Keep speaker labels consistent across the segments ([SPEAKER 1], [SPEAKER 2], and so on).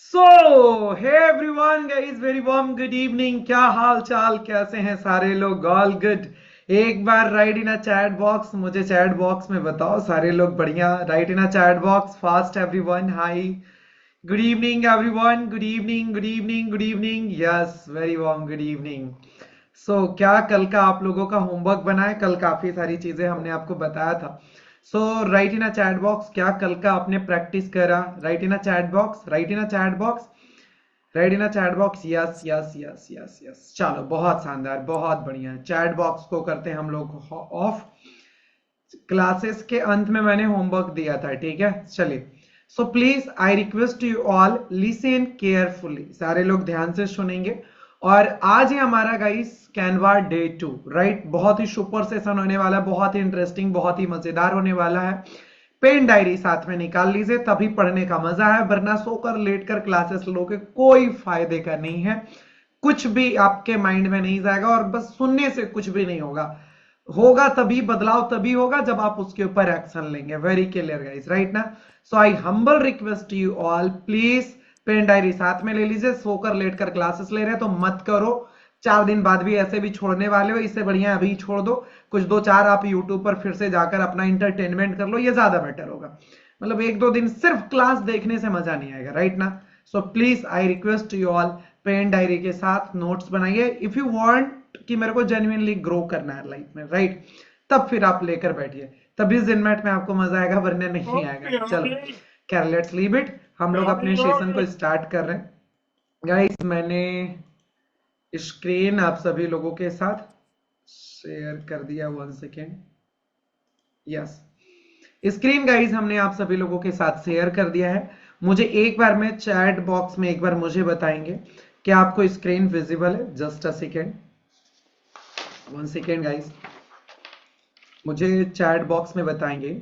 [SPEAKER 1] सो hey everyone guys, very warm good evening. क्या हाल चाल, कैसे हैं सारे लोग? All good? एक बार write in a chat box, मुझे चैट बॉक्स में बताओ सारे लोग बढ़िया। Write in a chat box fast everyone. Hi, good evening everyone, good evening, good evening, good evening. Yes, very warm good evening. क्या कल का आप लोगों का होमवर्क बना है? कल काफी सारी चीजें हमने आपको बताया था। Right in a chat box, क्या कल का आपने प्रैक्टिस करा? Right in a chat box, right in a chat box, right in a chat box. Yes yes yes yes yes, चलो बहुत शानदार, बहुत बढ़िया। चैट बॉक्स को करते हैं हम लोग ऑफ। क्लासेस के अंत में मैंने होमवर्क दिया था, ठीक है? चलिए, please I request you all listen carefully. सारे लोग ध्यान से सुनेंगे। और आज है हमारा गाइस कैनवा डे 2, राइट? बहुत ही सुपर सेशन होने वाला है, बहुत ही इंटरेस्टिंग, बहुत ही मजेदार होने वाला है। पेन डायरी साथ में निकाल लीजिए, तभी पढ़ने का मजा है, वरना सोकर लेट कर क्लासेस लोगे कोई फायदे का नहीं है। कुछ भी आपके माइंड में नहीं जाएगा और बस सुनने से कुछ भी नहीं होगा। होगा तभी, बदलाव तभी होगा जब आप उसके ऊपर एक्शन लेंगे। वेरी क्लियर गाइस, राइट ना? I humble request you all, please pen diary साथ में ले लीजिए। सोकर लेट कर क्लासेस ले रहे हैं तो मत करो। 4 दिन बाद भी ऐसे भी छोड़ने वाले हो, इससे बढ़िया अभी छोड़ दो। कुछ 2-4 आप यूट्यूब पर फिर से जाकर अपना इंटरटेनमेंट कर लो, ये ज्यादा बेटर होगा। मतलब 1-2 दिन सिर्फ क्लास देखने से मजा नहीं आएगा, राइट ना? Please I request you all, pen diary के साथ नोट्स बनाइए इफ यू वांट कि मेरे को जेन्युइनली ग्रो करना है लाइफ में, राइट? तब फिर आप लेकर बैठिए, तब इस दिन में आपको मजा आएगा, वरना नहीं आएगा। चलो, क्या, लेट्स लीव इट। हम लोग अपने सेशन को स्टार्ट कर रहे हैं गाइस। मैंने स्क्रीन आप सभी लोगों के साथ शेयर कर दिया। 1 सेकेंड। यस, स्क्रीन गाइस हमने आप सभी लोगों के साथ शेयर कर दिया है। मुझे एक बार में चैट बॉक्स में एक बार मुझे बताएंगे कि आपको स्क्रीन विजिबल है? Just a second, 1 second guys, मुझे चैट बॉक्स में बताएंगे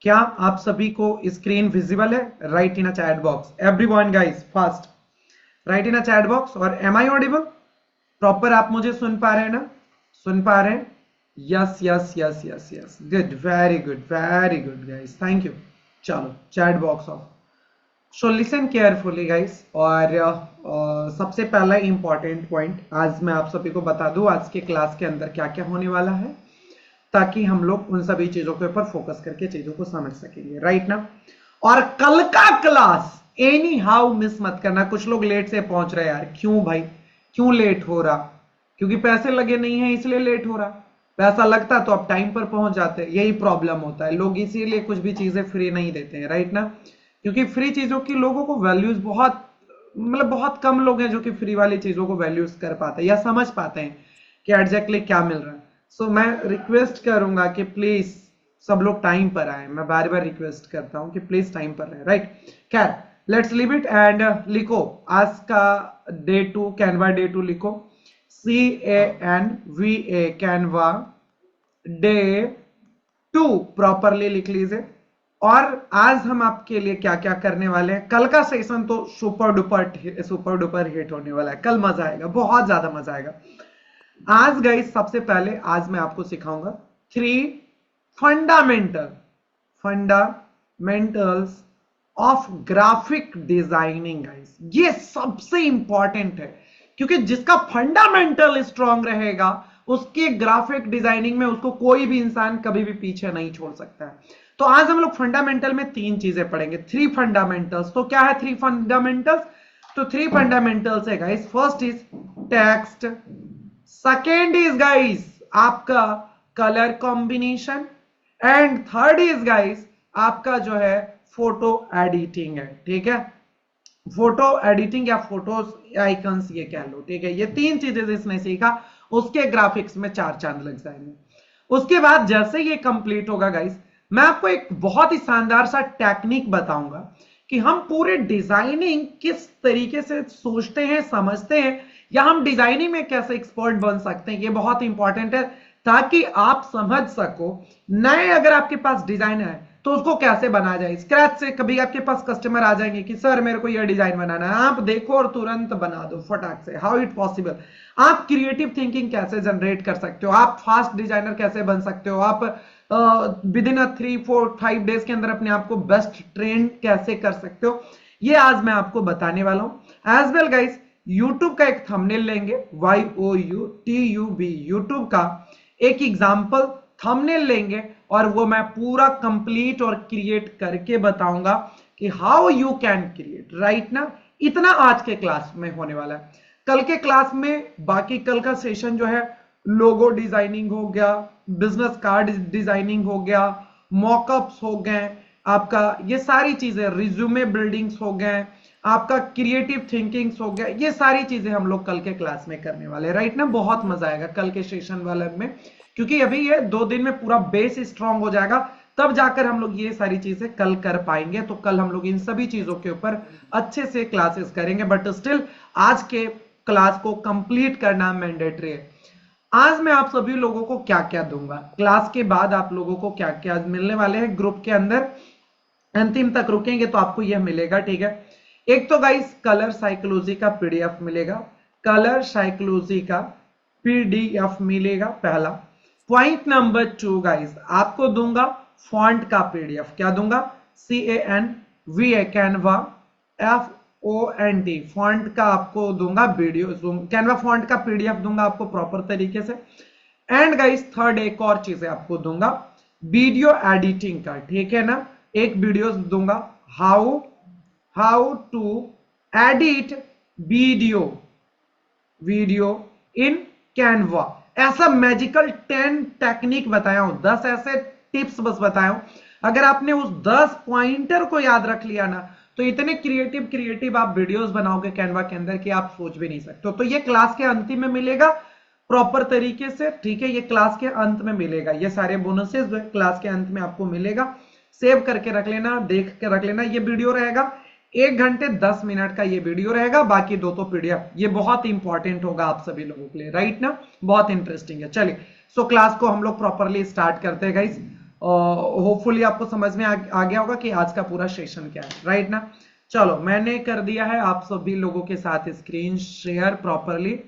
[SPEAKER 1] क्या आप सभी को स्क्रीन विजिबल है? Right in a chat box everyone guys, fast right in a chat box. और एम आई ऑडिबल प्रॉपर? आप मुझे सुन पा रहे हैं ना? सुन पा रहे हैं? Yes yes yes yes yes, good, very good, very good guys, thank you. चलो, chat box off. Listen carefully guys. और सबसे पहला इंपॉर्टेंट पॉइंट आज मैं आप सभी को बता दूं, आज के क्लास के अंदर क्या क्या होने वाला है, ताकि हम लोग उन सभी चीजों के ऊपर फोकस करके चीजों को समझ सकेंगे, राइट ना? और कल का क्लास एनी हाउ मिस मत करना। कुछ लोग लेट से पहुंच रहे हैं यार, क्यों भाई? क्यों लेट हो रहा? क्योंकि पैसे लगे नहीं है इसलिए लेट हो रहा। पैसा लगता तो आप टाइम पर पहुंच जाते। यही प्रॉब्लम होता है, लोग इसीलिए कुछ भी चीजें फ्री नहीं देते हैं, राइट ना? क्योंकि फ्री चीजों की लोगों को वैल्यूज बहुत, मतलब बहुत कम लोग हैं जो कि फ्री वाली चीजों को वैल्यूज कर पाते हैं या समझ पाते हैं कि एग्जैक्टली क्या मिल रहा है। मैं रिक्वेस्ट करूंगा कि प्लीज सब लोग टाइम पर आए। मैं बार बार रिक्वेस्ट करता हूं कि प्लीज टाइम पर रहे, राइट? खैर, लेट्स लीव इट एंड लिखो आज का डे 2, कैनवा डे 2 लिखो। CANVA, कैनवा डे 2 प्रॉपरली लिख लीजिए। और आज हम आपके लिए क्या क्या करने वाले हैं? कल का सेशन तो सुपर डुपर हिट होने वाला है। कल मजा आएगा, बहुत ज्यादा मजा आएगा। आज गाइस सबसे पहले आज मैं आपको सिखाऊंगा 3 fundamental fundamentals of graphic designing. Guys ये सबसे इंपॉर्टेंट है, क्योंकि जिसका फंडामेंटल स्ट्रांग रहेगा उसके ग्राफिक डिजाइनिंग में उसको कोई भी इंसान कभी भी पीछे नहीं छोड़ सकता है। तो आज हम लोग फंडामेंटल में 3 चीजें पढ़ेंगे, 3 फंडामेंटल्स। तो क्या है 3 फंडामेंटल्स? तो 3 फंडामेंटल्स है guys. First is text, second is guys आपका colour combination, and third is guys आपका जो है फोटो एडिटिंग है, ठीक है? फोटो एडिटिंग या फोटोज आइकन्स ये कह लो, ठीक है? ये 3 चीजें जिसने सीखा उसके ग्राफिक्स में 4 चांद लग जाएंगे। उसके बाद जैसे ये कंप्लीट होगा गाइस, मैं आपको एक बहुत ही शानदार सा टेक्निक बताऊंगा कि हम पूरे डिजाइनिंग किस तरीके से सोचते हैं, समझते हैं, या हम डिजाइनिंग में कैसे एक्सपर्ट बन सकते हैं। ये बहुत इंपॉर्टेंट है ताकि आप समझ सको नए अगर आपके पास डिजाइन है तो उसको कैसे बनाया जाए स्क्रैच से। कभी आपके पास कस्टमर आ जाएंगे कि सर मेरे को यह डिजाइन बनाना है, आप देखो और तुरंत बना दो फटाक से। How it possible? आप क्रिएटिव थिंकिंग कैसे जनरेट कर सकते हो? आप फास्ट डिजाइनर कैसे बन सकते हो? आप विद इन 3-4-5 डेज के अंदर अपने आप को बेस्ट ट्रेंड कैसे कर सकते हो? ये आज मैं आपको बताने वाला हूं। एज वेल गाइस, यूट्यूब का एक थंबनेल लेंगे, YOUTUB, यूट्यूब का एक एग्जाम्पल थंबनेल लेंगे और वो मैं पूरा कंप्लीट और क्रिएट करके बताऊंगा कि how you can create, right ना। इतना आज के क्लास में होने वाला है। कल के क्लास में बाकी कल का सेशन जो है, लोगो डिजाइनिंग हो गया, बिजनेस कार्ड डिजाइनिंग हो गया, मॉकअप्स हो गए, आपका ये सारी चीजें, रिज्यूमे बिल्डिंग्स हो गए, आपका क्रिएटिव थिंकिंग्स हो गया, ये सारी चीजें हम लोग कल के क्लास में करने वाले, राइट ना। बहुत मजा आएगा कल के सेशन वाले में, क्योंकि अभी ये 2 दिन में पूरा बेस स्ट्रांग हो जाएगा, तब जाकर हम लोग ये सारी चीजें कल कर पाएंगे। तो कल हम लोग इन सभी चीजों के ऊपर अच्छे से क्लासेस करेंगे, बट स्टिल आज के क्लास को कंप्लीट करना मैंडेटरी है। आज मैं आप सभी लोगों को क्या क्या दूंगा, क्लास के बाद आप लोगों को क्या क्या मिलने वाले हैं ग्रुप के अंदर, अंतिम तक रुकेंगे तो आपको यह मिलेगा, ठीक है। एक तो गाइस कलर साइकोलॉजी का पीडीएफ मिलेगा, कलर साइकोलॉजी का पीडीएफ मिलेगा पहला। पॉइंट नंबर 2 गाइस, आपको दूंगा फॉन्ट का पीडीएफ। क्या दूंगा? CANVA, कैनवा, FONT, फॉन्ट का आपको दूंगा वीडियो, कैनवा फॉन्ट का पीडीएफ दूंगा आपको प्रॉपर तरीके से। एंड गाइस थर्ड एक और चीज आपको दूंगा, वीडियो एडिटिंग का, ठीक है ना। एक वीडियो दूंगा, how to edit video in Canva. ऐसा मैजिकल 10 टेक्निक बताया हूं, 10 ऐसे टिप्स बस बताया हूं। अगर आपने उस 10 पॉइंटर को याद रख लिया ना, तो इतने क्रिएटिव आप वीडियोस बनाओगे कैनवा के अंदर कि आप सोच भी नहीं सकते। तो ये क्लास के अंतिम में मिलेगा प्रॉपर तरीके से, ठीक है। ये क्लास के अंत में मिलेगा, ये सारे बोनसेस क्लास के अंत में आपको मिलेगा। सेव करके रख लेना, देख के रख लेना। ये वीडियो रहेगा 1 घंटे 10 मिनट का, ये वीडियो रहेगा, बाकी 2 तो पीडीएफ। ये बहुत इंपॉर्टेंट होगा आप सभी लोगों के लिए, राइट ना, बहुत इंटरेस्टिंग है। चलिए, सो क्लास को हम लोग प्रॉपरली स्टार्ट करते हैं गाइस। होपफुली आपको समझ में आ गया होगा कि आज का पूरा सेशन क्या है, राइट ना। चलो, मैंने कर दिया है आप सभी लोगों के साथ स्क्रीन शेयर प्रॉपरली,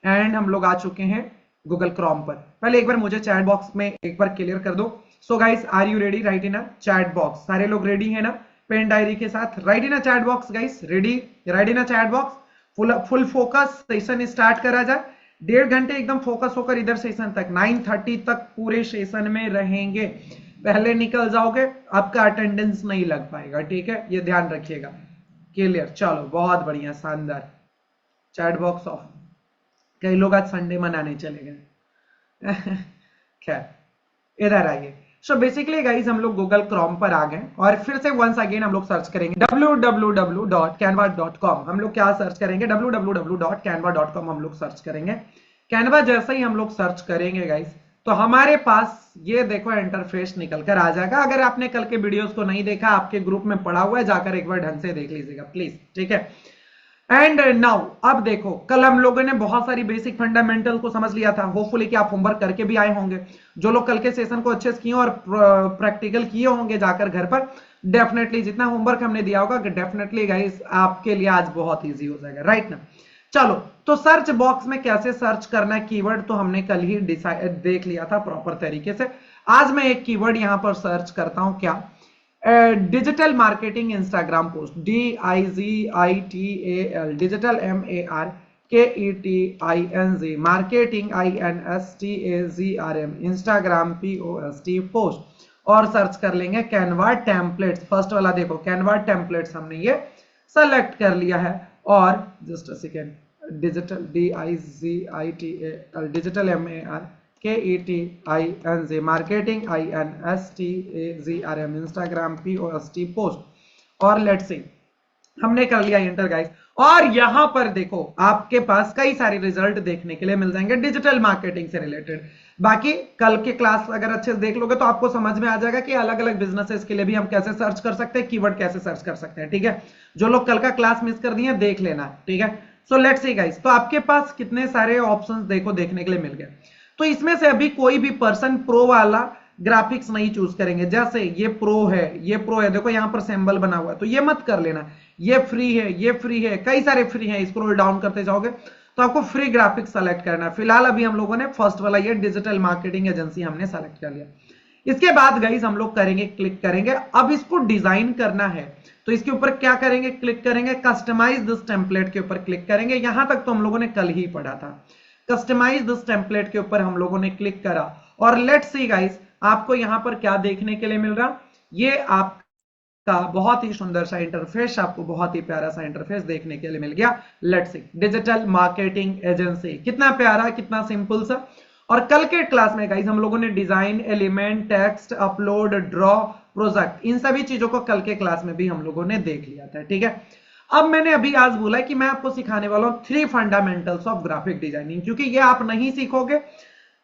[SPEAKER 1] एंड हम लोग आ चुके हैं गूगल क्रोम पर। पहले एक बार मुझे चैट बॉक्स में एक बार क्लियर कर दो। So guys, are you ready? Write in a chat box. सारे लोग रेडी है ना पेन डायरी के साथ? Write in a chat box guys, ready? Write in a chat box. Full focus, session start करा जाए। 1.5 घंटे एकदम फोकस होकर इधर सेशन तक, 9:30 तक पूरे सेशन में रहेंगे। पहले निकल जाओगे, आपका अटेंडेंस नहीं लग पाएगा, ठीक है, ये ध्यान रखिएगा। क्लियर? चलो, बहुत बढ़िया, शानदार। Chat box of. कई लोग आज संडे मनाने चले गए। खैर, इधर आइए। सो बेसिकली गाइस, हम लोग गूगल क्रोम पर आ गए और फिर से वंस अगेन हम लोग सर्च करेंगे www.canva.com। हम लोग क्या सर्च करेंगे? www.canva.com हम लोग सर्च करेंगे। कैनवा जैसे ही हम लोग सर्च करेंगे गाइस, तो हमारे पास ये देखो इंटरफेस निकल कर आ जाएगा। अगर आपने कल के वीडियोस को नहीं देखा, आपके ग्रुप में पड़ा हुआ है, जाकर एक बार ढंग से देख लीजिएगा प्लीज, ठीक है। एंड नाउ अब देखो, कल हम लोगों ने बहुत सारी बेसिक फंडामेंटल को समझ लिया था। होपफुली कि आप होमवर्क करके भी आए होंगे। जो लोग कल के सेशन को अच्छे से किए और प्रैक्टिकल किए होंगे जाकर घर पर, डेफिनेटली जितना होमवर्क हमने दिया होगा, डेफिनेटली गाइस आपके लिए आज बहुत इजी हो जाएगा, राइट ना। चलो, तो सर्च बॉक्स में कैसे सर्च करना है कीवर्ड तो हमने कल ही डिसाइड देख लिया था प्रॉपर तरीके से। आज मैं एक कीवर्ड यहां पर सर्च करता हूं, क्या? Digital marketing Instagram post, DIGITAL, digital MARKETING, marketing INSTAGRM, Instagram POST, post. और सर्च कर लेंगे कैनवा टेम्पलेट्स। फर्स्ट वाला देखो, कैनवा टेम्पलेट्स हमने ये सेलेक्ट कर लिया है। और just a second, digital DIGITAL, digital MARKETING, marketing INSTAGRM, Instagram POST, post. और लेट्स सी, हमने कर लिया इंटर गाइस। और यहां पर देखो, आपके पास कई सारे रिजल्ट देखने के लिए मिल जाएंगे डिजिटल मार्केटिंग से रिलेटेड। बाकी कल के क्लास अगर अच्छे से देख लोगे तो आपको समझ में आ जाएगा कि अलग अलग बिजनेसेस के लिए भी हम कैसे सर्च कर सकते हैं, कीवर्ड कैसे सर्च कर सकते हैं, ठीक है। जो लोग कल का क्लास मिस कर दिए देख लेना, ठीक है। सो लेट्स सी गाइस, तो आपके पास कितने सारे ऑप्शंस देखो देखने के लिए मिल गए। तो इसमें से अभी कोई भी पर्सन प्रो वाला ग्राफिक्स नहीं चूज करेंगे। जैसे ये प्रो है, ये प्रो है, देखो यहां पर सिंबल बना हुआ है, तो ये मत कर लेना। ये फ्री है, ये फ्री है, कई सारे फ्री हैं। स्क्रॉल डाउन करते जाओगे तो आपको फ्री ग्राफिक्स सेलेक्ट करना है। फिलहाल अभी हम लोगों ने फर्स्ट वाला ये डिजिटल मार्केटिंग एजेंसी हमने सेलेक्ट कर लिया। इसके बाद गाइस हम लोग करेंगे, क्लिक करेंगे। अब इसको डिजाइन करना है, तो इसके ऊपर क्या करेंगे, क्लिक करेंगे, कस्टमाइज दिस टेम्पलेट के ऊपर क्लिक करेंगे। यहां तक तो हम लोगों ने कल ही पढ़ा था। कस्टमाइज दिस टेम्पलेट के ऊपर हम लोगों ने क्लिक करा और लेट्स सी गाइस, आपको यहां पर क्या देखने के लिए मिल रहा, ये आपका बहुत ही सुंदर सा इंटरफेस, आपको बहुत ही प्यारा सा इंटरफेस देखने के लिए मिल गया। Let's see, digital marketing agency, कितना प्यारा, कितना सिंपल सा। और कल के क्लास में गाइस हम लोगों ने design, element, text, upload, draw, project, इन सभी चीजों को कल के क्लास में भी हम लोगों ने देख लिया था, ठीक है। अब मैंने अभी आज बोला कि मैं आपको सिखाने वाला हूं 3 फंडामेंटल्स ऑफ ग्राफिक डिजाइनिंग, क्योंकि ये आप नहीं सीखोगे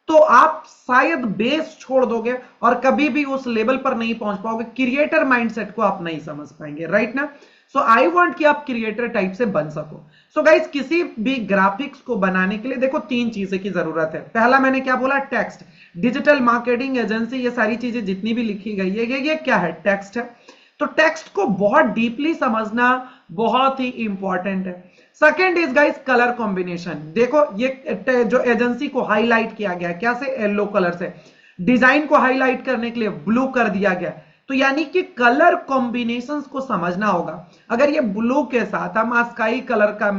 [SPEAKER 1] तो आप शायद बेस छोड़ दोगे और कभी भी उस लेवल पर नहीं पहुंच पाओगे, क्रिएटर माइंडसेट को आप नहीं समझ पाएंगे, राइट ना। सो आई वांट कि आप क्रिएटर टाइप से बन सको। सो गाइस, किसी भी ग्राफिक्स को बनाने के लिए देखो 3 चीजें की जरूरत है। पहला मैंने क्या बोला, टेक्स्ट, डिजिटल मार्केटिंग एजेंसी, ये सारी चीजें जितनी भी लिखी गई है ये क्या है, टेक्स्ट है। तो टेक्स्ट को बहुत डीपली समझना बहुत ही इंपॉर्टेंट है। Second is guys colour combination. देखो ये जो एजेंसी को हाईलाइट किया गया, क्या से, येलो कलर से। डिजाइन को हाईलाइट करने के लिए ब्लू कर दिया गया, तो यानी कि कलर कॉम्बिनेशंस को समझना होगा। अगर ये ब्लू के साथ हम स्काई कलर का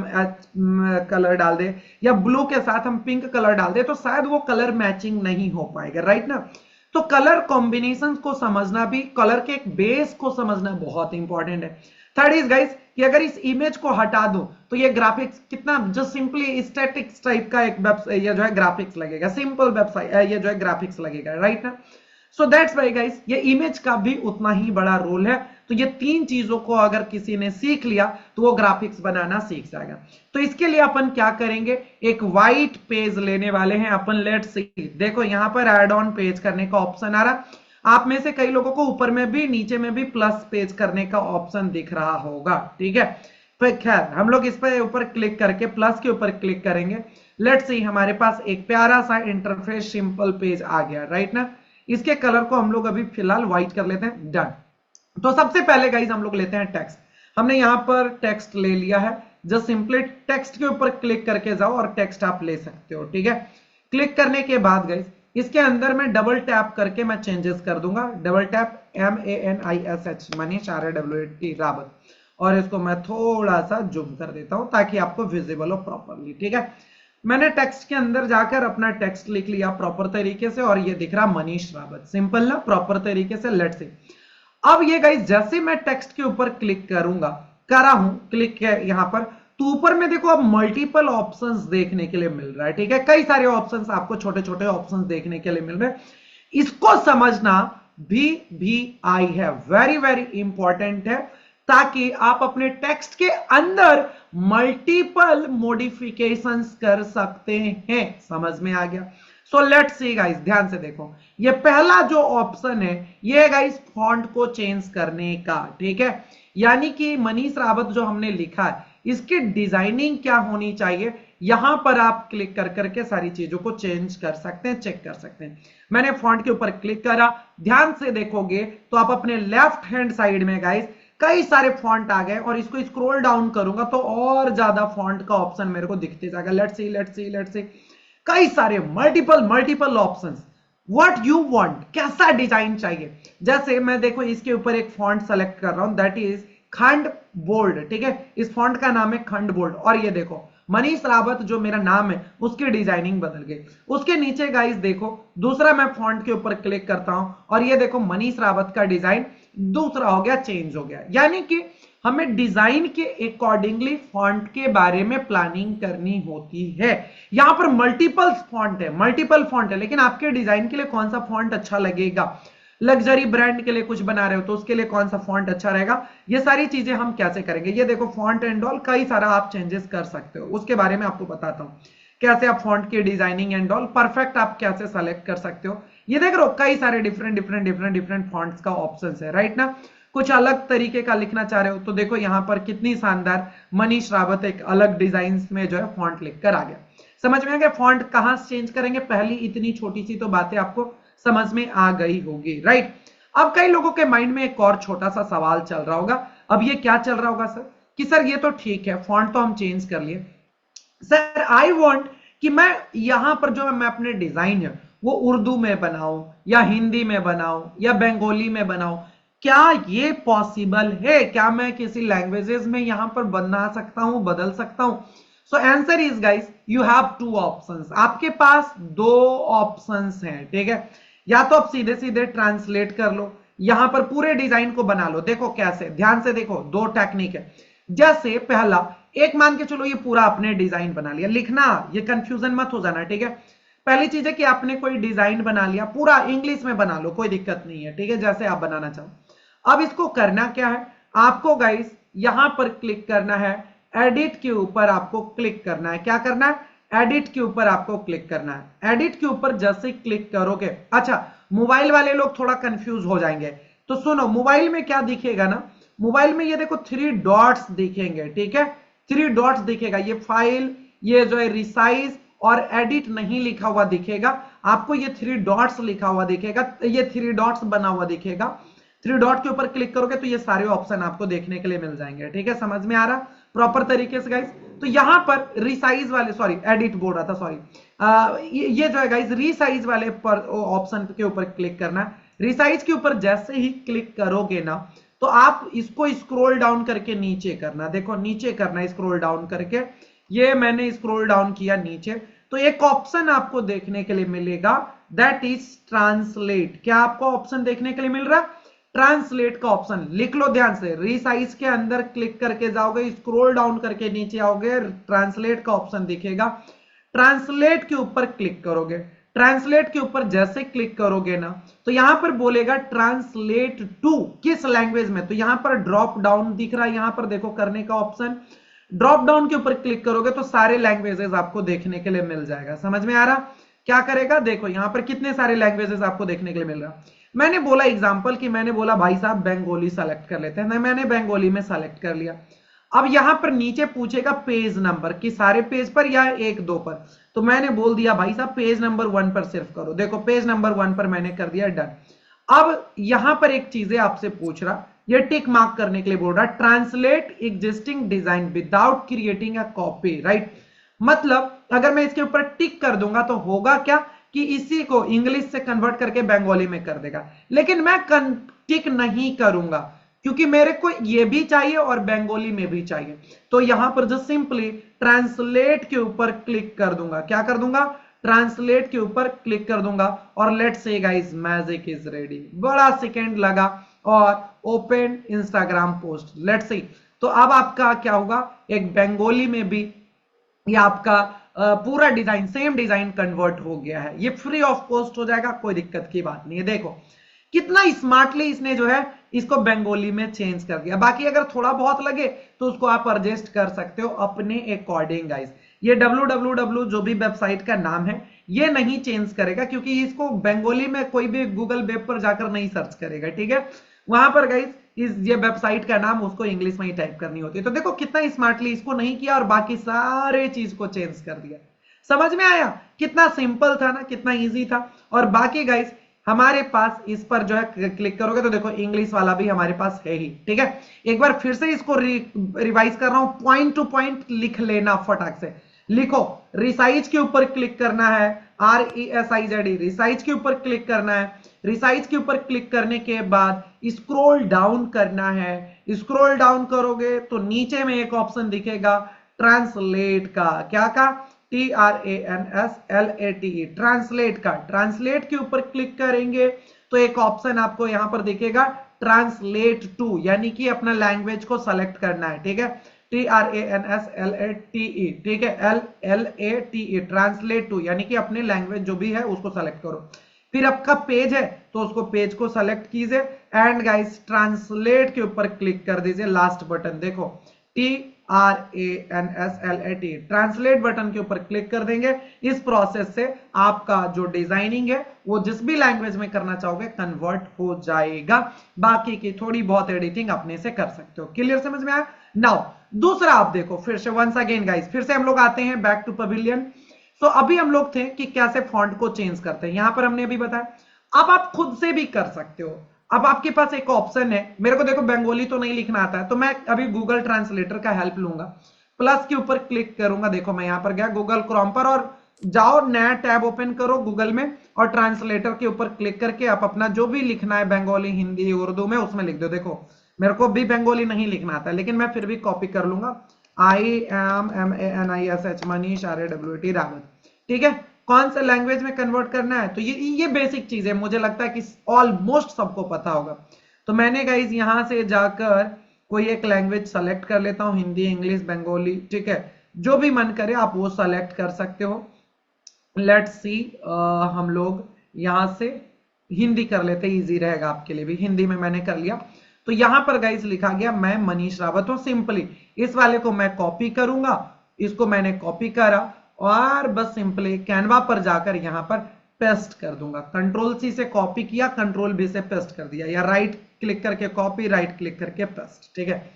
[SPEAKER 1] कलर डाल दे या ब्लू के साथ हम पिंक कलर डाल दे, तो शायद वो कलर मैचिंग नहीं हो पाएगा, राइट ना। तो कलर कॉम्बिनेशंस को समझना भी, कलर के एक बेस को समझना बहुत इंपॉर्टेंट है। थर्ड इज गाइस कि अगर इस इमेज को हटा दूं तो ये ग्राफिक्स कितना जो सिंपली स्टैटिक्स टाइप का एक ये जो है ग्राफिक्स लगेगा, सिंपल वेबसाइट, ये जो है ग्राफिक्स लगेगा, राइट ना। सो दैट्स वाई गाइस, ये इमेज का भी उतना ही बड़ा रोल है। तो ये 3 चीजों को अगर किसी ने सीख लिया तो वो ग्राफिक्स बनाना सीख जाएगा। तो इसके लिए अपन क्या करेंगे, एक व्हाइट पेज लेने वाले हैं अपन। लेट्स सी, देखो यहां पर ऐड ऑन पेज करने का ऑप्शन आ रहा। आप में से कई लोगों को ऊपर में भी नीचे में भी प्लस पेज करने का ऑप्शन दिख रहा होगा, ठीक है। फिर खैर हम लोग इस पर ऊपर क्लिक करके प्लस के ऊपर क्लिक करेंगे। लेट्स सी, हमारे पास एक प्यारा सा इंटरफेस सिंपल पेज आ गया, राइट ना। इसके कलर को हम लोग अभी फिलहाल व्हाइट कर लेते हैं, डन। तो सबसे पहले गाइस हम लोग लेते हैं टेक्स्ट। हमने यहां पर टेक्स्ट ले लिया है, जस्ट सिंपली टेक्स्ट के ऊपर क्लिक करके जाओ और टेक्स्ट आप ले सकते हो, ठीक है। क्लिक करने के बाद गाइस इसके अंदर मैं डबल टैप करके मैं चेंजेस कर दूंगा। Double tap, MANISH, Manish RAWT Rawat, और इसको मैं थोड़ा सा जूम कर देता हूं ताकि आपको विजिबल हो प्रॉपरली, ठीक है। मैंने टेक्स्ट के अंदर जाकर अपना टेक्स्ट लिख लिया प्रॉपर तरीके से और ये दिख रहा मनीष रावत, सिंपल ना, प्रॉपर तरीके से। लेट्स सी, अब ये गाइस जैसे मैं टेक्स्ट के ऊपर क्लिक करूंगा, करा हूं क्लिक यहां पर, तो ऊपर में देखो अब मल्टीपल ऑप्शंस देखने के लिए मिल रहा है, ठीक है। कई सारे ऑप्शंस आपको, छोटे छोटे ऑप्शंस देखने के लिए मिल रहे हैं। इसको समझना भी आई है, वेरी वेरी इंपॉर्टेंट है, ताकि आप अपने टेक्स्ट के अंदर मल्टीपल मॉडिफिकेशंस कर सकते हैं। समझ में आ गया। सो लेट्स सी गाइस, ध्यान से देखो, ये पहला जो ऑप्शन है ये गाइस फॉन्ट को चेंज करने का, ठीक है। यानी कि मनीष रावत जो हमने लिखा है इसकी डिजाइनिंग क्या होनी चाहिए, यहां पर आप क्लिक कर करके सारी चीजों को चेंज कर सकते हैं, चेक कर सकते हैं। मैंने फॉन्ट के ऊपर क्लिक करा, ध्यान से देखोगे तो आप अपने लेफ्ट हैंड साइड में गाइस कई सारे फॉन्ट आ गए, और इसको स्क्रॉल डाउन करूंगा तो और ज्यादा फॉन्ट का ऑप्शन मेरे को दिखते जाएगा। Let's see, let's see, let's see, कई सारे multiple options. What you want, कैसा डिजाइन चाहिए। जैसे मैं देखो इसके ऊपर एक फॉन्ट सेलेक्ट कर रहा हूं, दैट इज खंड बोल्ड, ठीक है। इस फॉन्ट का नाम है खंड बोल्ड, और ये देखो मनीष रावत जो मेरा नाम है उसकी डिजाइनिंग बदल गई। उसके नीचे गाइस देखो दूसरा मैं फॉन्ट के ऊपर क्लिक करता हूं और ये देखो मनीष रावत का डिजाइन दूसरा हो गया, चेंज हो गया। यानी कि हमें डिजाइन के अकॉर्डिंगली फॉन्ट के बारे में प्लानिंग करनी होती है। यहां पर मल्टीपल फॉन्ट है, लेकिन आपके डिजाइन के लिए कौन सा फॉन्ट अच्छा लगेगा। लग्जरी ब्रांड के लिए कुछ बना रहे हो तो उसके लिए कौन सा फॉन्ट अच्छा रहेगा, ये सारी चीजें हम कैसे करेंगे। ये देखो फॉन्ट एंड ऑल, कई सारा आप चेंजेस कर सकते हो, उसके बारे में आपको बताता हूं कैसे आप फॉन्ट की डिजाइनिंग एंड ऑल परफेक्ट आप कैसे सेलेक्ट कर सकते हो। ये देख रहे हो कई सारे डिफरेंट फॉन्ट्स का ऑप्शन है, राइट ना। कुछ अलग तरीके का लिखना चाह रहे हो तो देखो यहां पर कितनी शानदार मनीष रावत एक अलग डिजाइन में जो है फॉन्ट लिखकर आ गया। समझ में आ गया फॉन्ट कहां से चेंज करेंगे, पहली इतनी छोटी सी तो बातें आपको समझ में आ गई होगी, राइट। अब कई लोगों के माइंड में एक और छोटा सा सवाल चल रहा होगा, अब ये क्या चल रहा होगा सर, कि सर ये तो ठीक है फॉन्ट तो हम चेंज कर लिए, सर आई वांट कि मैं यहां पर जो मैं अपने डिजाइन है वो उर्दू में बनाऊं या हिंदी में बनाऊं या बंगाली में बनाऊं, क्या ये पॉसिबल है? क्या मैं किसी लैंग्वेजेस में यहां पर बना सकता हूं, बदल सकता हूं? So answer is guys, you have two options. आपके पास दो ऑप्शंस हैं, ठीक है। या तो आप सीधे सीधे ट्रांसलेट कर लो, यहां पर पूरे डिजाइन को बना लो। देखो कैसे, ध्यान से देखो, दो टेक्निक है। जैसे पहला, एक मान के चलो ये पूरा आपने डिजाइन बना लिया, लिखना ये कंफ्यूजन मत हो जाना, ठीक है। पहली चीज है कि आपने कोई डिजाइन बना लिया, पूरा इंग्लिश में बना लो, कोई दिक्कत नहीं है, ठीक है, जैसे आप बनाना चाहो। अब इसको करना क्या है, आपको गाइस यहां पर क्लिक करना है, एडिट के ऊपर आपको क्लिक करना है। क्या करना है? एडिट के ऊपर आपको क्लिक करना है। एडिट के ऊपर जैसे क्लिक करोगे, अच्छा मोबाइल वाले लोग थोड़ा कंफ्यूज हो जाएंगे, तो सुनो, मोबाइल में क्या दिखेगा ना, मोबाइल में ये देखो 3 डॉट्स दिखेंगे, ठीक है, 3 डॉट्स दिखेगा। ये फाइल, ये जो है रिसाइज और एडिट नहीं लिखा हुआ दिखेगा आपको, ये 3 डॉट्स लिखा हुआ दिखेगा, ये 3 डॉट्स बना हुआ दिखेगा। 3 डॉट के ऊपर क्लिक करोगे तो ये सारे ऑप्शन आपको देखने के लिए मिल जाएंगे, ठीक है। समझ में आ रहा प्रॉपर तरीके से गाइस? तो यहां पर रिसाइज वाले, सॉरी एडिट बोल रहा था, सॉरी, ये जो है गाइस रिसाइज वाले पर ऑप्शन के ऊपर क्लिक करना है। रिसाइज के ऊपर जैसे ही क्लिक करोगे ना, तो आप इसको स्क्रॉल डाउन करके नीचे करना, देखो नीचे करना, स्क्रॉल डाउन करके, ये मैंने स्क्रॉल डाउन किया नीचे, तो एक ऑप्शन आपको देखने के लिए मिलेगा, दैट इज ट्रांसलेट। क्या आपको ऑप्शन देखने के लिए मिल रहा है? ट्रांसलेट का ऑप्शन। लिख लो ध्यान से, रिसाइज के अंदर क्लिक करके जाओगे, स्क्रॉल डाउन करके नीचे आओगे, ट्रांसलेट का ऑप्शन दिखेगा, ट्रांसलेट के ऊपर क्लिक करोगे। ट्रांसलेट के ऊपर जैसे क्लिक करोगे ना, तो यहां पर बोलेगा ट्रांसलेट टू, किस लैंग्वेज में, तो यहां पर ड्रॉप डाउन दिख रहा है, यहां पर देखो करने का ऑप्शन, ड्रॉप डाउन के ऊपर क्लिक करोगे तो सारे लैंग्वेजेस आपको देखने के लिए मिल जाएगा। समझ में आ रहा? क्या करेगा, देखो यहां पर कितने सारे लैंग्वेजेस आपको देखने के लिए मिल रहा। मैंने बोला एग्जांपल कि मैंने बोला भाई साहब बंगाली सेलेक्ट कर लेते हैं, मैंने बंगाली में सेलेक्ट कर लिया। अब यहां पर नीचे पूछेगा पेज नंबर, कि सारे पेज पर या 1-2 पर, तो मैंने बोल दिया भाई साहब पेज नंबर 1 पर सिर्फ करो। देखो पेज नंबर 1 पर मैंने कर दिया, डन। अब यहां पर एक चीजें आपसे पूछ रहा, ये टिक मार्क करने के लिए बोल रहा, translate existing design without creating a copy, right. मतलब अगर मैं इसके ऊपर टिक कर दूंगा तो होगा क्या कि इसी को इंग्लिश से कन्वर्ट करके बंगाली में कर देगा, लेकिन मैं टिक नहीं करूंगा क्योंकि मेरे को ये भी चाहिए और बंगाली में भी चाहिए। तो यहां पर जो सिंपली ट्रांसलेट के ऊपर क्लिक कर दूंगा, क्या कर दूंगा, ट्रांसलेट के ऊपर क्लिक कर दूंगा, और let's say guys magic is ready. बड़ा सेकंड लगा और open Instagram post, let's see. तो अब आपका क्या होगा, एक बंगाली में भी ये आपका पूरा डिजाइन, सेम डिजाइन कन्वर्ट हो गया है। ये फ्री ऑफ कॉस्ट हो जाएगा, कोई दिक्कत की बात नहीं है। देखो कितना स्मार्टली इसने जो है इसको बंगाली में चेंज कर दिया। बाकी अगर थोड़ा बहुत लगे तो उसको आप एडजस्ट कर सकते हो अपने अकॉर्डिंग गाइस। ये www जो भी वेबसाइट का नाम है ये नहीं चेंज करेगा, क्योंकि इसको बंगाली में कोई भी गूगल वेब पर जाकर नहीं सर्च करेगा, ठीक है। वहां पर गाइस इस ये वेबसाइट का नाम उसको इंग्लिश में ही टाइप करनी होती है। तो देखो कितना स्मार्टली इसको नहीं किया और बाकी सारे चीज को चेंज कर दिया। समझ में आया? कितना सिंपल था ना, कितना इजी था। और बाकी गाइस हमारे पास इस पर जो है क्लिक करोगे तो देखो इंग्लिश वाला भी हमारे पास है ही, ठीक है। एक बार फिर से इसको रिवाइज कर रहा हूं, पॉइंट टू पॉइंट लिख लेना फटाक से। लिखो, रिसाइज के ऊपर क्लिक करना है, RESIZ, रिसाइज के ऊपर क्लिक करना है। रिसाइज के ऊपर क्लिक करने के बाद स्क्रॉल डाउन करना है। स्क्रॉल डाउन करोगे तो नीचे में एक ऑप्शन दिखेगा ट्रांसलेट का, क्या का, TRANSLATE, ट्रांसलेट का। ट्रांसलेट के ऊपर क्लिक करेंगे तो एक ऑप्शन आपको यहां पर दिखेगा ट्रांसलेट टू, यानी कि अपना लैंग्वेज को सेलेक्ट करना है, ठीक है। TRANSLATE, ठीक है, LLATE, ट्रांसलेट टू, यानी कि अपने लैंग्वेज जो भी है उसको सेलेक्ट करो। फिर आपका पेज है तो उसको पेज को सेलेक्ट कीजिए एंड गाइस ट्रांसलेट के ऊपर क्लिक कर दीजिए, लास्ट बटन देखो TRANSLATE, ट्रांसलेट बटन के ऊपर क्लिक कर देंगे। इस प्रोसेस से आपका जो डिजाइनिंग है वो जिस भी लैंग्वेज में करना चाहोगे कन्वर्ट हो जाएगा। बाकी की थोड़ी बहुत एडिटिंग अपने से कर सकते हो। क्लियर, समझ में आया? नाउ दूसरा आप देखो फिर से, वंस अगेन गाइस, फिर से हम लोग आते हैं बैक टू पवेलियन। सो अभी हम लोग थे कि कैसे फॉन्ट को चेंज करते हैं, यहां पर हमने अभी बताया। अब आप खुद से भी कर सकते हो। अब आपके पास एक ऑप्शन है, मेरे को देखो बंगाली तो नहीं लिखना आता है, तो मैं अभी गूगल ट्रांसलेटर का हेल्प लूंगा। प्लस के ऊपर क्लिक करूंगा, देखो मैं यहां पर गया गूगल क्रोम पर और जाओ नया टैब ओपन करो गूगल में और ट्रांसलेटर के ऊपर क्लिक करके आप अपना जो भी लिखना है बंगाली हिंदी उर्दू में उसमें लिख दो। देखो मेरे को भी बंगाली नहीं लिखना आता लेकिन मैं फिर भी कॉपी कर लूंगा। IMMANISH Manish RAWT Rawat. ठीक है, कौन सा लैंग्वेज में कन्वर्ट करना है, तो ये बेसिक चीज है, मुझे लगता है कि ऑलमोस्ट सबको पता होगा। तो मैंने गाइज यहां से जाकर कोई एक लैंग्वेज सेलेक्ट कर लेता हूं, हिंदी इंग्लिश बंगाली, ठीक है, जो भी मन करे आप वो सेलेक्ट कर सकते हो। लेट्स सी हम लोग यहां से हिंदी कर लेते, इजी रहेगा आपके लिए भी। हिंदी में मैंने कर लिया, तो यहां पर गाइस लिखा गया मैं मनीष रावत हूं। सिंपली इस वाले को मैं कॉपी करूंगा, इसको मैंने कॉपी करा और बस सिंपली कैनवा पर जाकर यहां पर पेस्ट कर दूंगा। कंट्रोल सी से कॉपी किया, कंट्रोल बी से पेस्ट कर दिया, या राइट क्लिक करके कॉपी, राइट क्लिक करके पेस्ट। ठीक है,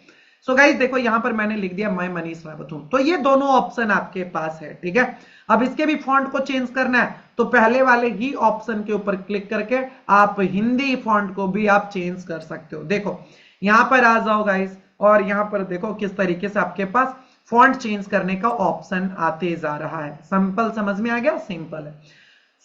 [SPEAKER 1] सो गाइस देखो यहां पर मैंने लिख दिया मैं मनीष रावत हूं। तो ये दोनों ऑप्शन आपके पास है। ठीक है, अब इसके भी फॉन्ट को चेंज करना है तो पहले वाले ही ऑप्शन के ऊपर क्लिक करके आप हिंदी फॉन्ट को भी आप चेंज कर सकते हो। देखो यहां पर आ जाओ गाइस, और यहां पर देखो किस तरीके से आपके पास फॉन्ट चेंज करने का ऑप्शन आते जा रहा है। सिंपल, समझ में आ गया, सिंपल है।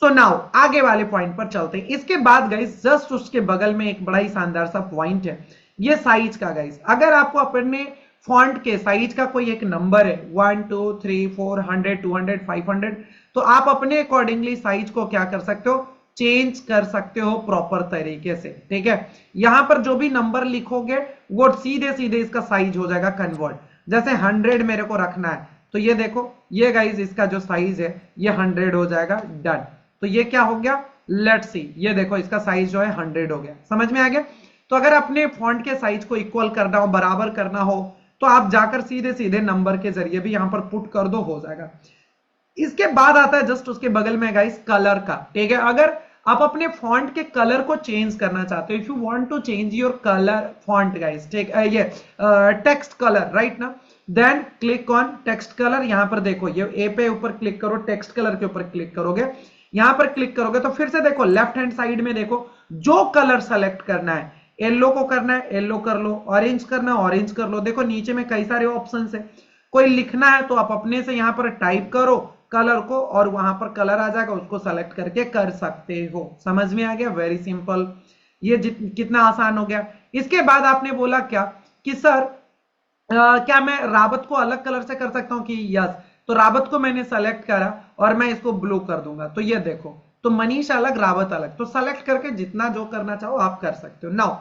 [SPEAKER 1] सो नाउ आगे वाले पॉइंट पर चलते हैं। इसके बाद गाइस जस्ट उसके बगल में एक बड़ा ही शानदार सा पॉइंट है, ये साइज का। गाइस अगर आपको अपने फॉन्ट के साइज का कोई एक नंबर है 1 2 3 400 200 500, तो आप अपने अकॉर्डिंगली साइज को क्या कर सकते हो, चेंज कर सकते हो प्रॉपर तरीके से। ठीक है, यहां पर जो भी नंबर लिखोगे वो सीधे सीधे इसका साइज हो जाएगा कन्वर्ट। जैसे 100 मेरे को रखना है, तो ये देखो ये गाइस इसका जो साइज है ये 100 हो जाएगा। डन, तो ये क्या हो गया, लेट्स सी, ये देखो इसका साइज जो है 100 हो गया। समझ में आ गया। तो अगर अपने फॉन्ट के साइज को इक्वल करना हो, बराबर करना हो, तो आप जाकर सीधे सीधे नंबर के जरिए भी यहां पर पुट कर दो, हो जाएगा। इसके बाद आता है जस्ट उसके बगल में गाइस कलर का। ठीक है, अगर आप अपने फॉन्ट के कलर को चेंज करना चाहते हो, if you want to change your colour font guys, ठीक है, ये टेक्स्ट कलर, राइट ना, then click on text colour. यहां पर देखो ये ए पे ऊपर क्लिक करो, टेक्स्ट कलर के ऊपर क्लिक करोगे, यहां पर क्लिक करोगे तो फिर से देखो लेफ्ट हैंड साइड में देखो जो कलर सेलेक्ट करना है, येलो को करना है येलो कर लो, ऑरेंज करना है ऑरेंज कर लो। देखो नीचे में कई सारे ऑप्शन है, कोई लिखना है तो आप अपने से यहां पर टाइप करो कलर को और वहां पर कलर आ जाएगा, उसको सेलेक्ट करके कर सकते हो। समझ में आ गया, वेरी सिंपल, ये कितना आसान हो गया। इसके बाद आपने बोला क्या कि सर क्या मैं रावत को अलग कलर से कर सकता हूं कि यस, तो रावत को मैंने सेलेक्ट करा और मैं इसको ब्लू कर दूंगा, तो ये देखो, तो मनीष अलग रावत अलग, तो सेलेक्ट करके जितना जो करना चाहो आप कर सकते हो। नाउ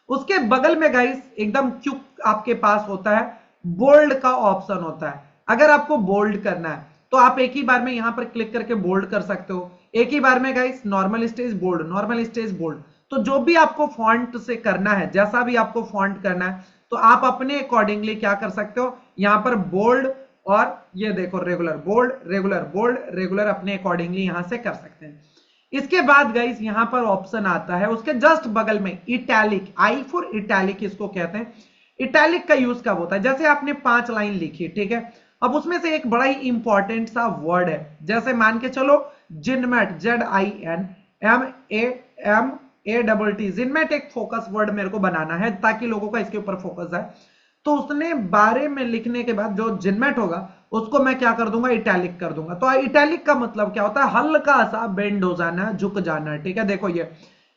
[SPEAKER 1] उसके बगल में गाइस एकदम क्विक आपके पास होता है बोल्ड का ऑप्शन होता है। अगर आपको बोल्ड करना है तो आप एक ही बार में यहां पर क्लिक करके बोल्ड कर सकते हो, एक ही बार में guys normal stage bold, normal stage bold. तो जो भी आपको फॉन्ट से करना है, जैसा भी आपको फॉन्ट करना है, तो आप अपने अकॉर्डिंगली क्या कर सकते हो, यहां पर बोल्ड और ये देखो regular bold, regular bold, regular अपने अकॉर्डिंगली यहां से कर सकते हैं। इसके बाद गाइस यहां पर ऑप्शन आता है उसके जस्ट बगल में इटैलिक, आई फॉर इटैलिक इसको कहते हैं। इटैलिक का यूज कब होता है, जैसे आपने 5 लाइन लिखी, ठीक है, अब उसमें से एक बड़ा ही इंपॉर्टेंट सा वर्ड है, जैसे मान के चलो जिनमेट, ZINMAT, जिनमेट एक फोकस वर्ड मेरे को बनाना है ताकि लोगों का इसके ऊपर फोकस है। तो उसने बारे में लिखने के बाद जो जिनमेट होगा उसको मैं क्या कर दूंगा, इटैलिक कर दूंगा। तो इटैलिक का मतलब क्या होता है, हल्का सा बेंड हो जाना, झुक जाना। ठीक है, देखो ये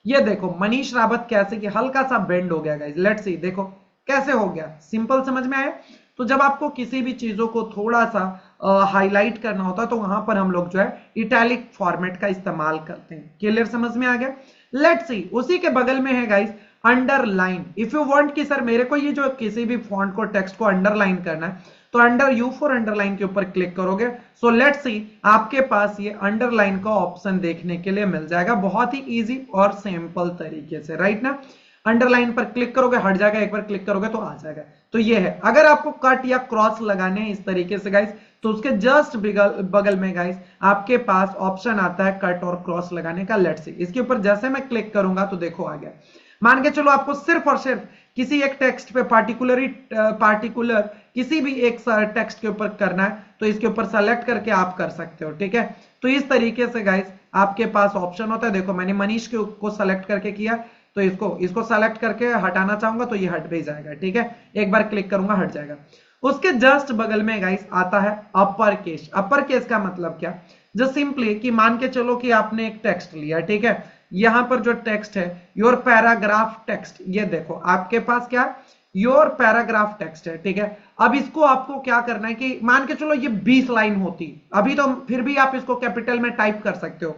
[SPEAKER 1] देखो मनीष रावत कैसे कि हल्का सा बेंड हो गया गाइस, लेट्स सी, देखो कैसे हो गया, सिंपल, समझ में आया। तो जब आपको किसी भी चीजों को थोड़ा सा हाईलाइट करना होता है तो वहां पर हम लोग जो है इटैलिक फॉर्मेट का इस्तेमाल करते हैं। क्लियर, समझ में आ गया। लेट्स सी, उसी के बगल में है guys underline. If you want कि सर मेरे को ये जो किसी भी फॉन्ट को, टेक्स्ट को अंडरलाइन करना है, तो अंडर यू फॉर अंडरलाइन के ऊपर क्लिक करोगे। सो लेट्स सी, आपके पास ये अंडरलाइन का ऑप्शन देखने के लिए मिल जाएगा, बहुत ही इजी और सिंपल तरीके से, राइट ना। अंडरलाइन पर क्लिक करोगे हट जाएगा, एक बार क्लिक करोगे तो आ जाएगा। तो ये है, अगर आपको कट या क्रॉस लगाने हैं इस तरीके से गाइस, तो उसके जस्ट बगल में गाइस आपके पास ऑप्शन आता है कट और क्रॉस लगाने का। लेट्स सी, इसके ऊपर जैसे मैं क्लिक करूंगा तो देखो आ गया। मान के चलो आपको सिर्फ और सिर्फ किसी एक टेक्स्ट पे पार्टिकुलर किसी भी एक टेक्स्ट के ऊपर करना है, तो इसके ऊपर सेलेक्ट करके आप कर सकते हो। ठीक है, तो इस तरीके से गाइस आपके पास ऑप्शन होता है। देखो मैंने मनीष को सेलेक्ट करके किया, तो इसको सेलेक्ट करके हटाना चाहूंगा तो ये हट भी जाएगा। ठीक है, एक बार क्लिक करूंगा हट जाएगा। उसके जस्ट बगल में गाइस आता है अपर केस। अपर केस का मतलब क्या, जो सिंपली कि मान के चलो कि आपने एक टेक्स्ट लिया, ठीक है, यहां पर जो टेक्स्ट है योर पैराग्राफ टेक्स्ट, ये देखो आपके पास क्या है, योर पैराग्राफ टेक्स्ट है, ठीक है। अब इसको आपको क्या करना है कि मान के चलो ये 20 लाइन होती, अभी तो फिर भी आप इसको कैपिटल में टाइप कर सकते हो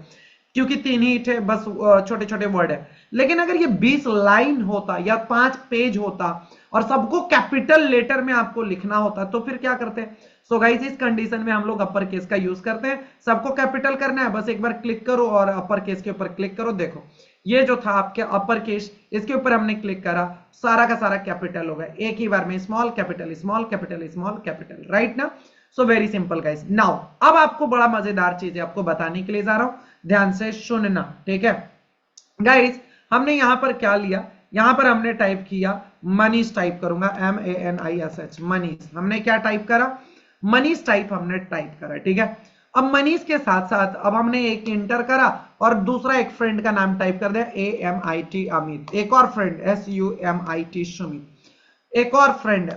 [SPEAKER 1] क्योंकि 3 ही थे बस, छोटे छोटे वर्ड है। लेकिन अगर ये 20 लाइन होता या 5 पेज होता और सबको कैपिटल लेटर में आपको लिखना होता तो फिर क्या करते हैं। सो गाइस इस कंडीशन में हम लोग अपर केस का यूज करते हैं, सबको कैपिटल करना है, बस एक बार क्लिक करो और अपर केस के ऊपर क्लिक करो। देखो ये जो था आपके अपर केस, इसके ऊपर हमने क्लिक करा, सारा का सारा कैपिटल हो गया, एक ही बार में small capital small capital small capital, right ना। So very simple guys. Now अब आपको बड़ा मजेदार चीज है आपको बताने के लिए जा रहा हूं, ध्यान से सुनना, ठीक है गाइस। हमने यहां पर क्या लिया, यहां पर हमने टाइप किया मनीष, टाइप करूंगा MANISH, मनीष। हमने क्या टाइप करा, मनीष टाइप हमने टाइप करा, ठीक है। अब मनीष के साथ साथ अब हमने एक इंटर करा और दूसरा एक फ्रेंड का नाम टाइप कर दिया AMIT अमित, एक और फ्रेंड SUMIT सुमित, एक और फ्रेंड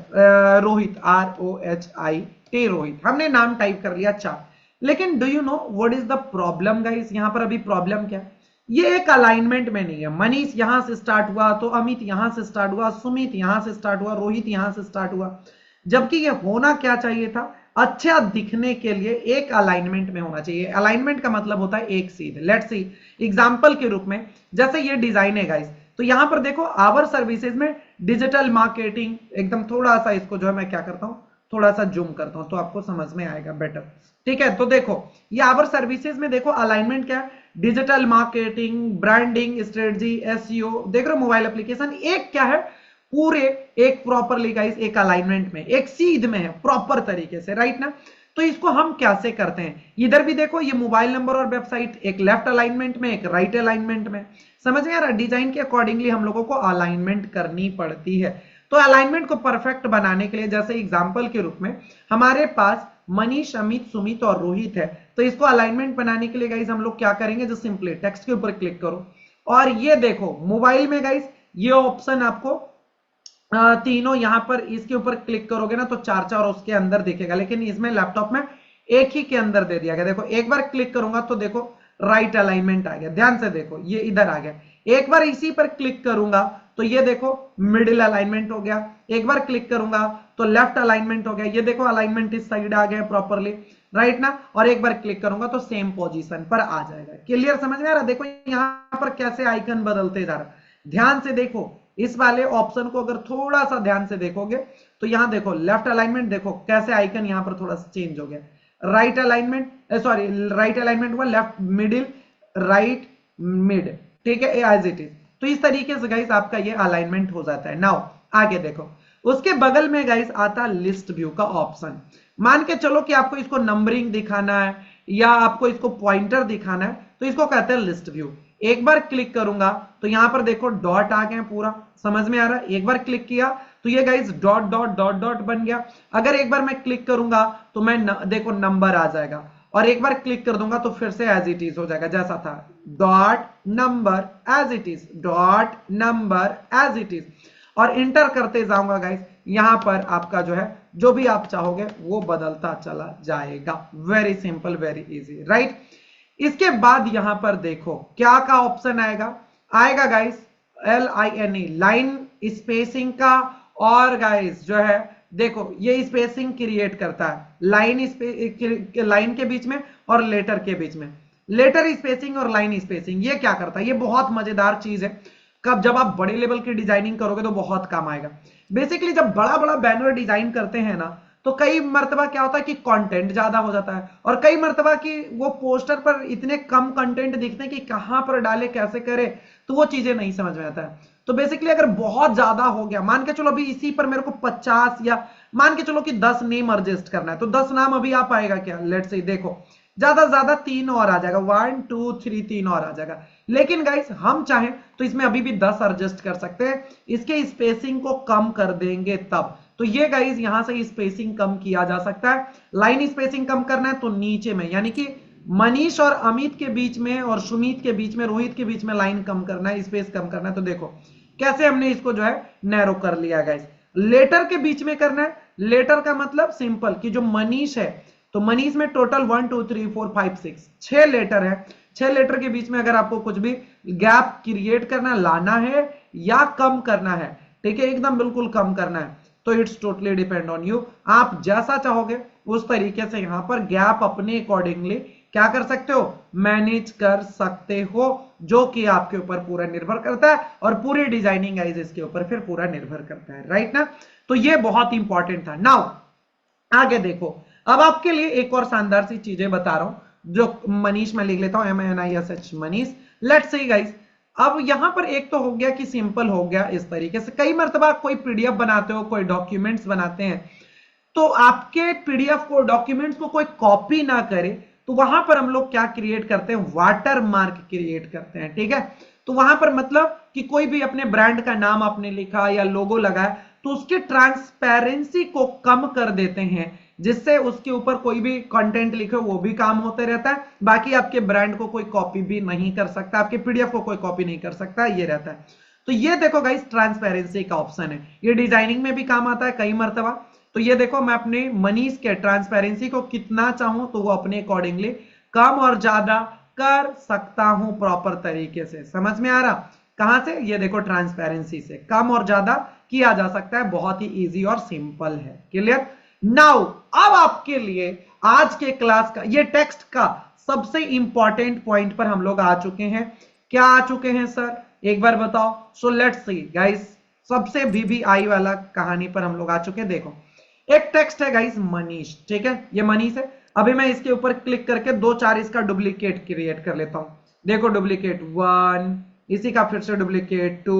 [SPEAKER 1] रोहित ROHIT रोहित, हमने नाम टाइप कर लिया 4। लेकिन do you know what is the problem guys, यहां पर अभी प्रॉब्लम क्या है, ये एक अलाइनमेंट में नहीं है। मनीष यहां से स्टार्ट हुआ तो अमित यहां से स्टार्ट हुआ, सुमित यहां से स्टार्ट हुआ, रोहित यहां से स्टार्ट हुआ, जबकि ये होना क्या चाहिए था, अच्छा दिखने के लिए एक अलाइनमेंट में होना चाहिए। अलाइनमेंट का मतलब होता है एक सीध। लेट्स सी एग्जांपल के रूप में, जैसे ये डिजाइन है गाइस, तो यहां पर देखो आवर सर्विसेज में डिजिटल मार्केटिंग, एकदम थोड़ा सा इसको जो है मैं क्या करता हूं, थोड़ा सा जूम करता हूं तो आपको समझ में आएगा बेटर, ठीक है। तो देखो ये आवर सर्विसेज में देखो अलाइनमेंट क्या है, digital marketing, branding strategy, SEO, देख रहे हो मोबाइल एप्लीकेशन, एक क्या है पूरे एक प्रॉपरली गाइस एक अलाइनमेंट में, एक सीध में है प्रॉपर तरीके से, राइट ना। तो इसको हम कैसे करते हैं, इधर भी देखो ये मोबाइल नंबर और वेबसाइट एक लेफ्ट अलाइनमेंट में, एक राइट अलाइनमेंट में, समझ में आ रहा है। डिजाइन के अकॉर्डिंगली हम लोगों को अलाइनमेंट करनी पड़ती है। तो अलाइनमेंट को परफेक्ट बनाने के लिए जैसे एग्जांपल के रूप में हमारे पास मनीष अमित सुमित और रोहित है, तो इसको अलाइनमेंट बनाने के लिए गाइस हम लोग क्या करेंगे, जो सिंपली टेक्स्ट के ऊपर क्लिक करो और ये देखो मोबाइल में गाइस ये ऑप्शन आपको तीनों यहां पर इसके ऊपर क्लिक करोगे ना तो 4 उसके अंदर दिखेगा, लेकिन इसमें लैपटॉप में एक ही के अंदर दे दिया गया। देखो एक बार क्लिक करूंगा तो देखो राइट अलाइनमेंट आ गया, ध्यान से देखो ये इधर आ गया। एक बार इसी पर क्लिक करूंगा तो ये देखो मिडिल अलाइनमेंट हो गया, एक बार क्लिक करूंगा तो लेफ्ट अलाइनमेंट हो गया, ये देखो अलाइनमेंट इस साइड आ गया प्रॉपरली, राइट ना। और एक बार क्लिक करूंगा तो सेम पोजीशन पर आ जाएगा। क्लियर समझ में आ रहा है। देखो यहां पर कैसे आइकन बदलते जा रहा, ध्यान से देखो इस वाले ऑप्शन को अगर थोड़ा सा ध्यान से देखोगे तो यहां देखो लेफ्ट अलाइनमेंट, देखो कैसे आइकन यहां पर थोड़ा सा चेंज हो गया, right alignment, sorry right alignment हुआ, लेफ्ट मिडिल राइट मिड, ठीक है एज इट इज। तो इस तरीके से गाइस आपका ये अलाइनमेंट हो जाता है। नाउ आगे देखो उसके बगल में गाइस आता लिस्ट व्यू का ऑप्शन। मान के चलो कि आपको इसको नंबरिंग दिखाना है या आपको इसको पॉइंटर दिखाना है तो इसको कहते हैं लिस्ट व्यू। एक बार क्लिक करूंगा तो यहां पर देखो डॉट आ गए, पूरा समझ में आ रहा है। एक बार क्लिक किया तो ये guys dot dot dot dot बन गया। अगर एक बार मैं क्लिक करूंगा तो मैं देखो नंबर आ जाएगा और एक बार क्लिक कर दूंगा तो फिर से एज इट इज हो जाएगा जैसा था, dot number as it is, dot number as it is. और इंटर करते जाऊंगा गाइस, यहां पर आपका जो है जो भी आप चाहोगे वो बदलता चला जाएगा। Very simple very easy, right. इसके बाद यहां पर देखो क्या का ऑप्शन आएगा, आएगा गाइस LINE, लाइन स्पेसिंग का। और गाइस जो है देखो ये स्पेसिंग क्रिएट करता है लाइन के बीच में और लेटर के बीच में, लेटर स्पेसिंग और लाइन स्पेसिंग। ये क्या करता है, ये बहुत मजेदार चीज है। कब जब आप बड़े लेवल की डिजाइनिंग करोगे तो बहुत काम आएगा। बेसिकली जब बड़ा बड़ा बैनर डिजाइन करते हैं ना तो कई मर्तबा क्या होता है कि कंटेंट ज्यादा हो जाता है और कई मर्तबा कि वो पोस्टर पर इतने कम कंटेंट दिखते हैं कि कहां पर डाले कैसे करे, तो वो चीजें नहीं समझ में आता है। तो बेसिकली अगर बहुत ज्यादा हो गया, मान के चलो अभी इसी पर मेरे को 50 या मान के चलो कि 10 नेम एडजस्ट करना है तो 10 नाम अभी आ पाएगा क्या, लेट्स से देखो ज्यादा से ज्यादा 3 और आ जाएगा, 1 2 3 3 और आ जाएगा। लेकिन गाइस हम चाहें तो इसमें अभी भी 10 एडजस्ट कर सकते हैं, इसके स्पेसिंग को कम कर देंगे तब। तो ये गाइस यहां से स्पेसिंग कम किया जा सकता है। लाइन स्पेसिंग कम करना है तो नीचे में, यानी कि मनीष और अमित के बीच में और सुमित के बीच में, रोहित के बीच में लाइन कम करना है, स्पेस कम करना है। तो देखो कैसे हमने इसको जो है नैरो कर लिया गाइस। लेटर के बीच में करना है, लेटर का मतलब सिंपल कि जो मनीष है तो मनीष में टोटल 1 2 3 4 5 6 6 लेटर है। 6 लेटर के बीच में अगर आपको कुछ भी गैप क्रिएट करना, लाना है या कम करना है, ठीक है, एकदम बिल्कुल कम करना है, तो it's totally depend on you. आप जैसा चाहोगे उस तरीके से यहां पर गैप अपने अकॉर्डिंगली क्या कर सकते हो, मैनेज कर सकते हो, जो कि आपके ऊपर पूरा निर्भर करता है और पूरी डिजाइनिंग गाइस इसके ऊपर फिर पूरा निर्भर करता है, राइट ना। तो ये बहुत इंपॉर्टेंट था। नाउ आगे देखो, अब आपके लिए एक और शानदार सी चीजें बता रहा हूं, जो मनीष में लिख लेता हूं, MANISH Manish. Let's see guys, अब यहां पर एक तो हो गया कि सिंपल हो गया इस तरीके से। कई मर्तबा कोई पीडीएफ बनाते हो, कोई डॉक्यूमेंट्स बनाते हैं, तो आपके पीडीएफ को, डॉक्यूमेंट्स को कोई कॉपी ना करे, तो वहां पर हम लोग क्या क्रिएट करते हैं, वाटर मार्क क्रिएट करते हैं, ठीक है। तो वहां पर मतलब कि कोई भी अपने ब्रांड का नाम आपने लिखा या लोगो लगाया, तो उसके ट्रांसपेरेंसी को कम कर देते हैं, जिससे उसके ऊपर कोई भी कंटेंट लिखे वो भी काम होते रहता है, बाकी आपके ब्रांड को कोई कॉपी भी नहीं कर सकता, आपके पीडीएफ को कोई कॉपी नहीं कर सकता, ये रहता है। तो ये देखो गाइस, ट्रांसपेरेंसी का ऑप्शन है, ये डिजाइनिंग में भी काम आता है कई मर्तबा। तो ये देखो, मैं अपने मनीष के ट्रांसपेरेंसी को कितना चाहूं तो वो अपने अकॉर्डिंगली कम और ज्यादा कर सकता हूं प्रॉपर तरीके से। समझ में आ रहा, कहां से, ये देखो ट्रांसपेरेंसी से कम और ज्यादा किया जा सकता है, बहुत ही इजी और सिंपल है। क्लियर। नाउ अब आपके लिए आज के क्लास का ये टेक्स्ट का सबसे इंपॉर्टेंट पॉइंट पर हम लोग आ चुके हैं। क्या आ चुके हैं सर, एक बार बताओ। सो लेट्स सी गाइस, सबसे VBI वाला कहानी पर हम लोग आ चुके हैं। देखो, एक टेक्स्ट है गाइस मनीष, ठीक है, ये मनीष है। अभी मैं इसके ऊपर क्लिक करके 2 4 इसका डुप्लीकेट क्रिएट कर लेता हूं। देखो डुप्लीकेट 1, इसी का फिर से डुप्लीकेट 2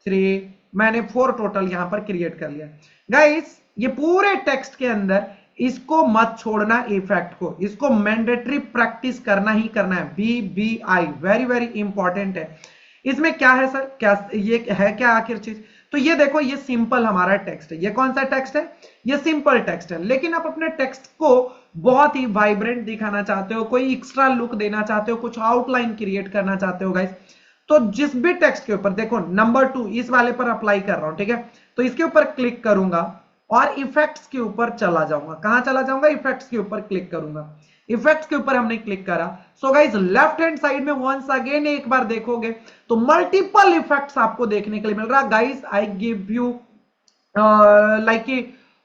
[SPEAKER 1] 3, मैंने 4 टोटल यहां पर क्रिएट कर लिया। गाइस ये पूरे टेक्स्ट के अंदर इसको मत छोड़ना, इफेक्ट को, इसको मैंडेटरी प्रैक्टिस करना ही करना है। VBI वेरी वेरी इंपॉर्टेंट है। इसमें क्या है सर, क्या ये है क्या आखिर चीज, तो ये देखो, ये सिंपल हमारा टेक्स्ट है। ये कौन सा टेक्स्ट है, ये सिंपल टेक्स्ट है। लेकिन आप अपने टेक्स्ट को बहुत ही वाइब्रेंट दिखाना चाहते हो, कोई एक्स्ट्रा लुक देना चाहते हो, कुछ आउटलाइन क्रिएट करना चाहते हो गाइस, तो जिस भी टेक्स्ट के ऊपर, देखो नंबर 2 इस वाले पर अप्लाई कर रहा हूं, ठीक है, तो इसके ऊपर क्लिक करूंगा और इफेक्ट्स के ऊपर चला जाऊंगा। कहां चला जाऊंगा, इफेक्ट्स के ऊपर क्लिक करूंगा। इफेक्ट्स के ऊपर हमने क्लिक करा। So guys left hand side में वंस अगेन एक बार देखोगे तो मल्टीपल इफेक्ट्स आपको देखने के लिए मिल रहा है। Guys I give you like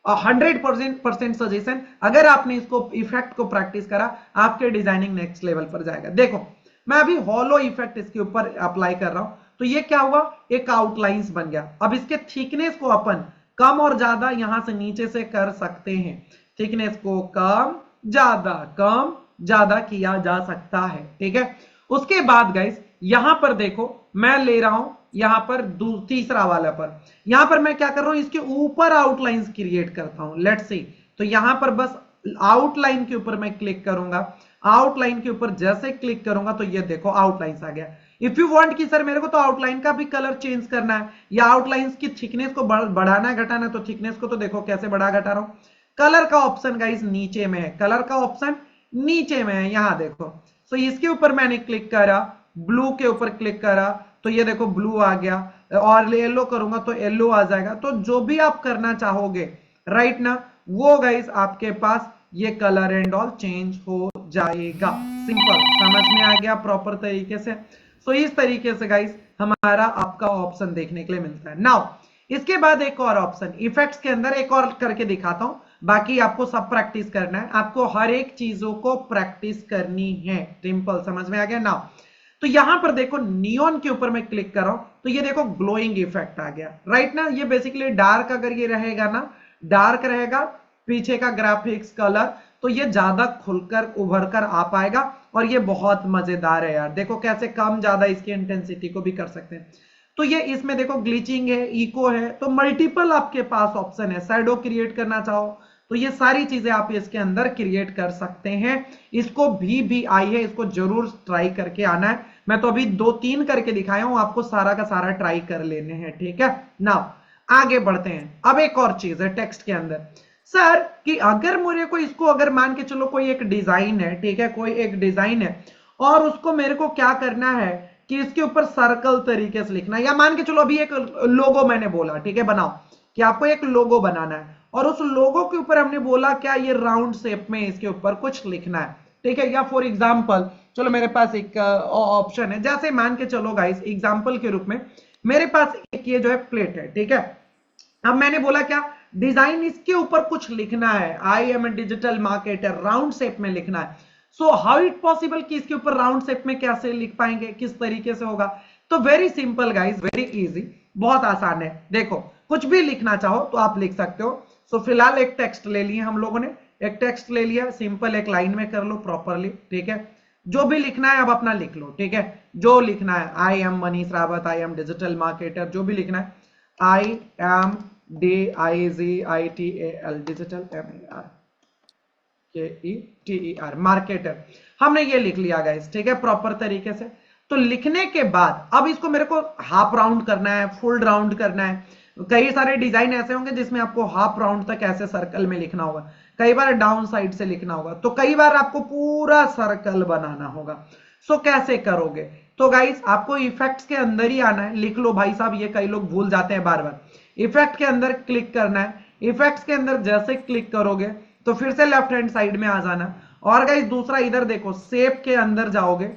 [SPEAKER 1] 100% suggestion, अगर आपने इसको इफेक्ट को प्रैक्टिस करा, आपके डिजाइनिंग नेक्स्ट लेवल पर जाएगा। देखो मैं अभी हॉलो इफेक्ट इसके ऊपर अप्लाई कर रहा हूं, तो ये क्या हुआ, एक आउटलाइंस बन गया। अब इसके थिकनेस को अपन कम और ज्यादा यहां से नीचे से कर सकते हैं। थिकनेस को कम ज्यादा किया जा सकता है, ठीक है। उसके बाद गाइस यहां पर देखो, मैं ले रहा हूं यहां पर तीसरा वाला पर, यहां पर मैं क्या कर रहा हूं, इसके ऊपर आउटलाइंस क्रिएट करता हूं। लेट्स सी, तो यहां पर बस आउटलाइन के ऊपर मैं क्लिक करूंगा। आउटलाइन के ऊपर जैसे क्लिक करूंगा तो ये देखो आउटलाइंस आ गया। इफ यू वांट कि सर मेरे को तो आउटलाइन का भी कलर चेंज करना है या आउटलाइंस की थिकनेस को बढ़ाना है घटाना है, तो थिकनेस को तो देखो कैसे बढ़ा घटा रहा हूं। कलर का ऑप्शन गाइस नीचे में है, कलर का ऑप्शन नीचे में है, यहां देखो। सो इसके ऊपर मैंने क्लिक करा, ब्लू के ऊपर क्लिक करा तो ये देखो ब्लू आ गया, और येलो करूंगा तो येलो आ जाएगा। तो जो भी आप करना चाहोगे राइट ना, वो गाइस आपके पास ये कलर एंड ऑल चेंज हो जाएगा। सिंपल, समझ में आ गया प्रॉपर तरीके से। सो इस तरीके से गाइस हमारा आपका ऑप्शन देखने के लिए मिलता है। नाउ इसके बाद एक और ऑप्शन इफेक्ट्स के अंदर एक और करके दिखाता हूं, बाकी आपको सब प्रैक्टिस करना है, आपको हर एक चीजों को प्रैक्टिस करनी है। सिंपल, समझ में आ गया। नाउ तो यहां पर देखो नियॉन के ऊपर मैं क्लिक कर रहा हूं तो ये देखो ग्लोइंग इफेक्ट आ गया, राइट ना। ये बेसिकली डार्क अगर ये रहेगा ना, डार्क रहेगा पीछे का ग्राफिक्स कलर, तो ये ज्यादा खुलकर उभर कर आ पाएगा और ये बहुत मजेदार है यार। देखो कैसे कम ज्यादा इसकी इंटेंसिटी को भी कर सकते हैं। तो ये इसमें देखो ग्लिचिंग है, इको है, तो मल्टीपल आपके पास ऑप्शन है। शैडो क्रिएट करना चाहो तो ये सारी चीजें आप इसके अंदर क्रिएट कर सकते हैं। इसको भी आई है, इसको जरूर ट्राई करके आना है। मैं तो अभी 2-3 करके दिखाया हूं, आपको सारा का सारा ट्राई कर लेने हैं, ठीक है ना। आगे बढ़ते हैं। अब एक और चीज है टेक्स्ट के अंदर, सर कि अगर मेरे को इसको, अगर मान के चलो कोई एक डिजाइन है, ठीक है, कोई एक डिजाइन है और उसको मेरे को क्या करना है कि इसके ऊपर सर्कल तरीके से लिखना है, या मान के चलो अभी एक लोगो मैंने बोला, ठीक है, बनाओ, कि आपको एक लोगो बनाना है और उस लोगो के ऊपर हमने बोला क्या ये राउंड शेप में इसके ऊपर कुछ लिखना है, ठीक है। या फॉर एग्जाम्पल चलो मेरे पास एक ऑप्शन है, जैसे मान के चलो गाइस एग्जाम्पल के रूप में मेरे पास एक ये जो है प्लेट है, ठीक है। अब मैंने बोला क्या डिजाइन इसके ऊपर कुछ लिखना है, I am a digital marketer, round shape में लिखना है। सो हाउ इट पॉसिबल कि इसके ऊपर राउंड शेप में कैसे लिख पाएंगे, किस तरीके से होगा? तो very simple guys, very easy, बहुत आसान है। देखो कुछ भी लिखना चाहो तो आप लिख सकते हो। सो फिलहाल एक टेक्स्ट ले लिए हम लोगों ने, एक टेक्स्ट ले लिया, सिंपल एक लाइन में कर लो प्रॉपरली, ठीक है। जो भी लिखना है अब अपना लिख लो, ठीक है। जो लिखना है, I M Manish Rawat, I am digital marketer, जो भी लिखना है, I M DIGITAL digital MARKETER marketer, हमने ये लिख लिया गाइस, ठीक है, प्रॉपर तरीके से। तो लिखने के बाद अब इसको मेरे को हाफ राउंड करना है, फुल राउंड करना है। कई सारे डिजाइन ऐसे होंगे जिसमें आपको हाफ राउंड तक ऐसे सर्कल में लिखना होगा, कई बार डाउन साइड से लिखना होगा, तो कई बार आपको पूरा सर्कल बनाना होगा। सो कैसे करोगे? तो गाइस आपको इफेक्ट्स के अंदर ही आना है, लिख लो भाई साहब, ये कई लोग भूल जाते हैं बार बार। इफेक्ट के अंदर क्लिक करना है, इफेक्ट्स के अंदर जैसे क्लिक करोगे तो फिर से लेफ्ट हैंड साइड में आ जाना। और गाइस दूसरा इधर देखो, शेप के अंदर जाओगे,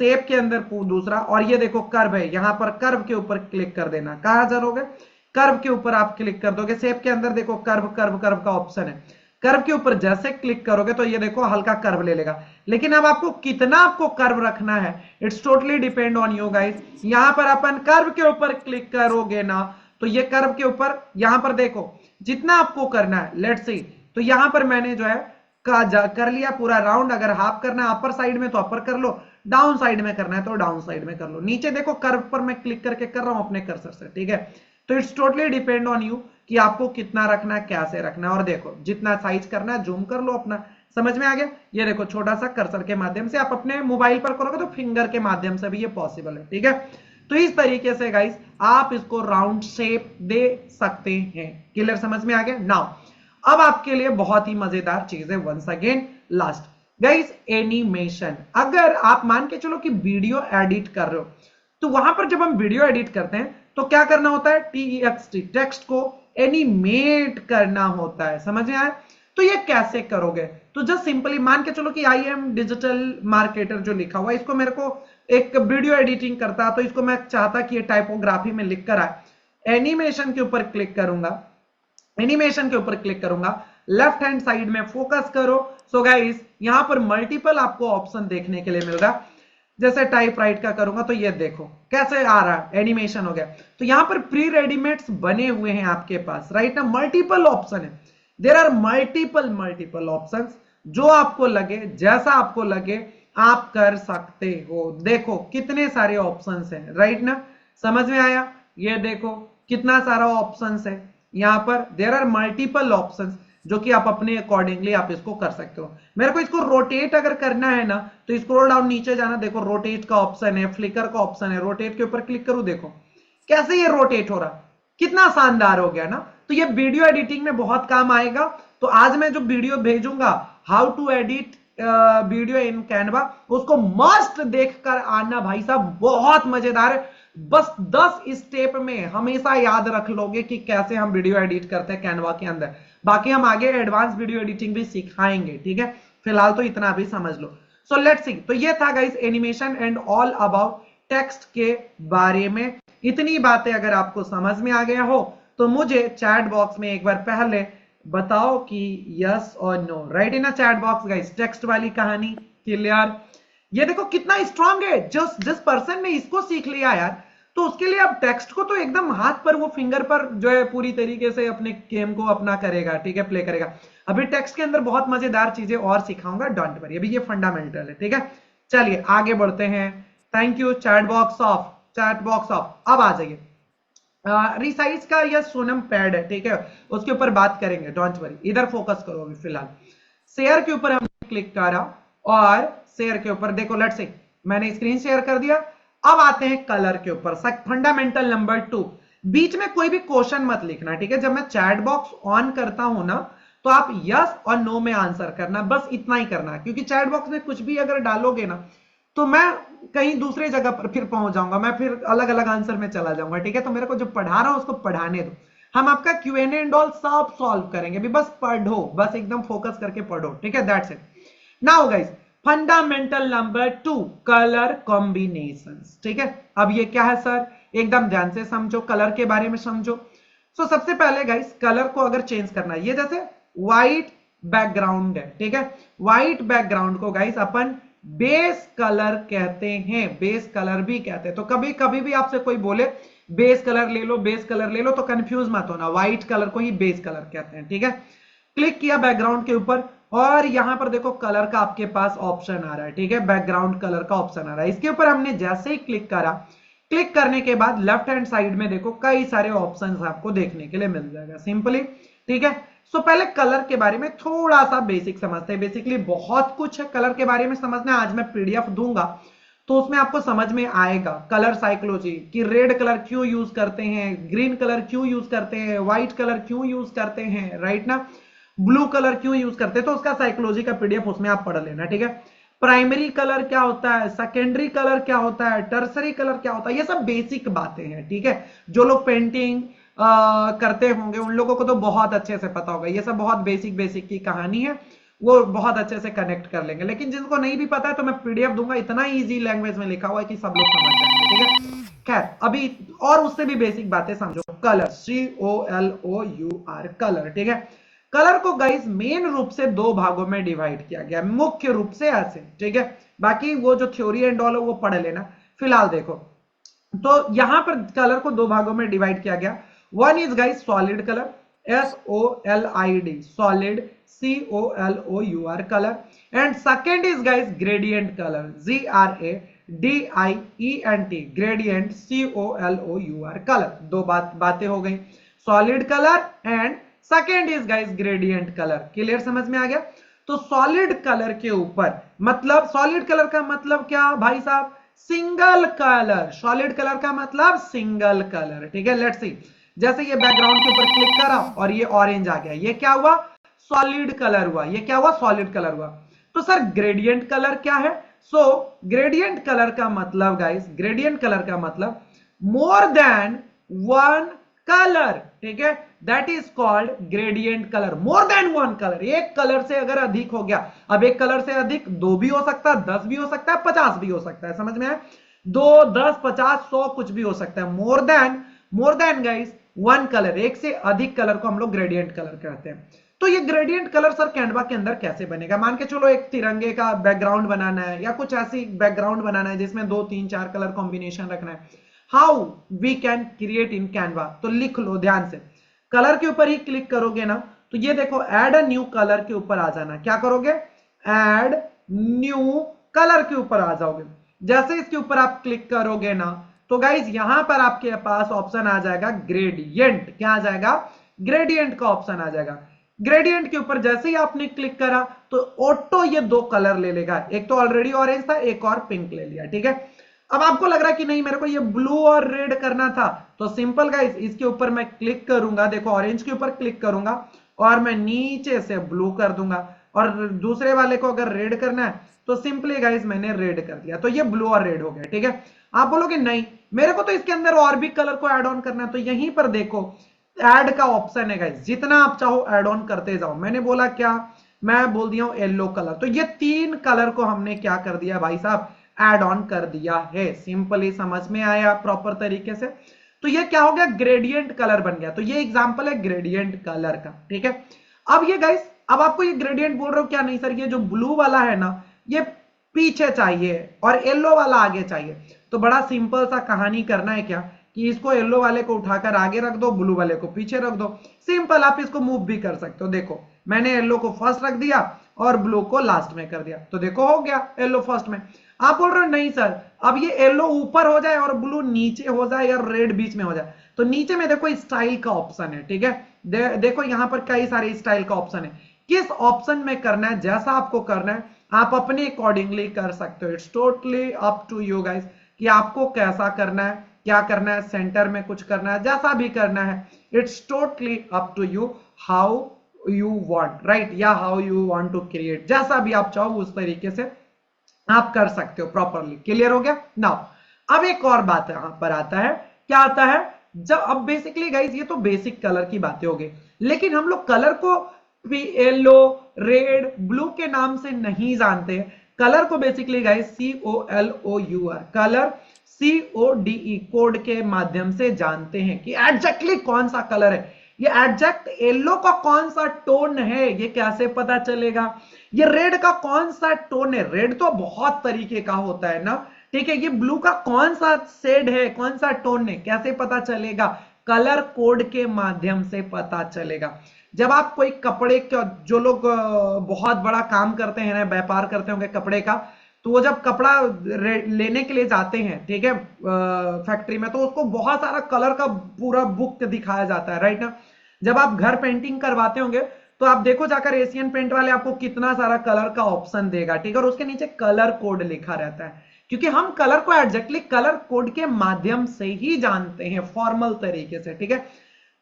[SPEAKER 1] शेप के अंदर दूसरा, और ये देखो कर्व है, यहां पर कर्व के ऊपर क्लिक कर देना। कहां जाओगे? कर्व के ऊपर आप क्लिक कर दोगे। शेप के अंदर देखो कर्व कर्व कर्व का ऑप्शन है, कर्व के ऊपर जैसे क्लिक करोगे तो ये देखो हल्का कर्व ले लेगा। लेकिन अब आपको कितना आपको कर्व रखना है, it's totally depend on you guys. यहां पर अपन कर्व के ऊपर क्लिक करोगे ना, तो ये कर्व के ऊपर यहां पर देखो जितना आपको करना है, लेट्स सी, तो यहां पर मैंने जो है कर लिया पूरा राउंड। अगर हाफ करना है अपर साइड में तो अपर कर लो, डाउन साइड में करना है तो डाउन साइड में कर लो। नीचे देखो कर्व पर मैं क्लिक करके कर रहा हूं अपने कर्सर से, ठीक है। तो it's totally depend on you कि आपको कितना रखना है, कैसे रखना है। और देखो जितना साइज करना है जूम कर लो अपना, समझ में आ गया? ये देखो छोटा सा कर्सर के माध्यम से, आप अपने मोबाइल पर करोगे तो फिंगर के माध्यम से भी ये पॉसिबल है, ठीक है। तो इस तरीके से गाइस आप इसको राउंड शेप दे सकते हैं। क्लियर, समझ में आ गया? नाउ अब आपके लिए बहुत ही मजेदार चीज है, once again last guys, animation. अगर आप मान के चलो कि वीडियो एडिट कर रहे हो, तो वहां पर जब हम वीडियो एडिट करते हैं तो क्या करना होता है? TEXT, टेक्स्ट को एनिमेट करना होता है, समझ में आया? तो ये कैसे करोगे? तो जस्ट सिंपली मान के चलो कि आई एम डिजिटल मार्केटर जो लिखा हुआ है, इसको मेरे को एक वीडियो एडिटिंग करता, तो इसको मैं चाहता कि ये टाइपोग्राफी में लिख कर आए। एनिमेशन के ऊपर क्लिक करूंगा, एनिमेशन के ऊपर क्लिक करूंगा, लेफ्ट हैंड साइड में फोकस करो। सो गाइस यहां पर मल्टीपल आपको ऑप्शन देखने के लिए मिल रहा है। जैसे टाइप राइट का करूंगा तो ये देखो कैसे आ रहा है, एनिमेशन हो गया। तो यहां पर प्री रेडीमेड्स बने हुए हैं आपके पास, राइट ना, मल्टीपल ऑप्शन है। देयर आर मल्टीपल ऑप्शंस, जो आपको लगे, जैसा आपको लगे आप कर सकते हो। देखो कितने सारे ऑप्शंस हैं, राइट ना, समझ में आया? ये देखो कितना सारा ऑप्शंस है यहां पर, देयर आर मल्टीपल ऑप्शंस, जो कि आप अपने अकॉर्डिंगली आप इसको कर सकते हो। मेरे को इसको रोटेट अगर करना है ना, तो स्क्रॉल डाउन नीचे जाना, देखो रोटेट का ऑप्शन है, फ्लिकर का ऑप्शन है, रोटेट के ऊपर क्लिक करूं, देखो कैसे ये रोटेट हो रहा, कितना शानदार हो गया ना। तो ये वीडियो एडिटिंग में बहुत काम आएगा। तो आज मैं जो वीडियो भेजूंगा, how to edit video in Canva, उसको मस्ट देखकर आना भाई साहब, बहुत मजेदार है। बस 10 स्टेप में हमेशा याद रख लोगे कि कैसे हम वीडियो एडिट करते हैं कैनवा के अंदर। बाकी हम आगे एडवांस वीडियो एडिटिंग भी सिखाएंगे, ठीक है। फिलहाल तो इतना भी समझ लो। सो लेट्स सी, तो ये था guys animation and all about text के बारे में। इतनी बातें अगर आपको समझ में आ गया हो तो मुझे चैट बॉक्स में एक बार पहले बताओ कि यस और no, write in a chat box guys. Text वाली कहानी क्लियर? ये देखो कितना स्ट्रांग है, जिस पर्सन ने इसको सीख लिया यार, तो उसके लिए अब टेक्स्ट को तो एकदम हाथ पर, वो फिंगर पर जो है पूरी तरीके से अपने गेम को अपना करेगा, ठीक है, प्ले करेगा। अभी टेक्स्ट के अंदर बहुत मजेदार चीजें और सिखाऊंगा, डोंट वरी, अभी ये फंडामेंटल है, ठीक है। चलिए आगे बढ़ते हैं। Thank you. Chat box of, chat box of. अब आ जाइए, रिसाइज का यह सोनम पैड है, ठीक है, उसके ऊपर बात करेंगे, डोंट वरी, इधर फोकस करो अभी फिलहाल। शेयर के ऊपर हमने क्लिक करा और शेयर के ऊपर देखो, लेट्स सी मैंने स्क्रीन शेयर कर दिया। अब आते हैं कलर के ऊपर, फंडामेंटल नंबर 2, बीच में कोई भी क्वेश्चन मत लिखना, ठीक है। जब मैं चैट बॉक्स ऑन करता हूं ना, तो आप यस और नो में आंसर करना, बस इतना ही करना, क्योंकि चैट बॉक्स में कुछ भी अगर डालोगे ना तो मैं कहीं दूसरे जगह पर फिर पहुंच जाऊंगा, मैं फिर अलग अलग आंसर में चला जाऊंगा, ठीक है। तो मेरे को जो पढ़ा रहा हूं उसको पढ़ाने दो, हम आपका Q&A एंड ऑल सब सॉल्व करेंगे। अभी बस पढ़ो, बस एकदम फोकस करके पढ़ो, ठीक है, that's it. Now guys, fundamental number 2, colour combinations, ठीक है। अब ये क्या है सर, एकदम ध्यान से समझो, कलर के बारे में समझो। सो सबसे पहले गाइस, कलर को अगर चेंज करना है, ये जैसे व्हाइट बैकग्राउंड है, ठीक है, व्हाइट बैकग्राउंड को गाइस अपन बेस कलर कहते हैं, बेस कलर भी कहते हैं। तो कभी कभी भी आपसे कोई बोले बेस कलर ले लो, बेस कलर ले लो, तो कंफ्यूज मत होना, व्हाइट कलर को ही बेस कलर कहते हैं, ठीक है। क्लिक किया बैकग्राउंड के ऊपर और यहां पर देखो कलर का आपके पास ऑप्शन आ रहा है, ठीक है, बैकग्राउंड कलर का ऑप्शन आ रहा है। इसके ऊपर हमने जैसे ही क्लिक करा, क्लिक करने के बाद लेफ्ट हैंड साइड में देखो कई सारे ऑप्शंस आपको देखने के लिए मिल जाएगा सिंपली, ठीक है। सो पहले कलर के बारे में थोड़ा सा बेसिक समझते हैं। बेसिकली बहुत कुछ है कलर के बारे में समझना, आज मैं पीडीएफ दूंगा तो उसमें आपको समझ में आएगा कलर साइकोलॉजी, कि रेड कलर क्यों यूज करते हैं, ग्रीन कलर क्यों यूज करते हैं, व्हाइट कलर क्यों यूज करते हैं, राइट ना, ब्लू कलर क्यों यूज करते हैं, तो उसका साइकोलॉजी का पीडीएफ उसमें आप पढ़ लेना, ठीक है। प्राइमरी कलर क्या होता है, सेकेंडरी कलर क्या होता है, टर्सरी कलर क्या होता है, ये सब बेसिक बातें हैं, ठीक है। जो लोग पेंटिंग करते होंगे उन लोगों को तो बहुत अच्छे से पता होगा, ये सब बहुत बेसिक बेसिक की कहानी है, वो बहुत अच्छे से कनेक्ट कर लेंगे। लेकिन जिनको नहीं भी पता है तो मैं पीडीएफ दूंगा, इतना इजी लैंग्वेज में लिखा हुआ है कि सब लोग समझ जाएंगे, ठीक है। खैर अभी और उससे भी बेसिक बातें समझो। कलर, COLOUR, कलर, ठीक है। कलर को गाइस मेन रूप से दो भागों में डिवाइड किया गया, मुख्य रूप से ऐसे, ठीक है। बाकी वो जो थ्योरी एंड ऑल है वो पढ़ लेना। फिलहाल देखो, तो यहां पर कलर को दो भागों में डिवाइड किया गया। One is guys solid colour, SOLID, solid, COLOUR, colour. And second is guys gradient colour, GRADIENT, gradient, COLOUR, colour. दो बातें हो गई, solid colour and second is guys gradient colour. Clear, समझ में आ गया। तो सॉलिड कलर के ऊपर, मतलब सॉलिड कलर का मतलब क्या भाई साहब, सिंगल कलर। सॉलिड कलर का मतलब सिंगल कलर, ठीक है। लेट्स सी, जैसे ये बैकग्राउंड के ऊपर क्लिक करा और ये ऑरेंज आ गया, ये क्या हुआ, सॉलिड कलर हुआ, ये क्या हुआ, सॉलिड कलर हुआ। तो सर ग्रेडियंट कलर क्या है, सो ग्रेडियंट कलर का मतलब गाइस, ग्रेडियंट कलर का मतलब मोर देन वन कलर, ठीक है, that is called gradient colour. More than one colour, एक कलर से अगर अधिक हो गया, अब एक कलर से अधिक दो भी हो सकता है, 10 भी हो सकता है, 50 भी हो सकता है, समझ में आया, 2, 10, 50, 100 कुछ भी हो सकता है। More than guys one colour, एक से अधिक कलर को हम लोग ग्रेडियंट कलर कहते हैं। तो ये ग्रेडियंट कलर सर कैनवा के अंदर कैसे बनेगा, मान के चलो एक तिरंगे का बैकग्राउंड बनाना है या कुछ ऐसी बैकग्राउंड बनाना है जिसमें 2, 3, 4 कलर कॉम्बिनेशन रखना है, how we can create in Canva. तो लिख लो ध्यान से, कलर के ऊपर ही क्लिक करोगे ना, तो ये देखो ऐड अ न्यू कलर के ऊपर आ जाना, क्या करोगे, ऐड न्यू कलर के ऊपर आ जाओगे। जैसे इसके ऊपर आप क्लिक करोगे ना, तो गाइज यहां पर आपके पास ऑप्शन आ जाएगा ग्रेडियंट, क्या आ जाएगा, ग्रेडियंट का ऑप्शन आ जाएगा। ग्रेडियंट के ऊपर जैसे ही आपने क्लिक करा तो ऑटो ये दो कलर ले लेगा, एक तो ऑलरेडी ऑरेंज था, एक और पिंक ले लिया, ठीक है। अब आपको लग रहा है कि नहीं मेरे को ये ब्लू और रेड करना था, तो सिंपल गाइस इसके ऊपर मैं क्लिक करूंगा, देखो ऑरेंज के ऊपर क्लिक करूंगा और मैं नीचे से ब्लू कर दूंगा, और दूसरे वाले को अगर रेड करना है तो सिंपली गाइस मैंने रेड कर दिया, तो ये ब्लू और रेड हो गया, ठीक है। आप बोलोगे नहीं मेरे को तो इसके अंदर और भी कलर को ऐड ऑन करना है, तो यहीं पर देखो ऐड का ऑप्शन है गाइस, जितना आप चाहो ऐड ऑन करते जाओ। मैंने बोला क्या, मैं बोल दिया हूं येलो कलर, तो ये 3 कलर को हमने क्या कर दिया भाई साहब, ऐड ऑन कर दिया है। सिंपली समझ में आया प्रॉपर तरीके से, तो ये क्या हो गया, ग्रेडियंट कलर बन गया। तो ये एग्जांपल है ग्रेडियंट कलर का, ठीक है। अब ये गाइस, अब आपको ये ग्रेडियंट बोल रहे हो क्या, नहीं सर ये जो ब्लू वाला है ना ये पीछे चाहिए और येलो वाला आगे चाहिए। तो बड़ा सिंपल सा कहानी करना है क्या, कि इसको येलो वाले को उठाकर आगे रख दो, ब्लू वाले को पीछे रख दो। सिंपल, आप इसको मूव भी कर सकते हो। देखो मैंने येलो को फर्स्ट रख दिया और ब्लू को लास्ट में कर दिया, तो देखो हो गया येलो फर्स्ट में। आप बोल रहे हो नहीं सर अब ये येलो ऊपर हो जाए और ब्लू नीचे हो जाए या रेड बीच में हो जाए, तो नीचे में देखो स्टाइल का ऑप्शन है, ठीक है। देखो यहां पर कई सारे स्टाइल का ऑप्शन है, किस ऑप्शन में करना है, जैसा आपको करना है आप अपने अकॉर्डिंगली कर सकते हो। It's totally up to you guys कि आपको कैसा करना है, क्या करना है, सेंटर में कुछ करना है, जैसा भी करना है, it's totally up to you, how you want, right, या how you want to create, जैसा भी आप चाहो उस तरीके से आप कर सकते हो प्रॉपरली। क्लियर हो गया। नाउ अब एक और बात यहां पर आता है, क्या आता है, जब अब बेसिकली गाइज ये तो बेसिक कलर की बातें हो गई, लेकिन हम लोग कलर को येलो, रेड, ब्लू के नाम से नहीं जानते। कलर को basically guys COLOUR, colour CODE, code के माध्यम से जानते हैं कि एग्जैक्टली कौन सा कलर है। ये एग्जैक्ट येलो का कौन सा टोन है ये कैसे पता चलेगा, ये रेड का कौन सा टोन है, रेड तो बहुत तरीके का होता है ना, ठीक है, ये ब्लू का कौन सा शेड है, कौन सा टोन है, कैसे पता चलेगा, कलर कोड के माध्यम से पता चलेगा। जब आप कोई कपड़े का, जो लोग बहुत बड़ा काम करते हैं ना, व्यापार करते होंगे कपड़े का, तो वो जब कपड़ा लेने के लिए जाते हैं, ठीक है, फैक्ट्री में, तो उसको बहुत सारा कलर का पूरा बुक दिखाया जाता है, राइट ना। जब आप घर पेंटिंग करवाते होंगे तो आप देखो जाकर एशियन पेंट वाले आपको कितना सारा कलर का ऑप्शन देगा, ठीक है, और उसके नीचे कलर कोड लिखा रहता है, क्योंकि हम कलर को एग्जैक्टली कलर कोड के माध्यम से ही जानते हैं, फॉर्मल तरीके से, ठीक है।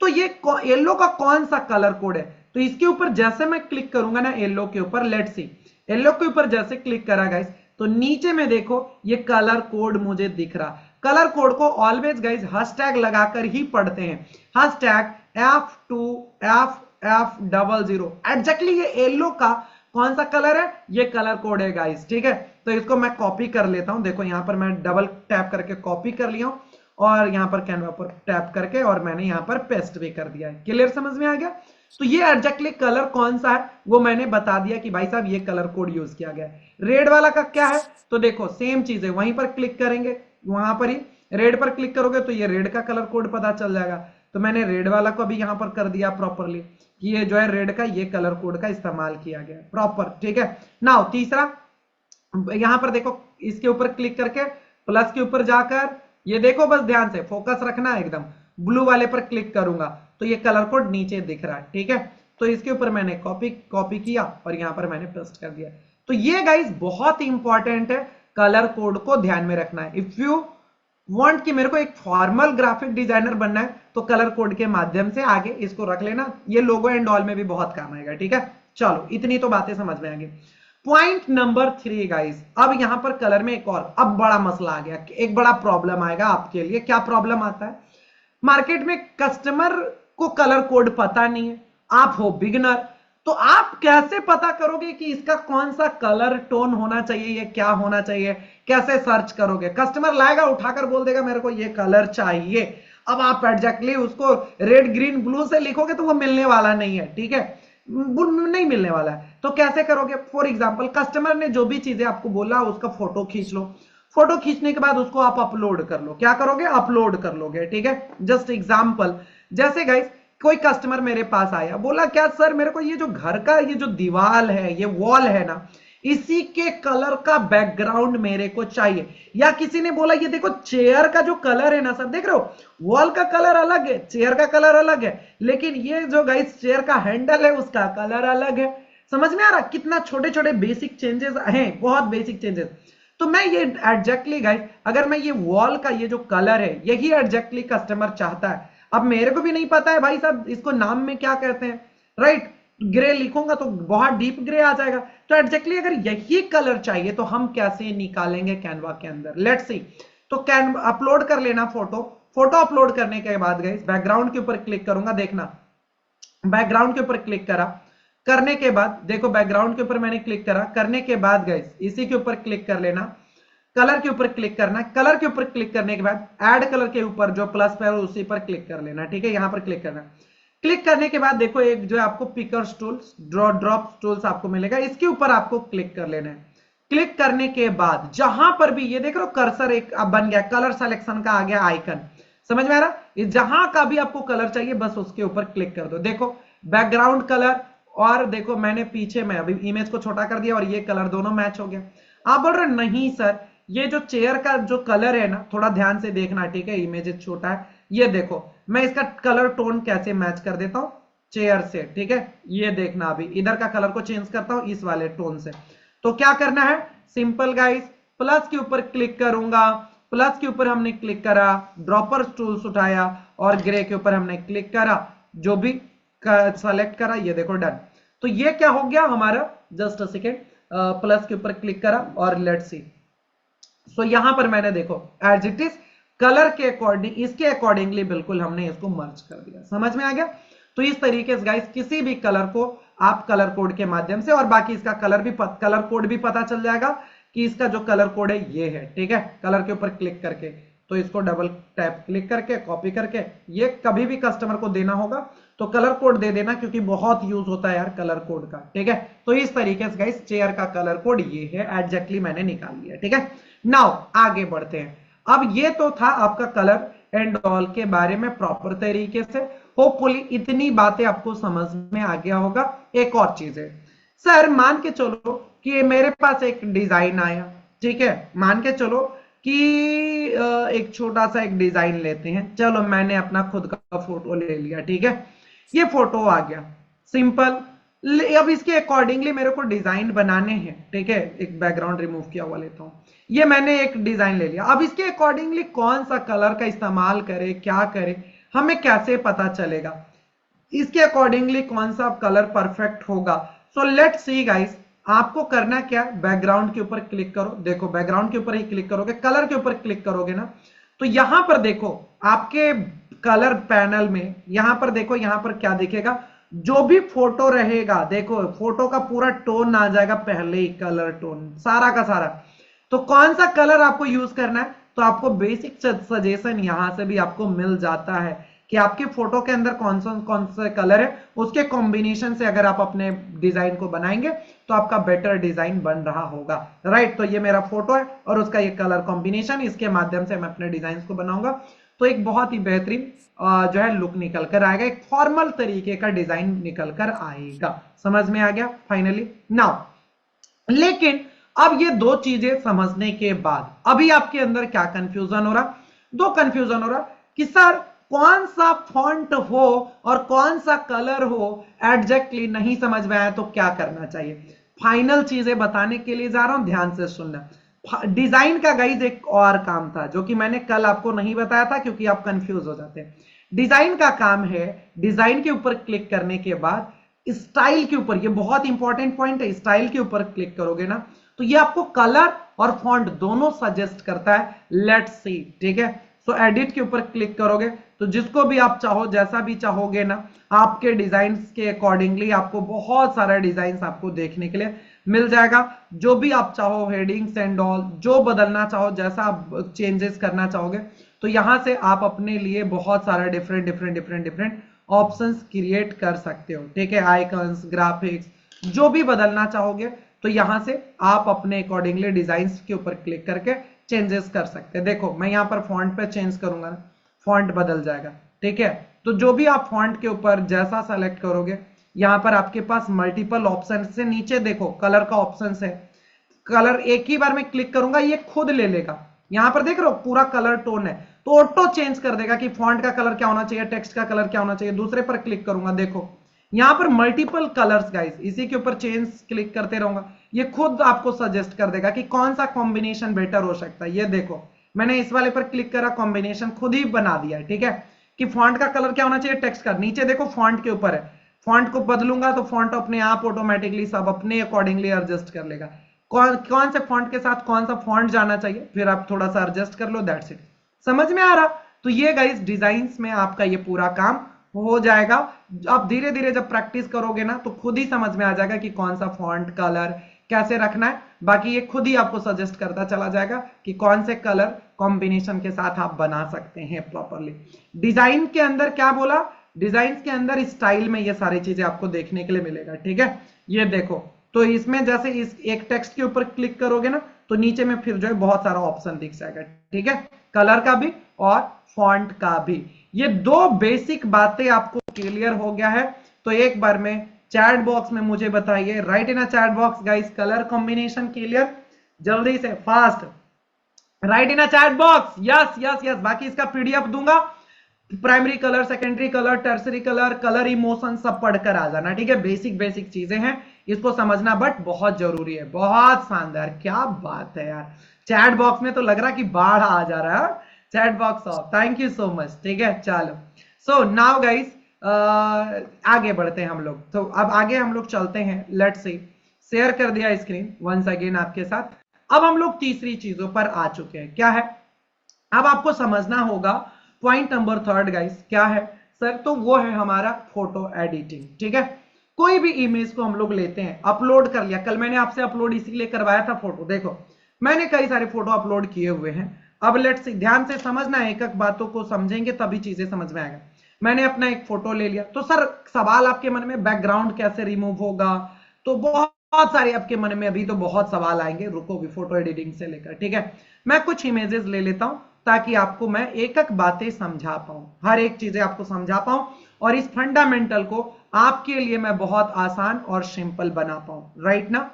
[SPEAKER 1] तो ये येलो का कौन सा कलर कोड है, तो इसके ऊपर जैसे मैं क्लिक करूंगा ना येलो के ऊपर, लेट्स सी, येलो के ऊपर जैसे क्लिक करा गाइस, तो नीचे में देखो ये कलर कोड मुझे दिख रहा। कलर कोड को ऑलवेज गाइस हैशटैग लगाकर ही पढ़ते हैं, हैशटैग F2FF00, एग्जैक्टली ये येलो का कौन सा कलर है, ये कलर कोड है गाइस, ठीक है। तो इसको मैं कॉपी कर लेता हूं, देखो यहां पर मैं डबल टैप करके कॉपी कर लिया हूं, और यहां पर कैनवा पर टैप करके और मैंने यहां पर पेस्ट भी कर दिया है। क्लियर, समझ में आ गया। तो ये एग्जैक्टली कलर कौन सा है वो मैंने बता दिया कि भाई साहब ये कलर कोड यूज किया गया है। रेड वाला का क्या है, तो देखो सेम चीज है, वहीं पर क्लिक करेंगे, वहां पर ही रेड पर क्लिक करोगे तो ये रेड का कलर कोड पता चल जाएगा। तो मैंने रेड वाला को भी यहां पर कर दिया प्रॉपरली कि ये जो है रेड का ये कलर कोड का इस्तेमाल किया गया प्रॉपर, ठीक है। नाउ तीसरा, यहां पर देखो इसके ऊपर क्लिक करके प्लस के ऊपर जाकर, ये देखो बस ध्यान से फोकस रखना है एकदम, ब्लू वाले पर क्लिक करूंगा तो ये कलर कोड नीचे दिख रहा है, ठीक है। तो इसके ऊपर मैंने कॉपी किया और यहां पर मैंने पेस्ट कर दिया। तो ये गाइस बहुत इंपॉर्टेंट है, कलर कोड को ध्यान में रखना है। इफ यू वांट कि मेरे को एक फॉर्मल ग्राफिक डिजाइनर बनना है तो कलर कोड के माध्यम से आगे इसको रख लेना, ये लोगो एंड ऑल में भी बहुत काम आएगा, ठीक है। चलो इतनी तो बातें समझ में आ गई। पॉइंट नंबर 3 गाइस, अब यहां पर कलर में एक और अब बड़ा मसला आ गया, एक बड़ा प्रॉब्लम आएगा आपके लिए। क्या प्रॉब्लम आता है, मार्केट में कस्टमर को कलर कोड पता नहीं है, आप हो बिगिनर, तो आप कैसे पता करोगे कि इसका कौन सा कलर टोन होना चाहिए, ये क्या होना चाहिए, कैसे सर्च करोगे। कस्टमर लाएगा उठाकर बोल देगा मेरे को ये कलर चाहिए, अब आप एग्जैक्टली उसको रेड ग्रीन ब्लू से लिखोगे तो वो मिलने वाला नहीं है, ठीक है, नहीं मिलने वाला है। तो कैसे करोगे, फॉर एग्जांपल कस्टमर ने जो भी चीजें आपको बोला उसका फोटो खींच लो, फोटो खींचने के बाद उसको आप अपलोड कर लो, क्या करोगे, अपलोड कर लोगे, ठीक है। जस्ट एग्जांपल, जैसे गाइस कोई कस्टमर मेरे पास आया, बोला क्या सर मेरे को ये जो घर का ये जो दीवार है, ये वॉल है ना, इसी के कलर का बैकग्राउंड मेरे को चाहिए। या किसी ने बोला ये देखो चेयर का जो कलर है ना सर, देख रहे हो वॉल का कलर अलग है, चेयर का कलर अलग है, लेकिन ये जो गाइस चेयर का हैंडल है उसका कलर अलग है। समझ में आ रहा कितना छोटे छोटे बेसिक चेंजेस हैं, बहुत बेसिक चेंजेस। तो मैं ये एग्जैक्टली गाइस, अगर मैं ये वॉल का ये जो कलर है यही एग्जैक्टली कस्टमर चाहता है, अब मेरे को भी नहीं पता है भाई साहब इसको नाम में क्या कहते हैं, राइट, ग्रे लिखूंगा तो बहुत डीप ग्रे आ जाएगा। तो एग्जैक्टली अगर यही कलर चाहिए तो हम कैसे निकालेंगे कैनवा के अंदर, लेट्स सी। तो कैन अपलोड कर लेना फोटो, फोटो अपलोड करने के बाद गाइस बैकग्राउंड के ऊपर क्लिक करूंगा, देखना बैकग्राउंड के ऊपर क्लिक करा, करने के बाद देखो बैकग्राउंड के ऊपर मैंने क्लिक करा, करने के बाद गाइस इसी के ऊपर क्लिक कर लेना, कलर के ऊपर क्लिक करना, कलर के ऊपर क्लिक करने के बाद ऐड कलर के ऊपर जो प्लस पे है उसी पर क्लिक कर लेना, ठीक है, यहां पर क्लिक करना। क्लिक करने के बाद देखो एक जो है आपको पिकर्स टूल्स, ड्रॉप टूल्स आपको मिलेगा, इसके ऊपर आपको क्लिक कर लेना है। क्लिक करने के बाद जहां पर भी ये देख रहे हो कर्सर एक बन गया, कलर सिलेक्शन का आ गया आइकन, समझ में आ रहा, जहां का भी आपको कलर चाहिए बस उसके ऊपर क्लिक कर दो। देखो बैकग्राउंड कलर और देखो मैंने पीछे में अभी इमेज को छोटा कर दिया और ये कलर दोनों मैच हो गया। आप बोल रहे नहीं सर ये जो चेयर का जो कलर है ना, थोड़ा ध्यान से देखना, ठीक है, इमेज छोटा है, ये देखो मैं इसका कलर टोन कैसे मैच कर देता हूं चेयर से, ठीक है, ये देखना, अभी इधर का कलर को चेंज करता हूं इस वाले टोन से। तो क्या करना है, सिंपल गाइस, प्लस के ऊपर क्लिक करूंगा, प्लस के ऊपर हमने क्लिक करा, ड्रॉपर टूल्स उठाया और ग्रे के ऊपर हमने क्लिक करा, जो भी सेलेक्ट करा, ये देखो डन। तो ये क्या हो गया हमारा, जस्ट अ सेकेंड, प्लस के ऊपर क्लिक करा और लेट्स सी। सो यहां पर मैंने देखो एज इट इज कलर के अकॉर्डिंग, इसके अकॉर्डिंगली बिल्कुल हमने इसको मर्ज कर दिया। समझ में आ गया? तो इस तरीके से गाइस किसी भी कलर को आप कलर कोड के माध्यम से, और बाकी इसका कलर कोड भी पता चल जाएगा कि इसका जो कलर कोड है ये है, ठीक है। कलर के ऊपर क्लिक करके, तो इसको डबल टैप क्लिक करके कॉपी करके, ये कभी भी कस्टमर को देना होगा तो कलर कोड दे देना, क्योंकि बहुत यूज होता है यार कलर कोड का, ठीक है। तो इस तरीके से गाइस चेयर का कलर कोड ये है, एग्जैक्टली मैंने निकाल लिया, ठीक है। नाउ आगे बढ़ते हैं। अब ये तो था आपका कलर एंड ऑल के बारे में प्रॉपर तरीके से। होपफुली इतनी बातें आपको समझ में आ गया होगा। एक और चीज है सर, मान के चलो कि मेरे पास एक डिजाइन आया, ठीक है। मान के चलो कि एक छोटा सा एक डिजाइन लेते हैं। चलो मैंने अपना खुद का फोटो ले लिया, ठीक है। ये फोटो आ गया सिंपल। अब इसके अकॉर्डिंगली मेरे को डिजाइन बनाने हैं, ठीक है। एक बैकग्राउंड रिमूव किया हुआ लेता हूं। ये मैंने एक डिजाइन ले लिया। अब इसके अकॉर्डिंगली कौन सा कलर का इस्तेमाल करे, क्या करे, हमें कैसे पता चलेगा? इसके अकॉर्डिंगली कौन सा कलर परफेक्ट होगा? सो लेट्स सी गाइस, आपको करना क्या, बैकग्राउंड के ऊपर क्लिक करो। देखो बैकग्राउंड के ऊपर ही क्लिक करोगे, कलर के ऊपर क्लिक करोगे ना, तो यहां पर देखो आपके कलर पैनल में, यहां पर देखो, यहां पर क्या दिखेगा, जो भी फोटो रहेगा, देखो फोटो का पूरा टोन आ जाएगा पहले ही, कलर टोन सारा का सारा। तो कौन सा कलर आपको यूज करना है, तो आपको बेसिक सजेशन यहां से भी आपको मिल जाता है कि आपके फोटो के अंदर कौन सा कलर है, उसके कॉम्बिनेशन से अगर आप अपने डिजाइन को बनाएंगे तो आपका बेटर डिजाइन बन रहा होगा, राइट। तो ये मेरा फोटो है और उसका ये कलर कॉम्बिनेशन, इसके माध्यम से मैं अपने डिजाइन को बनाऊंगा, तो एक बहुत ही बेहतरीन जो है लुक निकल कर आएगा, एक फॉर्मल तरीके का डिजाइन निकल कर आएगा। समझ में आ गया फाइनली? नाउ लेकिन अब ये दो चीजें समझने के बाद अभी आपके अंदर क्या कंफ्यूजन हो रहा? दो कंफ्यूजन हो रहा कि सर कौन सा फॉन्ट हो और कौन सा कलर हो, एग्जैक्टली नहीं समझ में आया तो क्या करना चाहिए। फाइनल चीजें बताने के लिए जा रहा हूं, ध्यान से सुनना। डिजाइन का गाइज एक और काम था जो कि मैंने कल आपको नहीं बताया था, क्योंकि आप कंफ्यूज हो जाते हैं। डिजाइन का काम है, डिजाइन के ऊपर क्लिक करने के बाद स्टाइल के ऊपर, ये बहुत इंपॉर्टेंट पॉइंट है, स्टाइल के ऊपर क्लिक करोगे ना तो ये आपको कलर और फॉन्ट दोनों सजेस्ट करता है। लेट्स सी, ठीक है। सो एडिट के ऊपर क्लिक करोगे तो जिसको भी आप चाहो, जैसा भी चाहोगे ना, आपके डिजाइन के अकॉर्डिंगली आपको बहुत सारा डिजाइन आपको देखने के लिए मिल जाएगा। जो भी आप चाहो, हेडिंग्स एंड ऑल, जो बदलना चाहो, जैसा आप चेंजेस करना चाहोगे, तो यहां से आप अपने लिए बहुत सारा डिफरेंट ऑप्शंस क्रिएट कर सकते हो, ठीक है। आइकन्स, ग्राफिक्स, जो भी बदलना चाहोगे तो यहां से आप अपने अकॉर्डिंगली डिजाइन्स के ऊपर क्लिक करके चेंजेस कर सकते हैं। देखो मैं यहां पर फॉन्ट पे चेंज करूंगा ना, फॉन्ट बदल जाएगा, ठीक है। तो जो भी आप फॉन्ट के ऊपर जैसा सेलेक्ट करोगे, यहां पर आपके पास मल्टीपल ऑप्शन से, नीचे देखो कलर का ऑप्शन है, कलर एक ही बार में क्लिक करूंगा ये खुद ले लेगा। यहां पर देख रहे हो पूरा कलर टोन है, तो ऑटो चेंज कर देगा कि फॉन्ट का कलर क्या होना चाहिए, टेक्स्ट का कलर क्या होना चाहिए। दूसरे पर क्लिक करूंगा, देखो यहां पर मल्टीपल कलर्स गाइस, इसी के ऊपर चेंज क्लिक करते रहूंगा, ये खुद आपको सजेस्ट कर देगा कि कौन सा कॉम्बिनेशन बेटर हो सकता है। ये देखो मैंने इस वाले पर क्लिक करा, कॉम्बिनेशन खुद ही बना दिया, ठीक है, कि फॉन्ट का कलर क्या होना चाहिए, टेक्स्ट का। नीचे देखो फॉन्ट के ऊपर है, फॉन्ट को बदलूंगा तो फॉन्ट अपने आप ऑटोमेटिकली सब अपने अकॉर्डिंगली एडजस्ट कर लेगा, कौन से फॉन्ट के साथ कौन सा फॉन्ट जाना चाहिए, फिर आप थोड़ा सा एडजस्ट कर लो, दैट्स इट। समझ में आ रहा? तो ये गाइस डिजाइन्स में आपका ये पूरा काम हो जाएगा। आप धीरे धीरे जब प्रैक्टिस करोगे ना तो खुद ही समझ में आ जाएगा कि कौन सा फॉन्ट, कलर कैसे रखना है। बाकी ये खुद ही आपको सजेस्ट करता चला जाएगा कि कौन से कलर कॉम्बिनेशन के साथ आप बना सकते हैं प्रॉपरली। डिजाइन के अंदर क्या बोला, डिजाइन के अंदर स्टाइल में ये सारी चीजें आपको देखने के लिए मिलेगा, ठीक है। ये देखो, तो इसमें जैसे इस एक टेक्स्ट के ऊपर क्लिक करोगे ना तो नीचे में फिर जो है बहुत सारा ऑप्शन दिख जाएगा, ठीक है, कलर का भी और फॉन्ट का भी। ये दो बेसिक बातें आपको क्लियर हो गया है तो एक बार में चैट बॉक्स में मुझे बताइए, right in a chat box guys, colour combination clear, जल्दी से fast right in a chat box, yes yes yes. बाकी इसका पीडीएफ दूंगा, primary colour, secondary colour, tertiary colour, colour emotion सब पढ़कर आ जाना, ठीक है। बेसिक बेसिक चीजें हैं, इसको समझना बट बहुत जरूरी है। बहुत शानदार, क्या बात है यार, चैट बॉक्स में तो लग रहा कि बाढ़ आ जा रहा है। Chat box of, thank you so much, ठीक है। चलो सो नाउ गाइस आगे बढ़ते हैं हम लोग। तो अब आगे हम लोग चलते हैं, लेट्स सी, शेयर कर दिया स्क्रीन वंस अगेन आपके साथ। अब हम लोग तीसरी चीजों पर आ चुके हैं, क्या है, अब आपको समझना होगा पॉइंट नंबर थर्ड गाइस, क्या है सर? तो वो है हमारा फोटो एडिटिंग। ठीक है, कोई भी इमेज को हम लोग लेते हैं, अपलोड कर लिया, कल मैंने आपसे अपलोड इसीलिए करवाया था फोटो, देखो मैंने कई सारे फोटो अपलोड किए हुए हैं। अब लेट्स ध्यान से समझना है, एक एक बातों को समझेंगे तभी चीजें समझ में आएगा। मैंने अपना एक फोटो ले लिया, तो सर सवाल आपके मन में बैकग्राउंड कैसे रिमूव होगा, तो बहुत सारे आपके मन में अभी तो बहुत सवाल आएंगे, रुको भी फोटो एडिटिंग से लेकर। ठीक है, मैं कुछ इमेजेस ले लेता हूं ताकि आपको मैं एक एक बातें समझा पाऊं, हर एक चीजें आपको समझा पाऊं, और इस फंडामेंटल को आपके लिए मैं बहुत आसान और सिंपल बना पाऊं। राइट ना?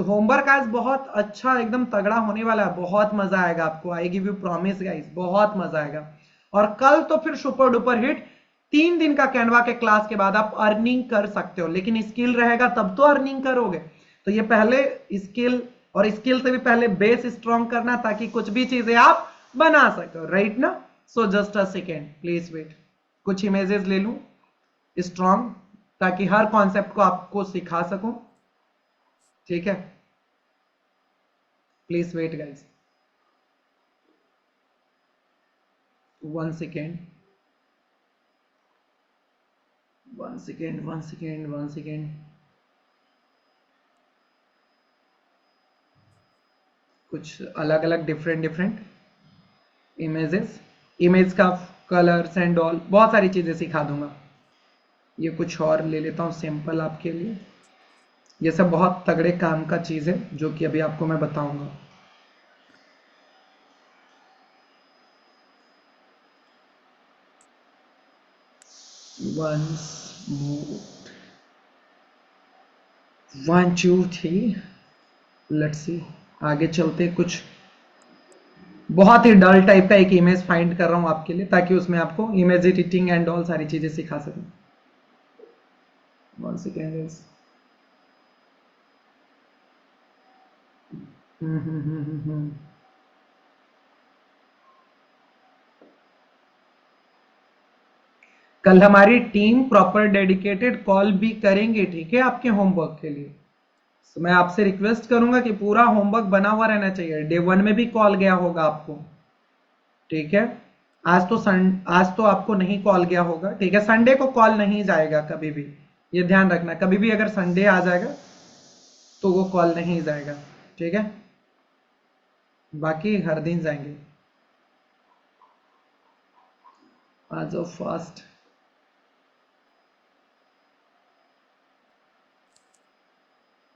[SPEAKER 1] होमवर्क आज बहुत अच्छा एकदम तगड़ा होने वाला है, बहुत मजा आएगा आपको, I give you promise guys, बहुत मजा आएगा। और कल तो फिर सुपर डुपर हिट, 3 दिन का कैनवा के क्लास के बाद आप अर्निंग कर सकते हो, लेकिन स्किल रहेगा तब तो अर्निंग करोगे। तो ये पहले स्किल, और स्किल से भी पहले बेस स्ट्रॉन्ग करना, ताकि कुछ भी चीजें आप बना सको। राइट ना? So just a second please wait, कुछ इमेजेस ले लूं स्ट्रॉन्ग, ताकि हर कॉन्सेप्ट को आपको सिखा सकूं। ठीक है, please wait guys, 1 second, 1 second, 1 second, 1 second. कुछ अलग अलग डिफरेंट डिफरेंट इमेजेस, इमेज का कलर्स एंड ऑल, बहुत सारी चीजें सिखा दूंगा। ये कुछ और ले लेता हूं सिंपल आपके लिए, ये सब बहुत तगड़े काम का चीज है जो कि अभी आपको मैं बताऊंगा। वंस मोर, 1 2 3, लेट्स सी, आगे चलते। कुछ बहुत ही डल टाइप का एक इमेज फाइंड कर रहा हूं आपके लिए, ताकि उसमें आपको इमेज एडिटिंग एंड ऑल सारी चीजें सिखा सकूं। 1 सेकेंड। कल हमारी टीम प्रॉपर डेडिकेटेड कॉल भी करेंगे, ठीक है, आपके होमवर्क के लिए। तो मैं आपसे रिक्वेस्ट करूंगा कि पूरा होमवर्क बना हुआ रहना चाहिए, डे 1 में भी कॉल गया होगा आपको। ठीक है, आज तो आपको नहीं कॉल गया होगा। ठीक है, संडे को कॉल नहीं जाएगा कभी भी, ये ध्यान रखना, कभी भी अगर संडे आ जाएगा तो वो कॉल नहीं जाएगा। ठीक है, बाकी हर दिन जाएंगे। आ जाओ फास्ट।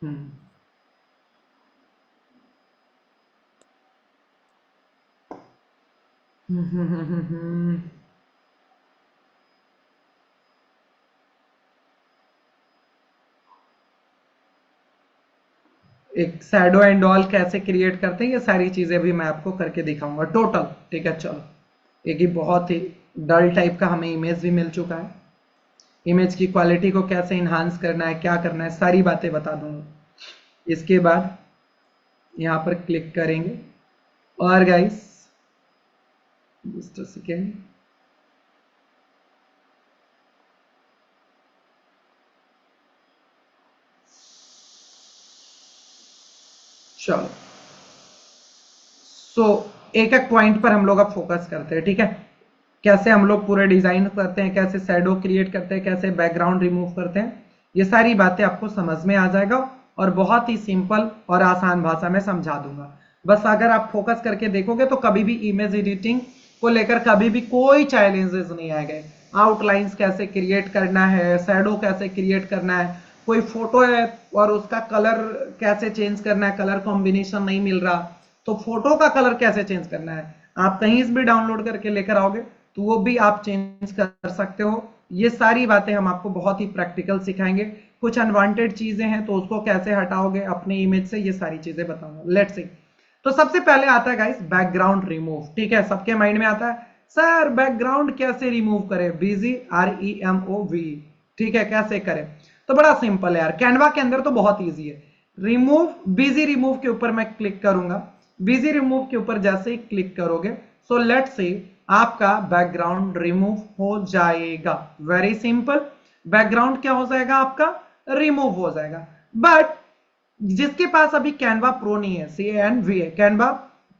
[SPEAKER 1] हम्म एक शैडो एंड ऑल कैसे क्रिएट करते हैं, ये सारी चीजें भी मैं आपको करके दिखाऊंगा टोटल। ठीक है, चलो, एक ही बहुत ही डल टाइप का हमें इमेज भी मिल चुका है, इमेज की क्वालिटी को कैसे इन्हांस करना है, क्या करना है, सारी बातें बता दूंगा। इसके बाद यहां पर क्लिक करेंगे, और गाइस जस्ट अ सेकेंड, चलो। सो एक एक पॉइंट पर हम लोग अब फोकस करते हैं। ठीक है, कैसे हम लोग पूरे डिजाइन करते हैं, कैसे शैडो क्रिएट करते हैं, कैसे बैकग्राउंड रिमूव करते हैं, ये सारी बातें आपको समझ में आ जाएगा, और बहुत ही सिंपल और आसान भाषा में समझा दूंगा। बस अगर आप फोकस करके देखोगे तो कभी भी इमेज एडिटिंग को लेकर कभी भी कोई चैलेंजेस नहीं आएंगे। आउटलाइंस कैसे क्रिएट करना है, शैडो कैसे क्रिएट करना है, कोई फोटो है और उसका कलर कैसे चेंज करना है, कलर कॉम्बिनेशन नहीं मिल रहा तो फोटो का कलर कैसे चेंज करना है, आप कहीं से भी डाउनलोड करके लेकर आओगे तो वो भी आप चेंज कर सकते हो। ये सारी बातें हम आपको बहुत ही प्रैक्टिकल सिखाएंगे। कुछ अनवांटेड चीजें हैं तो उसको कैसे हटाओगे अपने इमेज से, ये सारी चीजें बताऊंगा। लेट्स सी, तो सबसे पहले आता है गाइस बैकग्राउंड रिमूव। ठीक है, सबके माइंड में आता है सर बैकग्राउंड कैसे रिमूव करें, बीजी REMOV। ठीक है, कैसे करें? तो बड़ा सिंपल है यार, कैनवा के अंदर तो बहुत ईजी है। रिमूव, बिजी रिमूव के ऊपर मैं क्लिक करूंगा, बिजी रिमूव के ऊपर जैसे ही क्लिक करोगे, सो लेट्स से आपका बैकग्राउंड रिमूव हो जाएगा। वेरी सिंपल, बैकग्राउंड क्या हो जाएगा आपका, रिमूव हो जाएगा। बट जिसके पास अभी कैनवा प्रो नहीं है, CANVA कैनवा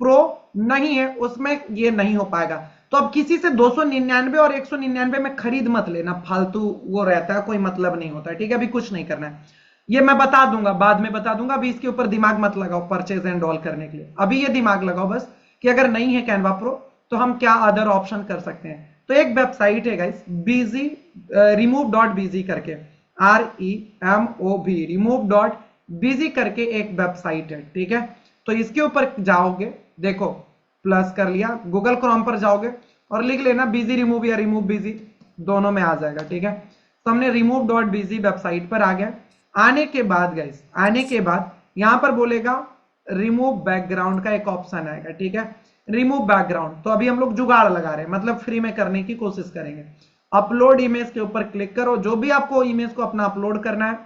[SPEAKER 1] प्रो नहीं है उसमें ये नहीं हो पाएगा। तो अब किसी से 299 और 199 में खरीद मत लेना, फालतू वो रहता है, कोई मतलब नहीं होता है, ठीक है। अभी कुछ नहीं करना है, ये मैं बता दूंगा, बाद में बता दूंगा, अभी इसके ऊपर दिमाग मत लगाओ परचेज एंड ऑल करने के लिए। अभी ये दिमाग लगाओ बस कि अगर नहीं है कैनवा प्रो तो हम क्या अदर ऑप्शन कर सकते हैं। तो एक वेबसाइट है गाइस, बीजी remove.bz करके, REMOV remove.bz करके एक वेबसाइट है, ठीक है। तो इसके ऊपर जाओगे, देखो प्लस कर लिया, गूगल क्रोम पर जाओगे और लिख लेना बीजी रिमूव या रिमूव बीजी, दोनों में आ जाएगा, ठीक है। तो हमने remove.bz वेबसाइट पर आ गया। आने के बाद गाइस, आने के बाद यहां पर बोलेगा रिमूव बैकग्राउंड का एक ऑप्शन आएगा, ठीक है। रिमूव बैकग्राउंड, तो अभी हम लोग जुगाड़ लगा रहे हैं, मतलब फ्री में करने की कोशिश करेंगे। अपलोड इमेज के ऊपर क्लिक करो, जो भी आपको इमेज को अपना अपलोड करना है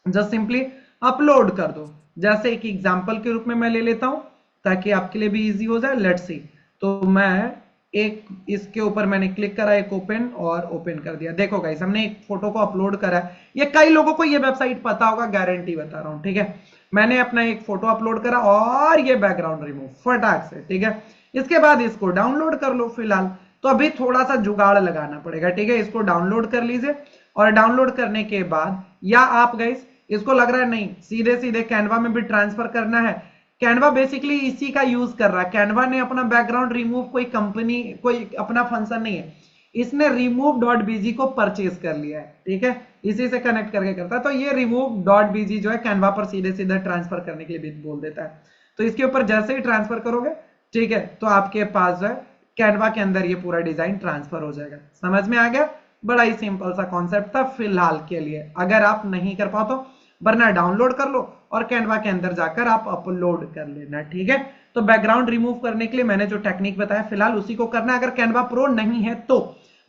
[SPEAKER 1] जस्ट सिंपली अपलोड कर दो। जैसे एक एग्जांपल के रूप में मैं ले लेता हूं ताकि आपके लिए भी इजी हो जाए। लेट्स सी, तो मैं एक इसके ऊपर मैंने क्लिक करा, एक ओपन और ओपन कर दिया। देखो गाइस, हमने एक फोटो को अपलोड करा है। ये कई लोगों को ये वेबसाइट पता होगा, गारंटी बता रहा हूं, ठीक है। मैंने अपना एक फोटो अपलोड करा और ये बैकग्राउंड रिमूव फटाक से, ठीक है। इसके बाद इसको डाउनलोड कर लो फिलहाल। तो अभी थोड़ा सा जुगाड़ लगाना पड़ेगा, ठीक है। इसको डाउनलोड कर लीजिए और डाउनलोड करने के बाद, या आप गाइस इसको लग रहा है नहीं सीधे सीधे कैनवा में भी ट्रांसफर करना है, कैनवा बेसिकली इसी का यूज कर रहा है। कैनवा ने अपना बैकग्राउंड रिमूव कोई कंपनी, कोई अपना फंक्शन नहीं है, इसने remove.bz को परचेज कर लिया है, ठीक है। इसी से कनेक्ट करके करता है। तो ये remove.bz जो है कैनवा पर सीधे सीधे ट्रांसफर करने के लिए भी बोल देता है। तो इसके ऊपर जैसे ही ट्रांसफर करोगे, ठीक है, तो आपके पास जो है कैनवा के अंदर ये पूरा डिजाइन ट्रांसफर हो जाएगा। समझ में आ गया? बड़ा ही सिंपल सा कॉन्सेप्ट था फिलहाल के लिए। अगर आप नहीं कर पाओ तो वरना डाउनलोड कर लो और कैनवा के अंदर जाकर आप अपलोड कर लेना, ठीक है। तो बैकग्राउंड रिमूव करने के लिए मैंने जो टेक्निक बताया फिलहाल उसी को करना है, अगर कैनवा प्रो नहीं है तो।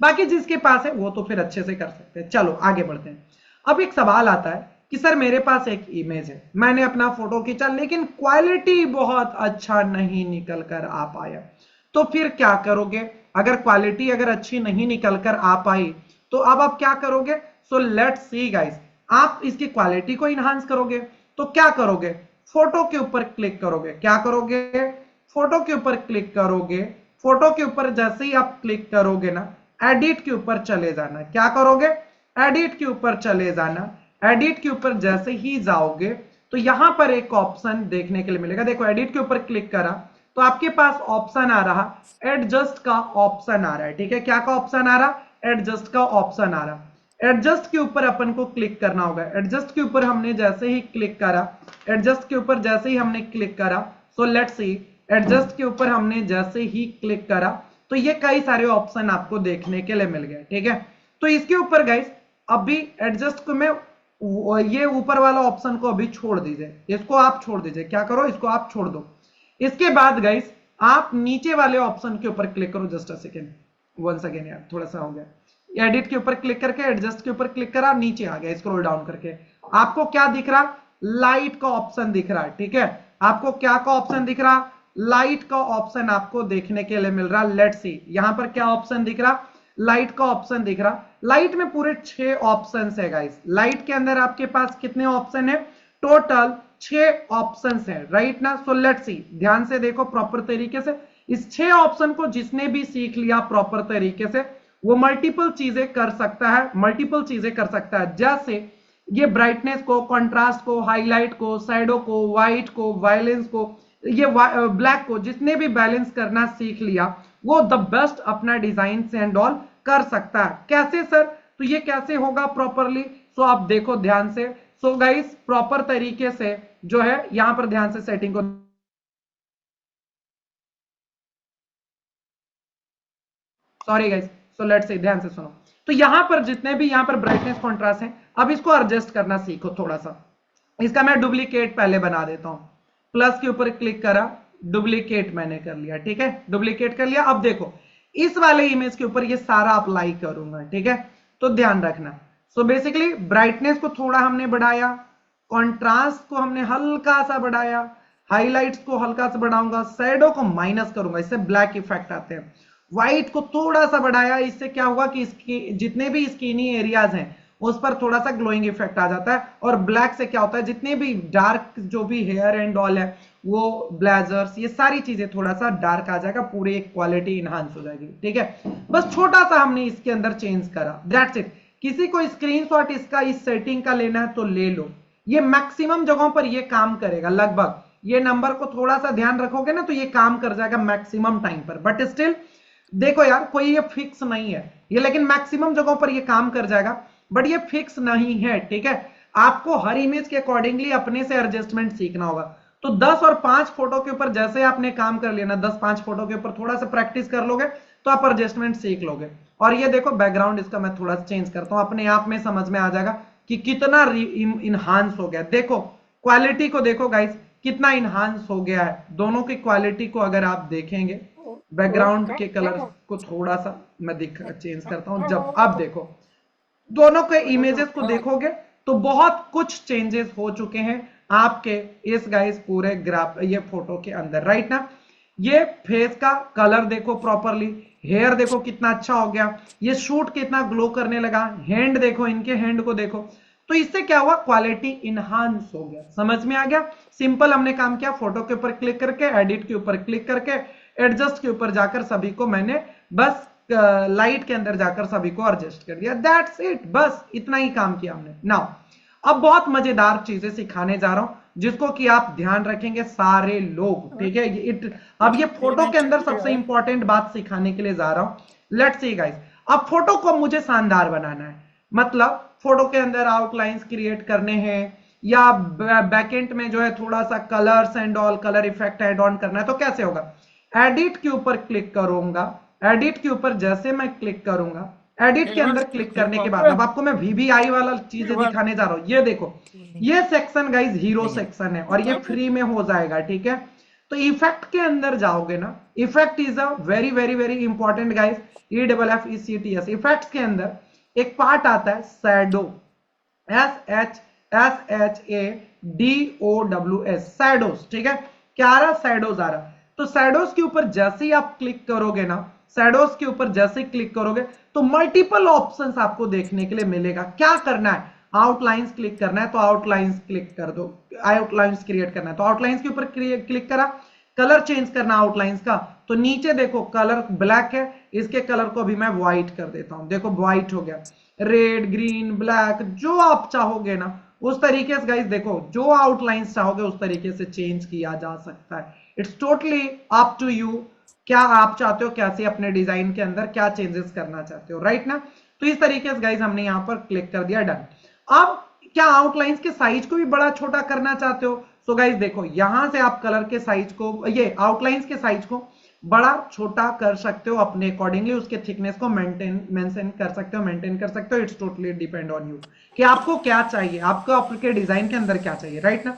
[SPEAKER 1] बाकी जिसके पास है वो तो फिर अच्छे से कर सकते हैं। चलो आगे बढ़ते हैं। अब एक सवाल आता है कि सर मेरे पास एक इमेज है, मैंने अपना फोटो खींचा लेकिन क्वालिटी बहुत अच्छा नहीं निकल कर आ पाया, तो फिर क्या करोगे? अगर क्वालिटी अगर अच्छी नहीं निकल कर आ पाई तो अब आप क्या करोगे? सो लेट्स सी गाइस, आप इसकी क्वालिटी को इनहांस करोगे तो क्या करोगे? फोटो के ऊपर क्लिक करोगे। क्या करोगे? फोटो के ऊपर क्लिक करोगे। फोटो के ऊपर जैसे ही आप क्लिक करोगे ना, एडिट के ऊपर चले जाना। क्या करोगे? एडिट के ऊपर चले जाना। एडिट के ऊपर जैसे ही जाओगे तो यहां पर एक ऑप्शन देखने के लिए मिलेगा। देखो एडिट के ऊपर क्लिक करा तो आपके पास ऑप्शन आ रहा, एडजस्ट का ऑप्शन आ रहा है, ठीक है। क्या का ऑप्शन आ रहा? एडजस्ट का ऑप्शन आ रहा। एडजस्ट के ऊपर अपन को क्लिक करना होगा। एडजस्ट के ऊपर हमने जैसे ही क्लिक करा, एडजस्ट के ऊपर जैसे ही हमने क्लिक करा, सो लेट्स सी, एडजस्ट के ऊपर हमने जैसे ही क्लिक करा तो ये कई सारे ऑप्शन आपको देखने के लिए मिल गए, ठीक है। तो इसके ऊपर गाइस अभी एडजस्ट को मैं ये ऊपर वाला ऑप्शन को अभी छोड़ दीजिए, इसको आप छोड़ दीजिए। क्या करो? इसको आप छोड़ दो। इसके बाद गाइस आप नीचे वाले ऑप्शन के ऊपर क्लिक करो। Just a second, one second यार, थोड़ा सा हो गया। एडिट के ऊपर क्लिक करके एडजस्ट के ऊपर क्लिक करा, नीचे आ गया स्क्रॉल डाउन करके। आपको क्या दिख रहा? लाइट का ऑप्शन दिख रहा है, ठीक है। आपको क्या का ऑप्शन दिख रहा? लाइट का ऑप्शन आपको देखने के लिए मिल रहा। लेट्स सी, यहां पर क्या ऑप्शन दिख रहा? लाइट का ऑप्शन दिख रहा। लाइट में पूरे 6 ऑप्शन है गाइस। लाइट के अंदर आपके पास कितने ऑप्शन है? टोटल 6 ऑप्शन है, राइट ना। सो लेट्स सी, ध्यान से देखो प्रॉपर तरीके से। इस 6 ऑप्शन को जिसने भी सीख लिया प्रॉपर तरीके से वो मल्टीपल चीजें कर सकता है, मल्टीपल चीजें कर सकता है। जैसे ये ब्राइटनेस को, कंट्रास्ट को, हाईलाइट को, शैडो को, व्हाइट को, वायलेंस को, ये ब्लैक को, जिसने भी बैलेंस करना सीख लिया वो द बेस्ट अपना डिजाइन एंड ऑल कर सकता है। कैसे सर? तो ये कैसे होगा प्रॉपरली? सो आप देखो ध्यान से। सो गाइस प्रॉपर तरीके से जो है यहां पर ध्यान से सेटिंग को, sorry guys, so let's say ध्यान से सुनो। तो यहां पर जितने भी यहां पर ब्राइटनेस कॉन्ट्रास्ट है, अब इसको एडजस्ट करना सीखो थोड़ा सा। इसका मैं डुप्लीकेट पहले बना देता हूं। प्लस के ऊपर क्लिक करा, डुप्लीकेट मैंने कर लिया, ठीक है। डुप्लीकेट कर लिया। अब देखो इस वाले इमेज के ऊपर ये सारा अप्लाई करूंगा, ठीक है। तो ध्यान रखना। सो बेसिकली ब्राइटनेस को थोड़ा हमने बढ़ाया, कॉन्ट्रास्ट को हमने हल्का सा बढ़ाया, हाईलाइट्स को हल्का सा बढ़ाऊंगा, शैडो को माइनस करूंगा, इससे ब्लैक इफेक्ट आते हैं। व्हाइट को थोड़ा सा बढ़ाया, इससे क्या होगा कि इसकी जितने भी स्किनी एरियाज हैं उस पर थोड़ा सा ग्लोइंग इफेक्ट आ जाता है। और ब्लैक से क्या होता है, जितने भी डार्क जो भी हेयर एंड ऑल है, वो ब्लेजर्स, ये सारी चीजें थोड़ा सा डार्क आ जाएगा, पूरी एक क्वालिटी इनहांस हो जाएगी। ठीक है, बस छोटा सा हमने इसके अंदर चेंज करा, दैट्स इट। किसी को स्क्रीनशॉट इसका इस सेटिंग का लेना है तो ले लो, ये मैक्सिमम जगहों पर ये काम करेगा लगभग। ये नंबर को थोड़ा सा ध्यान रखोगे ना तो ये काम कर जाएगा मैक्सिमम टाइम पर। बट स्टिल देखो यार, कोई ये फिक्स नहीं है ये, लेकिन मैक्सिमम जगहों पर ये काम कर जाएगा, बट ये फिक्स नहीं है। ठीक है, आपको हर इमेज के अकॉर्डिंगली अपने से एडजस्टमेंट सीखना होगा। तो 10 और 5 फोटो के ऊपर जैसे आपने काम कर लिया ना, 10-5 फोटो के ऊपर थोड़ा सा प्रैक्टिस कर लोगे तो आप एडजस्टमेंट सीख लोगे। और ये देखो बैकग्राउंड इसका मैं थोड़ा सा चेंज करता हूं, अपने आप में समझ में आ जाएगा कि कितना इनहांस हो गया। देखो क्वालिटी को देखो गाइस, कितना इनहांस हो गया है। दोनों की क्वालिटी को अगर आप देखेंगे, बैकग्राउंड के कलर को थोड़ा सा मैं चेंज करता हूं, जब अब देखो दोनों के इमेजेस को देखोगे तो बहुत कुछ चेंजेस हो चुके हैं आपके इस गाइस पूरे ग्राफ ये फोटो के अंदर, राइट ना। ये फेस का कलर देखो प्रॉपरली, हेयर देखो कितना अच्छा हो गया, ये शूट कितना ग्लो करने लगा, हैंड देखो, इनके हैंड को देखो। तो इससे क्या हुआ, क्वालिटी इनहांस हो गया। समझ में आ गया, सिंपल हमने काम किया, फोटो के ऊपर क्लिक करके, एडिट के ऊपर क्लिक करके, एडजस्ट के ऊपर जाकर सभी को मैंने बस लाइट के अंदर जाकर सभी को एडजस्ट कर दिया, दैट्स इट, बस इतना ही काम किया हमने। नाउ अब बहुत मजेदार चीजें सिखाने जा रहा हूं जिसको कि आप ध्यान रखेंगे सारे लोग। ठीक है, अब ये फोटो के अंदर सबसे इंपॉर्टेंट बात सिखाने के लिए जा रहा हूं। लेट्स सी गाइस, अब फोटो को मुझे शानदार बनाना है, मतलब फोटो के अंदर आउटलाइंस क्रिएट करने हैं या बैकएंड में जो है थोड़ा सा colours and all colour effect add on करना है, तो कैसे होगा। एडिट के ऊपर क्लिक करूंगा, एडिट के ऊपर जैसे मैं क्लिक करूंगा, एडिट के अंदर क्लिक करने के बाद अब आपको मैं वीवीआई वाला चीजें दिखाने जा रहा हूं। ये देखो, ये सेक्शन गाइस हीरो सेक्शन है और ये फ्री में हो जाएगा। ठीक है, तो इफेक्ट के अंदर जाओगे ना, effect is a very very very important guys, EFFECTS। Effects के अंदर एक पार्ट आता है शैडो, SHADOWS, शैडोज। ठीक है, क्या आ रहा, शैडोज आ रहा। तो शैडोज के ऊपर जैसे ही आप क्लिक करोगे ना, शैडोज के ऊपर जैसे क्लिक करोगे तो मल्टीपल ऑप्शंस आपको देखने के लिए मिलेगा। क्या करना है, आउटलाइंस क्लिक करना है तो आउटलाइंस क्लिक कर दो, आउटलाइंस क्रिएट करना है तो आउटलाइंस के ऊपर क्लिक करा। कलर चेंज करना आउटलाइंस का, तो नीचे देखो कलर ब्लैक है, इसके कलर को भी मैं व्हाइट कर देता हूं, देखो व्हाइट हो गया। रेड, ग्रीन, ब्लैक, जो आप चाहोगे ना उस तरीके से गाइस, देखो जो आउटलाइंस चाहोगे उस तरीके से चेंज किया जा सकता है। It's totally up to you, क्या आप चाहते हो, कैसे अपने डिजाइन के अंदर क्या चेंजेस करना चाहते हो, राइट ना। तो इस तरीके से गाइस हमने यहां पर क्लिक कर दिया, डन। अब क्या आउटलाइंस के साइज को भी बड़ा छोटा करना चाहते हो, सो गाइस देखो यहां से आप कलर के साइज को, ये आउटलाइंस के साइज को बड़ा छोटा कर सकते हो अपने अकॉर्डिंगली, उसके थिकनेस को मेंटेन कर सकते हो, मेंटेन कर सकते हो। It's totally depend on you कि आपको क्या चाहिए, आपको आपके डिजाइन के अंदर क्या चाहिए, राइट ना।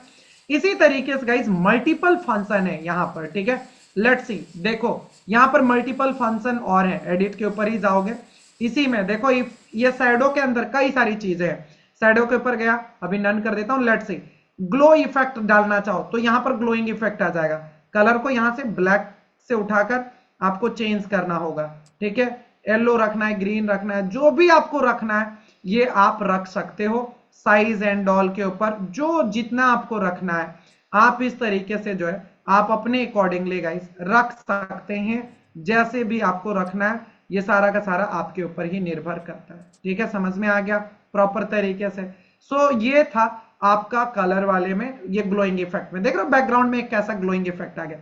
[SPEAKER 1] इसी तरीके से गाइस मल्टीपल फंक्शन है यहां पर। ठीक है, लेट्स सी, देखो यहां पर मल्टीपल फंक्शन और है, एडिट के ऊपर ही जाओगे, इसी में देखो ये शैडो के अंदर कई सारी चीजें हैं। शैडो के ऊपर गया, अभी नन कर देता हूं। लेट्स सी, ग्लो इफेक्ट डालना चाहो तो यहां पर ग्लोइंग इफेक्ट आ जाएगा। कलर को यहां से ब्लैक से उठाकर आपको चेंज करना होगा। ठीक है, येलो रखना है, ग्रीन रखना है, जो भी आपको रखना है ये आप रख सकते हो। साइज एंड ऑल के ऊपर जो जितना आपको रखना है आप इस तरीके से जो है आप अपने अकॉर्डिंगली गाइस रख सकते हैं, जैसे भी आपको रखना है। ये सारा का सारा आपके ऊपर ही निर्भर करता है। ठीक है, समझ में आ गया प्रॉपर तरीके से। सो ये था आपका कलर वाले में, ये ग्लोइंग इफेक्ट में देख रहे हो बैकग्राउंड में एक कैसा ग्लोइंग इफेक्ट आ गया।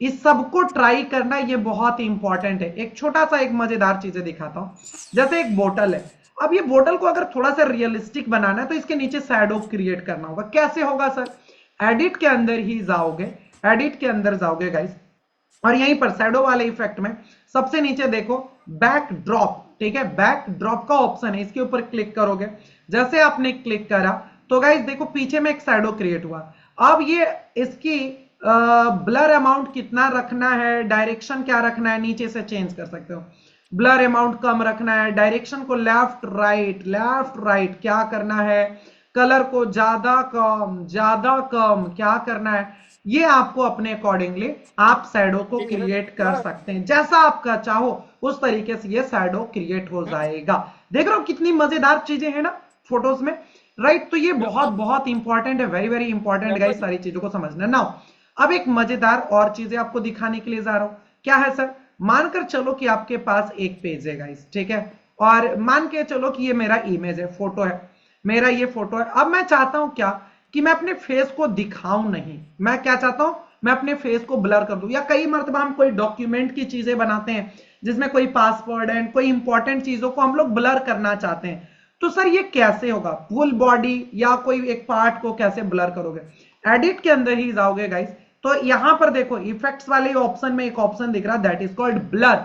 [SPEAKER 1] इस सबको ट्राई करना ये बहुत इंपॉर्टेंट है। एक छोटा सा एक मजेदार चीजें दिखाता हूं, जैसे एक बोतल है। अब ये बोतल को अगर थोड़ा सा रियलिस्टिक बनाना है तो इसके नीचे शैडो क्रिएट करना होगा। कैसे होगा सर, एडिट के अंदर ही जाओगे, एडिट के अंदर जाओगे गाइस, और यहीं पर शैडो वाले इफेक्ट में सबसे नीचे देखो बैक ड्रॉप। ठीक है, बैक ड्रॉप का ऑप्शन है, इसके ऊपर क्लिक करोगे। जैसे आपने क्लिक करा तो गाइस देखो पीछे में एक शैडो क्रिएट हुआ। अब ये इसकी ब्लर अमाउंट कितना रखना है, डायरेक्शन क्या रखना है, नीचे से चेंज कर सकते हो। ब्लर अमाउंट कम रखना है, डायरेक्शन को लेफ्ट राइट क्या करना है, कलर को ज्यादा कम क्या करना है, ये आपको अपने अकॉर्डिंगली आप शैडो को क्रिएट कर सकते हैं। जैसा आपका चाहो उस तरीके से ये शैडो क्रिएट हो जाएगा। देख रहे हो कितनी मजेदार चीजें हैं ना। फोटोज में, राइट। तो ये बहुत बहुत इंपॉर्टेंट है, वेरी वेरी इंपॉर्टेंट गाइस, सारी चीजों को समझना। नाउ अब एक मजेदार और चीजें आपको दिखाने के लिए जा रहा हूं। क्या है सर? मानकर चलो कि आपके पास एक पेज है गाइस, ठीक है, और मान के चलो कि ये मेरा इमेज है, फोटो है, मेरा ये फोटो है। अब मैं चाहता हूं क्या कि मैं अपने फेस को दिखाऊं नहीं, मैं क्या चाहता हूं, मैं अपने फेस को ब्लर कर दूं। या कई मर्तबा हम कोई डॉक्यूमेंट की चीजें बनाते हैं जिसमें कोई पासवर्ड एंड कोई इंपॉर्टेंट चीजों को हम लोग ब्लर करना चाहते हैं। तो सर ये कैसे होगा? फुल बॉडी या कोई एक पार्ट को कैसे ब्लर करोगे? एडिट के अंदर ही जाओगे गाइस, तो यहां पर देखो इफेक्ट्स वाले ऑप्शन में एक ऑप्शन दिख रहा, that is called blur.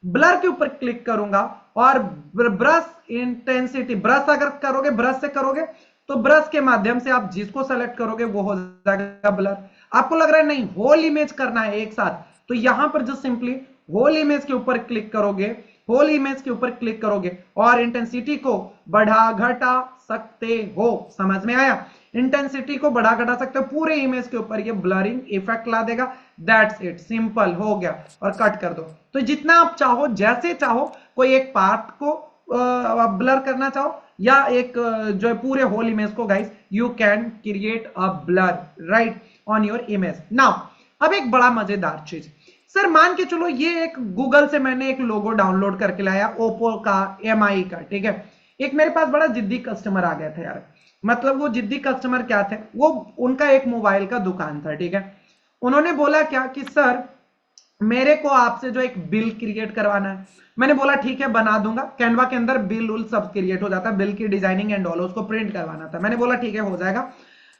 [SPEAKER 1] Blur के ऊपर क्लिक करूंगा और ब्रश इंटेंसिटी, ब्रश अगर करोगे, ब्रश से करोगे तो ब्रश के माध्यम से आप जिसको सेलेक्ट करोगे वो हो जाएगा ब्लर। आपको लग रहा है नहीं होल इमेज करना है एक साथ, तो यहां पर जस्ट सिंपली होल इमेज के ऊपर क्लिक करोगे, होल इमेज के ऊपर क्लिक करोगे और इंटेंसिटी को बढ़ा घटा सकते हो। समझ में आया? इंटेंसिटी को बढ़ा घटा सकते हो, पूरे इमेज के ऊपर ये ब्लरिंग इफेक्ट ला देगा। दैट्स इट, सिंपल हो गया, और कट कर दो। तो जितना आप चाहो, जैसे चाहो, कोई एक पार्ट को ब्लर करना चाहो या एक जो है पूरे होल इमेज को guys, you can create a blur right on your image. Now अब एक बड़ा मजेदार चीज, सर मान के चलो ये एक गूगल से मैंने एक लोगो डाउनलोड करके लाया, ओप्पो का, एमआई का, ठीक है। एक मेरे पास बड़ा जिद्दी कस्टमर आ गया था यार, मतलब वो जिद्दी कस्टमर क्या थे, वो उनका एक मोबाइल का दुकान था, ठीक है। उन्होंने बोला क्या कि सर मेरे को आपसे जो एक बिल क्रिएट करवाना है। मैंने बोला ठीक है बना दूंगा, कैनवा के अंदर बिल उल सब क्रिएट हो जाता है, बिल की डिजाइनिंग एंड ऑल, उसको प्रिंट करवाना था। मैंने बोला ठीक है हो जाएगा,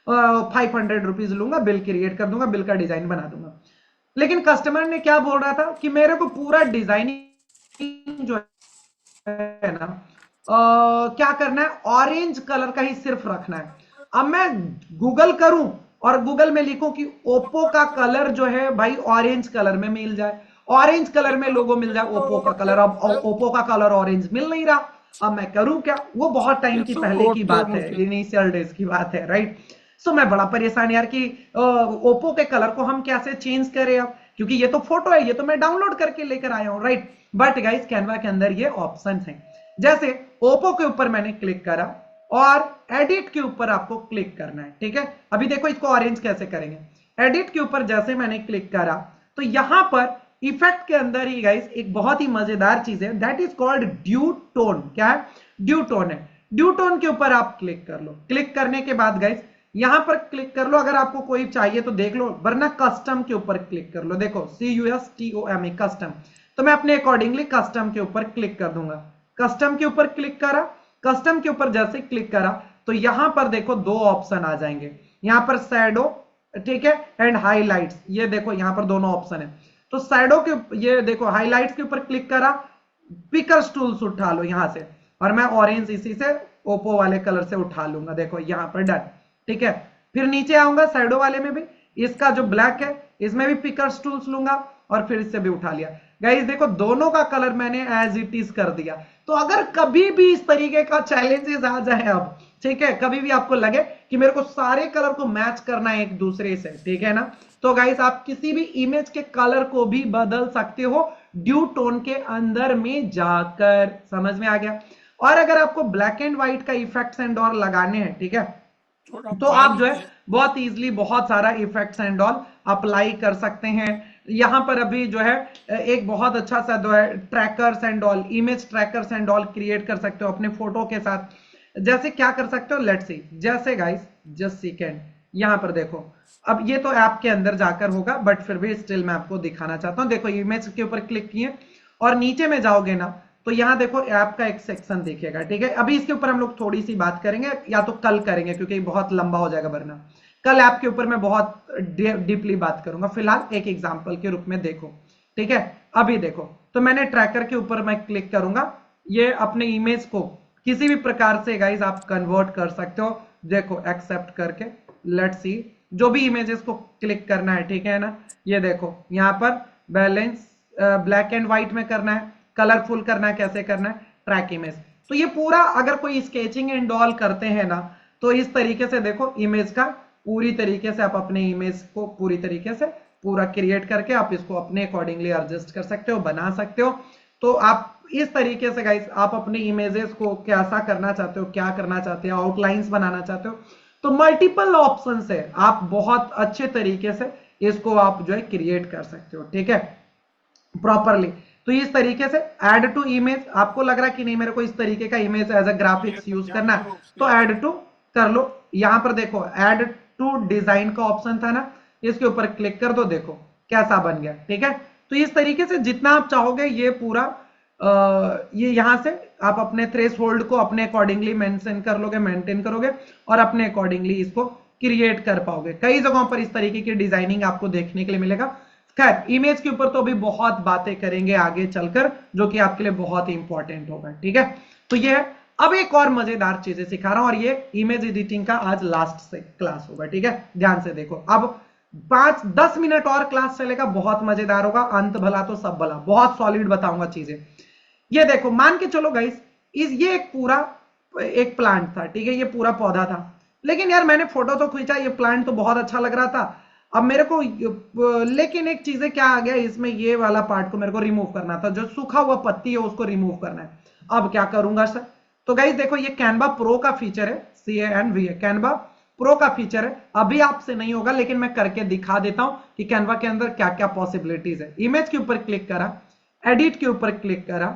[SPEAKER 1] 500 रुपीज लूंगा, बिल क्रिएट कर दूंगा, बिल का डिजाइन बना दूंगा। लेकिन कस्टमर ने क्या बोल रहा था कि मेरे को पूरा डिजाइनिंग जो है ना, क्या करना है, ऑरेंज कलर का ही सिर्फ रखना है। अब मैं गूगल करूं और गूगल में लिखूं कि ओप्पो का कलर जो है भाई ऑरेंज कलर में मिल जाए, ऑरेंज कलर में लोगो मिल जाए ओप्पो का कलर। अब ओप्पो का कलर ऑरेंज मिल नहीं रहा, अब मैं करूं क्या? वो बहुत टाइम की पहले की बात है, इनिशियल डेज की बात है, राइट। सो मैं बड़ा परेशान यार कि ओप्पो के कलर को हम कैसे चेंज करें अब, क्योंकि ये तो फोटो है, ये तो मैं डाउनलोड करके लेकर आया हूं, राइट। बट गाइस कैनवा के अंदर ये ऑप्शन है। जैसे ओप्पो के ऊपर मैंने क्लिक करा और एडिट के ऊपर आपको क्लिक करना है, ठीक है। अभी देखो इसको ऑरेंज कैसे करेंगे। एडिट के ऊपर जैसे मैंने क्लिक करा तो यहां पर इफेक्ट के अंदर ही गाइस एक बहुत ही मजेदार चीज है, that is called due tone. क्या है? ड्यू टोन है। ड्यू टोन के ऊपर आप क्लिक कर लो। क्लिक करने के बाद गाइस यहां पर क्लिक कर लो, अगर आपको कोई चाहिए तो देख लो, वरना कस्टम के ऊपर क्लिक कर लो। देखो CUSTOM कस्टम, तो मैं अपने अकॉर्डिंगली कस्टम के ऊपर क्लिक कर दूंगा। कस्टम के ऊपर क्लिक करा, कस्टम के ऊपर जैसे क्लिक करा तो यहां पर देखो दो ऑप्शन आ जाएंगे, यहां पर शैडो, ठीक है, एंड हाईलाइट्स। ये देखो यहां पर दोनों ऑप्शन है। तो शैडो के, ये देखो हाईलाइट्स के ऊपर क्लिक करा, पिकर्स टूल्स उठा लो यहां से, और मैं ऑरेंज इसी से ओप्पो वाले कलर से उठा लूंगा। देखो यहां पर डन, ठीक है। फिर नीचे आऊंगा शैडो वाले में भी, इसका जो ब्लैक है इसमें भी पिकर्स टूल्स लूंगा और फिर इससे भी उठा लिया। गाइस देखो दोनों का कलर मैंने एज इट इज कर दिया। तो अगर कभी भी इस तरीके का चैलेंजेस आ जाए अब, ठीक है, कभी भी आपको लगे कि मेरे को सारे कलर को मैच करना है एक दूसरे से, ठीक है ना, तो गाइस आप किसी भी इमेज के कलर को भी बदल सकते हो ड्यू टोन के अंदर में जाकर। समझ में आ गया? और अगर आपको ब्लैक एंड व्हाइट का इफेक्ट्स एंड और लगाने हैं, ठीक है, तो आप जो है बहुत इजीली बहुत सारा इफेक्ट्स एंड ऑल अप्लाई कर सकते हैं। यहां पर अभी जो है एक बहुत अच्छा सा जो है trackers and all, image trackers and all create कर सकते हो अपने फोटो के साथ। जैसे क्या कर सकते हो, लेट्स सी, जैसे गाइस जस्ट सेकंड, यहां पर देखो, अब ये तो ऐप के अंदर जाकर होगा बट फिर भी स्टिल मैं आपको दिखाना चाहता हूं। देखो इमेज के ऊपर क्लिक किए और नीचे में जाओगे ना तो यहां देखो ऐप का एक सेक्शन दिखेगा, ठीक है। अभी इसके ऊपर हम लोग थोड़ी सी बात करेंगे, या तो कल करेंगे क्योंकि बहुत लंबा हो जाएगा, वरना कल ऐप के ऊपर मैं बहुत डीपली बात करूंगा। फिलहाल एक एग्जांपल के रूप में देखो, ठीक है। अभी देखो तो मैंने ट्रैकर के ऊपर मैं क्लिक करूंगा, ये अपने इमेज को किसी भी प्रकार से गाइस आप कन्वर्ट कर सकते हो। देखो एक्सेप्ट करके, लेट्स सी, जो भी इमेजेस को क्लिक करना है, ठीक है ना। ये देखो यहां पर बैलेंस ब्लैक एंड व्हाइट में करना है, कलरफुल करना है, कैसे करना है, ट्रैक इमेज। तो ये पूरा अगर कोई स्केचिंग एंड ऑल करते हैं ना तो इस तरीके से देखो इमेज का पूरी तरीके से आप अपने इमेज को पूरी तरीके से पूरा क्रिएट करके आप इसको अपने अकॉर्डिंगली एडजस्ट कर सकते हो, बना सकते हो। तो आप इस तरीके से गाइस आप अपने इमेजेस को कैसा करना चाहते हो, क्या करना चाहते हो, आउटलाइंस बनाना चाहते हो, तो मल्टीपल ऑप्शंस है, आप बहुत अच्छे तरीके से इसको आप जो है क्रिएट कर सकते हो, ठीक है, प्रॉपरली। तो इस तरीके से ऐड टू इमेज, आपको लग रहा है कि नहीं मेरे को इस तरीके का image as a graphics use करना है, तो ऐड टू कर लो। यहां पर देखो ऐड टू डिजाइन का ऑप्शन था ना, इसके ऊपर क्लिक कर दो, देखो कैसा बन गया, ठीक है। तो इस तरीके से जितना आप चाहोगे ये पूरा ये यहां से आप अपने थ्रेशोल्ड को अपने अकॉर्डिंगली मेंशन कर लोगे, मेंटेन करोगे और अपने अकॉर्डिंगली इसको क्रिएट कर पाओगे। कई जगहों पर इस तरीके की डिजाइनिंग आपको देखने के लिए मिलेगा। खैर इमेज के ऊपर तो अभी बहुत बातें करेंगे आगे चलकर, जो कि आपके लिए बहुत ही इंपॉर्टेंट होगा, ठीक है। तो ये है। अब एक और मजेदार चीजें सिखा रहा हूं, और ये इमेज एडिटिंग का आज लास्ट से क्लास होगा, ठीक है, ध्यान से देखो। अब 5-10 मिनट और क्लास चलेगा, बहुत मजेदार होगा, अंत भला तो सब भला, बहुत सॉलिड बताऊंगा चीजें। ये देखो मान के चलो गाइस, ये एक पूरा एक प्लांट था, ठीक है, ये पूरा पौधा था, लेकिन यार मैंने फोटो तो खींचा, ये प्लांट तो बहुत अच्छा लग रहा था, अब मेरे को लेकिन एक चीजें क्या आ गया इसमें, ये वाला पार्ट को मेरे को रिमूव करना था, जो सूखा हुआ पत्ती है उसको रिमूव करना है। अब क्या करूंगा सर? तो गाइस देखो ये कैनवा प्रो का फीचर है, CANVA कैनवा प्रो का फीचर है, अभी आपसे नहीं होगा लेकिन मैं करके दिखा देता हूं कि कैनवा के अंदर क्या क्या पॉसिबिलिटीज है। इमेज के ऊपर क्लिक करा, एडिट के ऊपर क्लिक करा,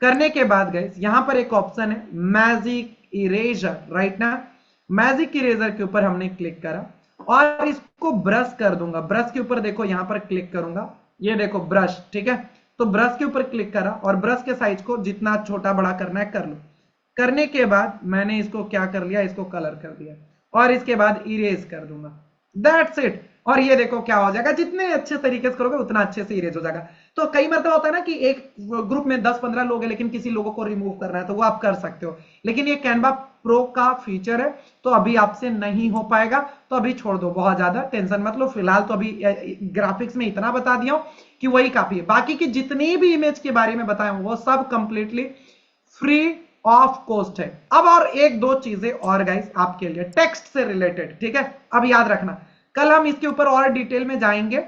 [SPEAKER 1] करने के बाद गाइस यहां पर एक ऑप्शन है मैजिक इरेजर, राइट ना, मैजिक इरेजर के ऊपर हमने क्लिक करा और इसको ब्रश कर दूंगा। ब्रश के ऊपर देखो यहां पर क्लिक करूंगा, ये देखो ब्रश, ठीक है, तो ब्रश के ऊपर क्लिक करा और ब्रश के साइज को जितना छोटा बड़ा करना है कर लो। करने के बाद मैंने इसको क्या कर लिया, इसको कलर कर दिया और इसके बाद इरेज कर दूंगा, दैट्स इट। और ये देखो क्या हो जाएगा, जितने अच्छे तरीके से करोगे उतना अच्छे से इरेज हो जाएगा। तो कई मतलब होता है ना कि एक ग्रुप में 10-15 लोग हैं लेकिन किसी लोगों को रिमूव करना है, तो वो आप कर सकते हो, लेकिन ये कैनवा प्रो का फीचर है तो अभी आपसे नहीं हो पाएगा, तो अभी छोड़ दो, बहुत ज्यादा टेंशन मत लो। फिलहाल तो अभी ग्राफिक्स में इतना बता दिया हूं कि वही काफी है, बाकी की जितनी भी इमेज के बारे में बताया हूं वो सब कंप्लीटली फ्री ऑफ कॉस्ट है। अब और एक दो चीजें और गाइस आपके लिए टेक्स्ट से रिलेटेड, ठीक है, अब याद रखना कल हम इसके ऊपर और डिटेल में जाएंगे,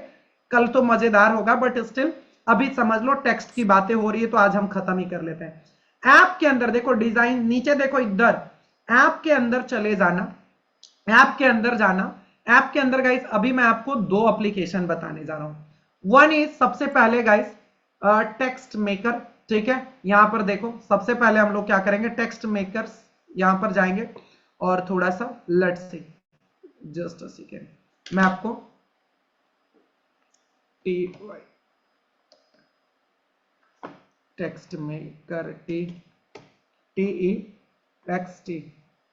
[SPEAKER 1] कल तो मजेदार होगा, बट स्टिल अभी समझ लो टेक्स्ट की बातें हो रही है तो आज हम खत्म ही कर लेते हैं। ऐप के अंदर देखो डिजाइन, नीचे देखो इधर ऐप के अंदर चले जाना, ऐप के अंदर जाना, ऐप के अंदर गाइस अभी मैं आपको दो एप्लीकेशन बताने जा रहा हूं। वन इज सबसे पहले गाइस टेक्स्ट मेकर, ठीक है, यहां पर देखो सबसे पहले हम लोग क्या करेंगे, टेक्स्ट मेकर्स यहां पर जाएंगे और थोड़ा सा let's see, just a second, मैं आपको text maker TEXT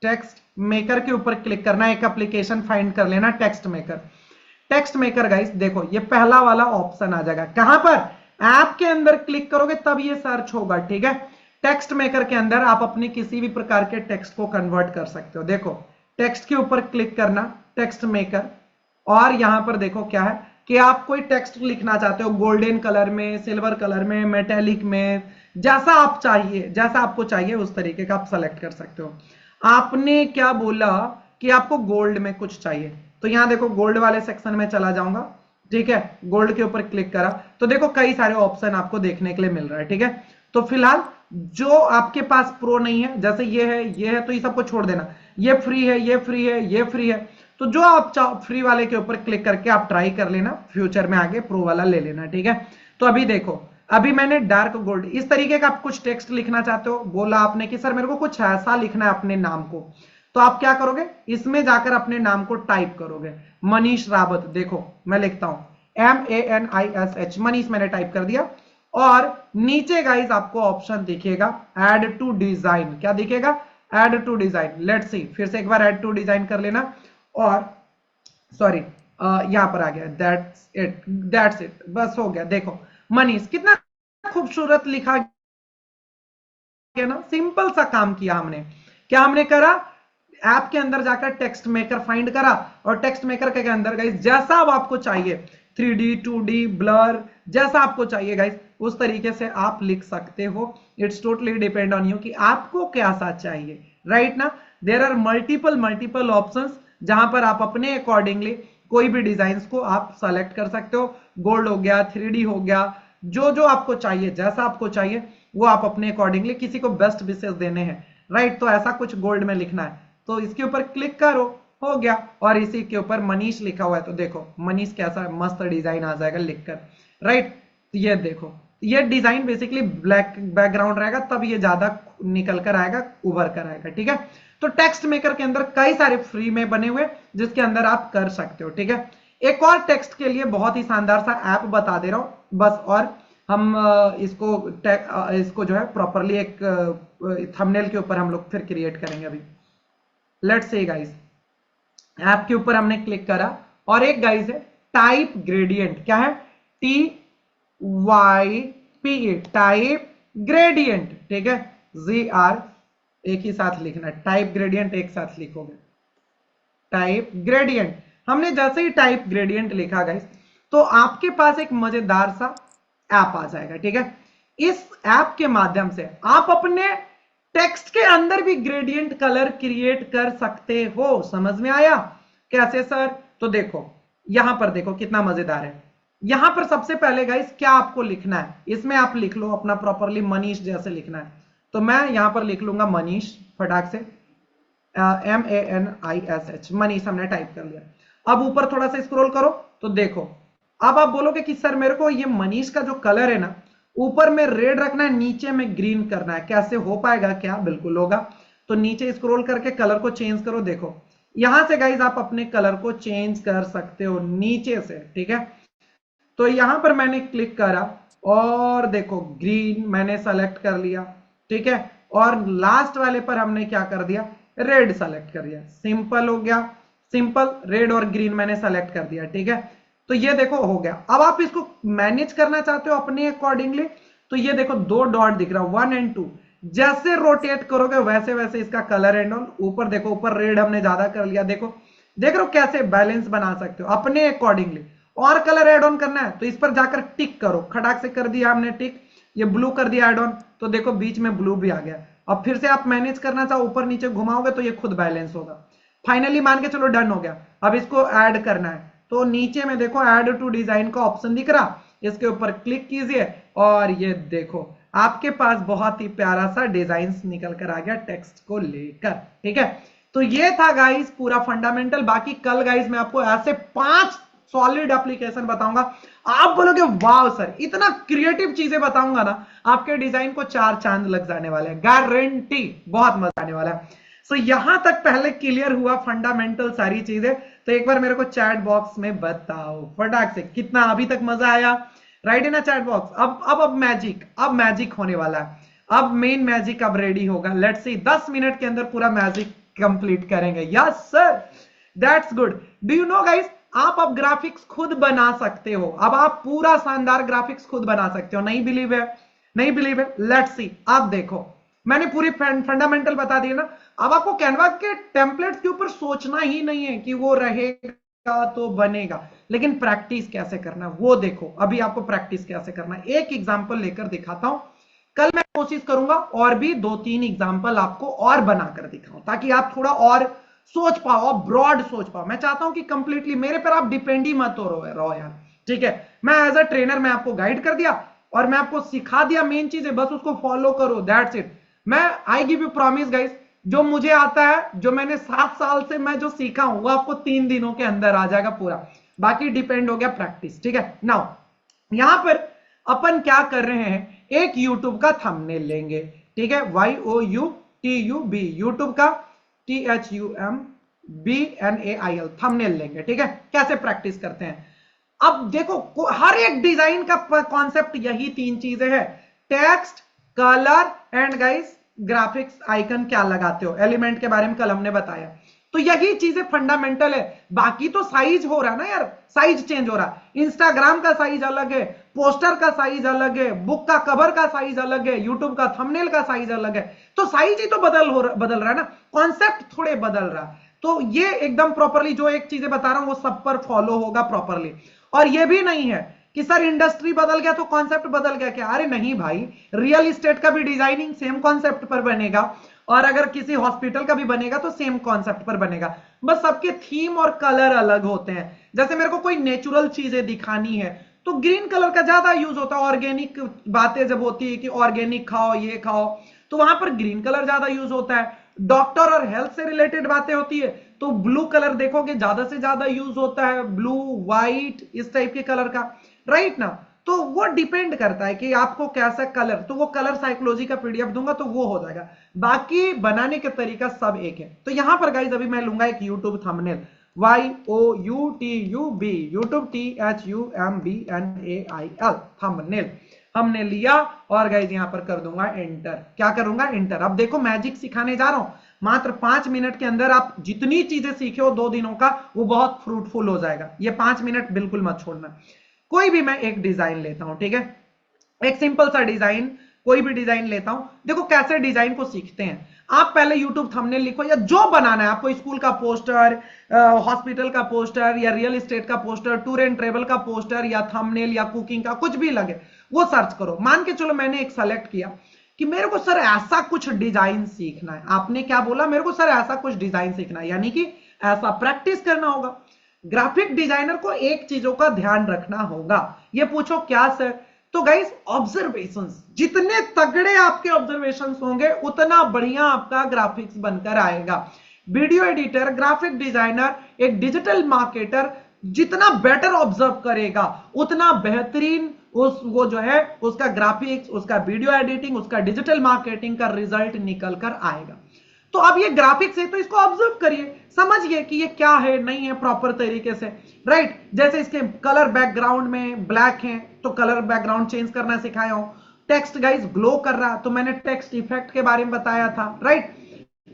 [SPEAKER 1] text maker के ऊपर क्लिक करना, एक एप्लीकेशन फाइंड कर लेना text maker. Text maker guys देखो ये पहला वाला ऑप्शन आ जाएगा, कहां पर, ऐप के अंदर क्लिक करोगे तब ये सर्च होगा, ठीक है। टेक्स्ट मेकर के अंदर आप अपने किसी भी प्रकार के टेक्स्ट को कन्वर्ट कर सकते हो। देखो टेक्स्ट के ऊपर क्लिक करना, टेक्स्ट मेकर, और यहां पर देखो क्या है कि आप कोई टेक्स्ट लिखना चाहते हो गोल्डन कलर में, सिल्वर कलर में, मेटेलिक में, जैसा आप चाहिए, जैसा आपको चाहिए उस तरीके का आप सेलेक्ट कर सकते हो। आपने क्या बोला कि आपको गोल्ड में कुछ चाहिए, तो यहां देखो गोल्ड वाले सेक्शन में चला जाऊंगा, ठीक है, गोल्ड के ऊपर क्लिक करा तो देखो कई सारे ऑप्शन आपको देखने के लिए मिल रहा है, ठीक है। तो फिलहाल जो आपके पास प्रो नहीं है, जैसे ये है, ये है, तो ये सबको छोड़ देना, ये फ्री है, ये फ्री है, ये फ्री है, तो जो आप चाहो फ्री वाले के ऊपर क्लिक करके आप ट्राई कर लेना, फ्यूचर में आगे प्रो वाला ले लेना, ठीक है। तो अभी देखो अभी मैंने डार्क गोल्ड इस तरीके का आप कुछ टेक्स्ट लिखना चाहते हो, बोला आपने कि सर मेरे को कुछ ऐसा लिखना है अपने नाम को, तो आप क्या करोगे, इसमें जाकर अपने नाम को टाइप करोगे, मनीष रावत, देखो मैं लिखता हूं MANISH, मनीष मैंने टाइप कर दिया, और नीचे गाइस आपको ऑप्शन दिखेगा ऐड टू डिजाइन, क्या दिखेगा, add to design. Let's see, फिर से एक बार ऐड टू डिजाइन कर लेना, और सॉरी यहां पर आ गया, दैट्स इट, बस हो गया। देखो मनीष कितना खूबसूरत लिखा गया ना, सिंपल सा काम किया हमने। क्या हमने करा, ऐप के अंदर जाकर टेक्स्ट मेकर फाइंड करा, और टेक्स्ट मेकर के अंदर गाइस जैसा अब आपको चाहिए 3D 2D ब्लर जैसा आपको चाहिए गाइस उस तरीके से आप लिख सकते हो। It's totally depend on you कि आपको कैसा चाहिए, राइट ना। देयर आर मल्टीपल ऑप्शंस जहां पर आप अपने अकॉर्डिंगली कोई भी डिजाइन को आप सेलेक्ट कर सकते हो। गोल्ड हो गया, 3D हो गया, जो जो आपको चाहिए, जैसा आपको चाहिए वो आप अपने अकॉर्डिंगली, किसी को बेस्ट विशेष देने हैं, राइट, तो ऐसा कुछ गोल्ड में लिखना है, तो इसके ऊपर क्लिक करो, हो गया। और इसी के ऊपर मनीष लिखा हुआ है, तो देखो मनीष कैसा मस्त डिजाइन आ जाएगा लिखकर, राइट। ये देखो, ये डिजाइन बेसिकली ब्लैक बैकग्राउंड रहेगा, तब ये ज्यादा निकल कर आएगा, उभर कर आएगा, ठीक है। तो टेक्स्ट मेकर के अंदर कई सारे फ्री में बने हुए जिसके अंदर आप कर सकते हो, ठीक है। एक और टेक्स्ट के लिए बहुत ही शानदार सा ऐप बता दे रहा हूं बस, और हम इसको जो है प्रॉपरली एक थंबनेल के ऊपर हम लोग फिर क्रिएट करेंगे अभी। लेट्स से गाइस, ऐप के ऊपर हमने क्लिक करा और एक गाइस है टाइप ग्रेडियंट, क्या है, TYPE, टाइप ग्रेडियंट, ठीक है, GR एक ही साथ लिखना, टाइप ग्रेडियंट एक साथ लिखोगे, टाइप ग्रेडियंट। हमने जैसे ही टाइप ग्रेडियंट लिखा गाइस, तो आपके पास एक मजेदार सा ऐप आ जाएगा, ठीक है। इस ऐप के माध्यम से आप अपने टेक्स्ट के अंदर भी ग्रेडियंट कलर क्रिएट कर सकते हो। समझ में आया कैसे सर? तो देखो यहां पर देखो कितना मजेदार है। यहां पर सबसे पहले गाइस क्या आपको लिखना है, इसमें आप लिख लो अपना प्रॉपरली मनीष जैसे लिखना है, तो मैं यहां पर लिख लूंगा मनीष, फटाक से MANISH, मनीष हमने टाइप कर लिया। अब ऊपर थोड़ा सा स्क्रॉल करो तो देखो, अब आप बोलोगे कि सर मेरे को ये मनीष का जो कलर है ना, ऊपर में रेड रखना है, नीचे में ग्रीन करना है, कैसे हो पाएगा? क्या बिल्कुल होगा। तो नीचे स्क्रॉल करके कलर को चेंज करो, देखो यहां से गाइज आप अपने कलर को चेंज कर सकते हो नीचे से, ठीक है। तो यहां पर मैंने क्लिक करा और देखो ग्रीन मैंने सेलेक्ट कर लिया, ठीक है, और लास्ट वाले पर हमने क्या कर दिया, रेड सेलेक्ट कर दिया। सिंपल हो गया, सिंपल, रेड और ग्रीन मैंने सेलेक्ट कर दिया, ठीक है। तो ये देखो हो गया। अब आप इसको मैनेज करना चाहते हो अपने अकॉर्डिंगली, तो ये देखो दो डॉट दिख रहा है 1 और 2, जैसे रोटेट करोगे वैसे वैसे इसका कलर एंड ऑल, ऊपर देखो ऊपर रेड हमने ज्यादा कर लिया, देखो देख रहे हो कैसे बैलेंस बना सकते हो अपने अकॉर्डिंगली। और कलर एड ऑन करना है तो इस पर जाकर टिक करो, खटाक से कर दिया हमने टिक, ये ब्लू कर दिया एड ऑन, तो देखो बीच में ब्लू भी आ गया। अब फिर से आप मैनेज करना चाहो ऊपर नीचे घुमाओगे तो ये खुद बैलेंस होगा। फाइनली मान के चलो डन हो गया। अब इसको ऐड करना है तो नीचे में देखो ऐड टू डिजाइन का ऑप्शन दिख रहा, इसके ऊपर क्लिक कीजिए और ये देखो आपके पास बहुत ही प्यारा सा डिजाइन निकल कर आ गया टेक्स्ट को लेकर, ठीक है। तो ये था गाइस पूरा फंडामेंटल। बाकी कल गाइस मैं आपको ऐसे 5 सॉलिड एप्लीकेशन बताऊंगा, आप बोलोगे वाह सर इतना क्रिएटिव चीजें बताऊंगा ना, आपके डिजाइन को 4 चांद लग जाने वाले हैं, गारंटी, बहुत मजा आने वाला है। सो यहां तक पहले क्लियर हुआ फंडामेंटल सारी चीजें, तो एक बार मेरे को चैट बॉक्स में बताओ फटाक से कितना अभी तक मजा आया, राइट इन चैट बॉक्स। अब मैजिक होने वाला है, अब मेन मैजिक अब रेडी होगा। लेट्स सी 10 मिनट के अंदर पूरा मैजिक कंप्लीट करेंगे। Yes sir, that's good. Do you know guys, आप अब ग्राफिक्स खुद बना सकते हो, अब आप पूरा शानदार ग्राफिक्स खुद बना सकते हो। नहीं बिलीव है? नहीं बिलीव है? Let's see. आप देखो मैंने पूरी फंडामेंटल बता दी ना, अब आपको कैनवा के टेम्पलेट्स के ऊपर सोचना ही नहीं है कि वो रहेगा तो बनेगा, लेकिन प्रैक्टिस कैसे करना वो देखो। अभी आपको प्रैक्टिस कैसे करना एक एग्जांपल लेकर दिखाता हूं। कल मैं कोशिश करूंगा और भी 2-3 एग्जांपल आपको और बनाकर दिखाऊं, ताकि आप थोड़ा और सोच पाओ, ब्रॉड सोच पाओ। मैं चाहता हूं कि कंप्लीटली मेरे पर आप डिपेंड ही मत हो रहो यार, ठीक है। मैं एज अ ट्रेनर मैं आपको गाइड कर दिया और मैं आपको सिखा दिया मेन चीजें, बस उसको फॉलो करो, दैट्स इट। मैं I give you promise guys, जो मुझे आता है, जो मैंने 7 साल से मैं जो सीखा हूं वो आपको 3 दिनों के अंदर आ जाएगा पूरा, बाकी डिपेंड हो गया प्रैक्टिस, ठीक है। नाउ यहां पर अपन क्या कर रहे हैं, एक यूट्यूब का थंबनेल लेंगे, ठीक है, YOUTUB, यूट्यूब का THUMBNAIL थंबनेल लेंगे, ठीक है। कैसे प्रैक्टिस करते हैं, अब देखो हर एक डिजाइन का कॉन्सेप्ट यही 3 चीजें हैं, text, colour and guys graphics icon क्या लगाते हो, एलिमेंट के बारे में कल हमने बताया। तो यही चीजें फंडामेंटल है, बाकी तो साइज हो रहा है ना यार, साइज चेंज हो रहा है। इंस्टाग्राम का साइज अलग है, पोस्टर का साइज अलग है, बुक का कवर का साइज अलग है, यूट्यूब का थंबनेल का साइज अलग है, तो साइज ही तो बदल रहा है ना, कॉन्सेप्ट थोड़े बदल रहा है। तो ये एकदम प्रॉपरली जो एक चीजें बता रहा हूं वो सब पर फॉलो होगा प्रॉपरली। और ये भी नहीं है कि सर इंडस्ट्री बदल गया तो कॉन्सेप्ट बदल गया क्या, अरे नहीं भाई, रियल एस्टेट का भी डिजाइनिंग सेम कॉन्सेप्ट पर बनेगा, और अगर किसी हॉस्पिटल का भी बनेगा तो सेम कॉन्सेप्ट पर बनेगा, बस सबके थीम और कलर अलग होते हैं। जैसे मेरे को कोई नेचुरल चीजें दिखानी है तो ग्रीन कलर का ज्यादा यूज होता है। ऑर्गेनिक बातें जब होती है कि ऑर्गेनिक खाओ, ये खाओ, तो वहां पर ग्रीन कलर ज्यादा यूज होता है। डॉक्टर और हेल्थ से रिलेटेड बातें होती है तो ब्लू कलर देखोगे ज्यादा से ज्यादा यूज होता है, ब्लू, व्हाइट, इस टाइप के कलर का, राइट ना। तो वो डिपेंड करता है कि आपको कैसा कलर, तो वो कलर साइकोलॉजी का पीडीएफ दूंगा तो वो हो जाएगा। बाकी बनाने का तरीका सब एक है। तो यहां पर गाइज अभी मैं लूंगा एक YouTube thumbnail, YOUTUB, YouTube THUMBNAIL, thumbnail हमने लिया और गाइज यहां पर कर दूंगा एंटर। क्या करूंगा? एंटर। अब देखो मैजिक सिखाने जा रहा हूं, मात्र 5 मिनट के अंदर आप जितनी चीजें सीखे हो 2 दिनों का वो बहुत फ्रूटफुल हो जाएगा। ये 5 मिनट बिल्कुल मत छोड़ना। कोई भी मैं एक डिजाइन लेता हूं, ठीक है, एक सिंपल सा डिजाइन, कोई भी डिजाइन लेता हूं। देखो कैसे डिजाइन को सीखते हैं। आप पहले यूट्यूब थंबनेल लिखो या जो बनाना है आपको, स्कूल का पोस्टर, हॉस्पिटल का पोस्टर या रियल एस्टेट का पोस्टर, टूर एंड ट्रेवल का पोस्टर या थंबनेल या कुकिंग का, कुछ भी लगे वो सर्च करो। मान के चलो मैंने एक सेलेक्ट किया कि मेरे को सर ऐसा कुछ डिजाइन सीखना है। आपने क्या बोला? मेरे को सर ऐसा कुछ डिजाइन सीखना है, यानी कि ऐसा प्रैक्टिस करना होगा। ग्राफिक डिजाइनर को एक चीजों का ध्यान रखना होगा। ये पूछो क्या सर? तो गाइस ऑब्जर्वेशंस, जितने तगड़े आपके ऑब्जर्वेशंस होंगे उतना बढ़िया आपका ग्राफिक्स बनकर आएगा। वीडियो एडिटर, ग्राफिक डिजाइनर, एक डिजिटल मार्केटर जितना बेटर ऑब्जर्व करेगा उतना बेहतरीन वो जो है उसका ग्राफिक्स, उसका वीडियो एडिटिंग, उसका डिजिटल मार्केटिंग का रिजल्ट निकल कर आएगा। तो अब ये ग्राफिक्स है तो इसको ऑब्जर्व करिए, समझिए कि ये क्या है, नहीं है, प्रॉपर तरीके से, राइट। जैसे इसके कलर बैकग्राउंड में ब्लैक है तो कलर बैकग्राउंड चेंज करना सिखाया हूं। टेक्स्ट गाइस ग्लो कर रहा तो मैंने टेक्स्ट इफेक्ट के बारे में बताया था, राइट।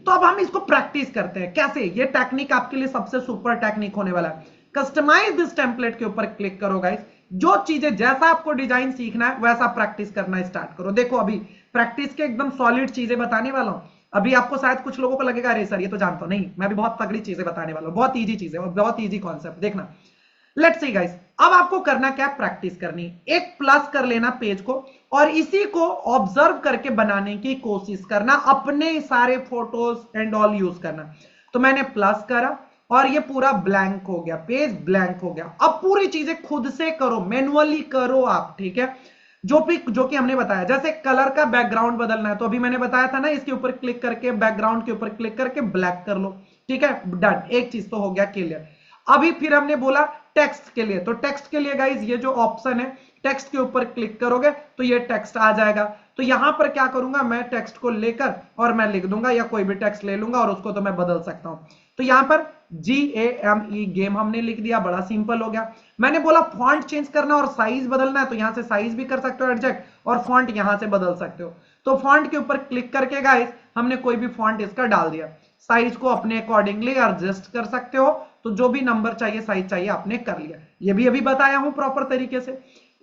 [SPEAKER 1] तो अब हम इसको प्रैक्टिस करते हैं कैसे। ये टेक्निक आपके लिए सबसे सुपर टेक्निक होने वाला है। कस्टमाइज दिस टेम्पलेट के ऊपर क्लिक करो गाइस। जो चीजें, जैसा आपको डिजाइन सीखना है वैसा प्रैक्टिस करना स्टार्ट करो। देखो अभी प्रैक्टिस के एकदम सॉलिड चीजें बताने वाला हूं। अभी आपको शायद कुछ लोगों को लगेगा अरे सर ये तो जानता हूं, नहीं, मैं भी बहुत तगड़ी चीजें बताने वाला हूं, बहुत इजी चीजें और बहुत इजी कॉन्सेप्ट। देखना, लेट्स सी गाइस, अब आपको करना क्या? प्रैक्टिस करनी। एक प्लस कर लेना पेज को और इसी को ऑब्जर्व करके बनाने की कोशिश करना, अपने सारे फोटोज एंड ऑल यूज करना। तो मैंने प्लस करा और ये पूरा ब्लैंक हो गया, पेज ब्लैंक हो गया। अब पूरी चीजें खुद से करो, मैनुअली करो आप, ठीक है। जो कि हमने बताया, जैसे कलर का बैकग्राउंड बदलना है तो अभी मैंने बताया था ना, इसके ऊपर क्लिक करके, बैकग्राउंड के ऊपर क्लिक करके ब्लैक कर लो, ठीक है, डन। एक चीज तो हो गया क्लियर। अभी फिर हमने बोला टेक्स्ट के लिए, तो टेक्स्ट के लिए गाइज ये जो ऑप्शन है, टेक्स्ट के ऊपर क्लिक करोगे तो ये टेक्स्ट आ जाएगा। तो यहां पर क्या करूंगा, मैं टेक्स्ट को लेकर और मैं लिख दूंगा या कोई भी टेक्स्ट ले लूंगा और उसको तो मैं बदल सकता हूं। तो यहां पर GAME, गेम हमने लिख दिया, बड़ा सिंपल हो गया। मैंने बोला फॉन्ट चेंज करना और साइज बदलना है तो यहां से साइज भी कर सकते हो एडजस्ट, और फॉन्ट यहां से बदल सकते हो। तो फॉन्ट के ऊपर क्लिक करके गाइस हमने कोई भी फॉन्ट इसका डाल दिया। साइज को अपने अकॉर्डिंगली एडजस्ट कर सकते हो, तो जो भी नंबर चाहिए, साइज चाहिए, आपने कर लिया। ये भी अभी बताया हूं प्रॉपर तरीके से।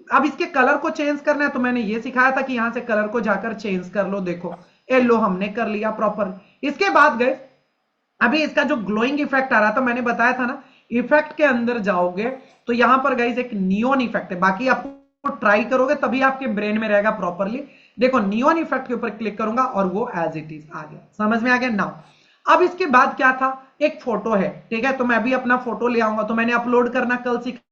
[SPEAKER 1] अब इसके कलर को चेंज करना है तो मैंने ये सिखाया था कि यहां से कलर को जाकर चेंज कर लो। देखो येलो हमने कर लिया प्रॉपर। इसके बाद गए अभी इसका जो ग्लोइंग इफेक्ट आ रहा था, मैंने बताया था ना, इफेक्ट के अंदर जाओगे तो यहां पर गाइस एक नियॉन इफेक्ट है। बाकी आपको ट्राई करोगे तभी आपके ब्रेन में रहेगा प्रॉपरली। देखो नियॉन इफेक्ट के ऊपर क्लिक करूंगा और वो एज इट इज आ गया, समझ में आ गया नाउ। अब इसके बाद क्या था, एक फोटो है, ठीक है, तो मैं अभी अपना फोटो ले आऊंगा। तो मैंने अपलोड करना कल सिखाया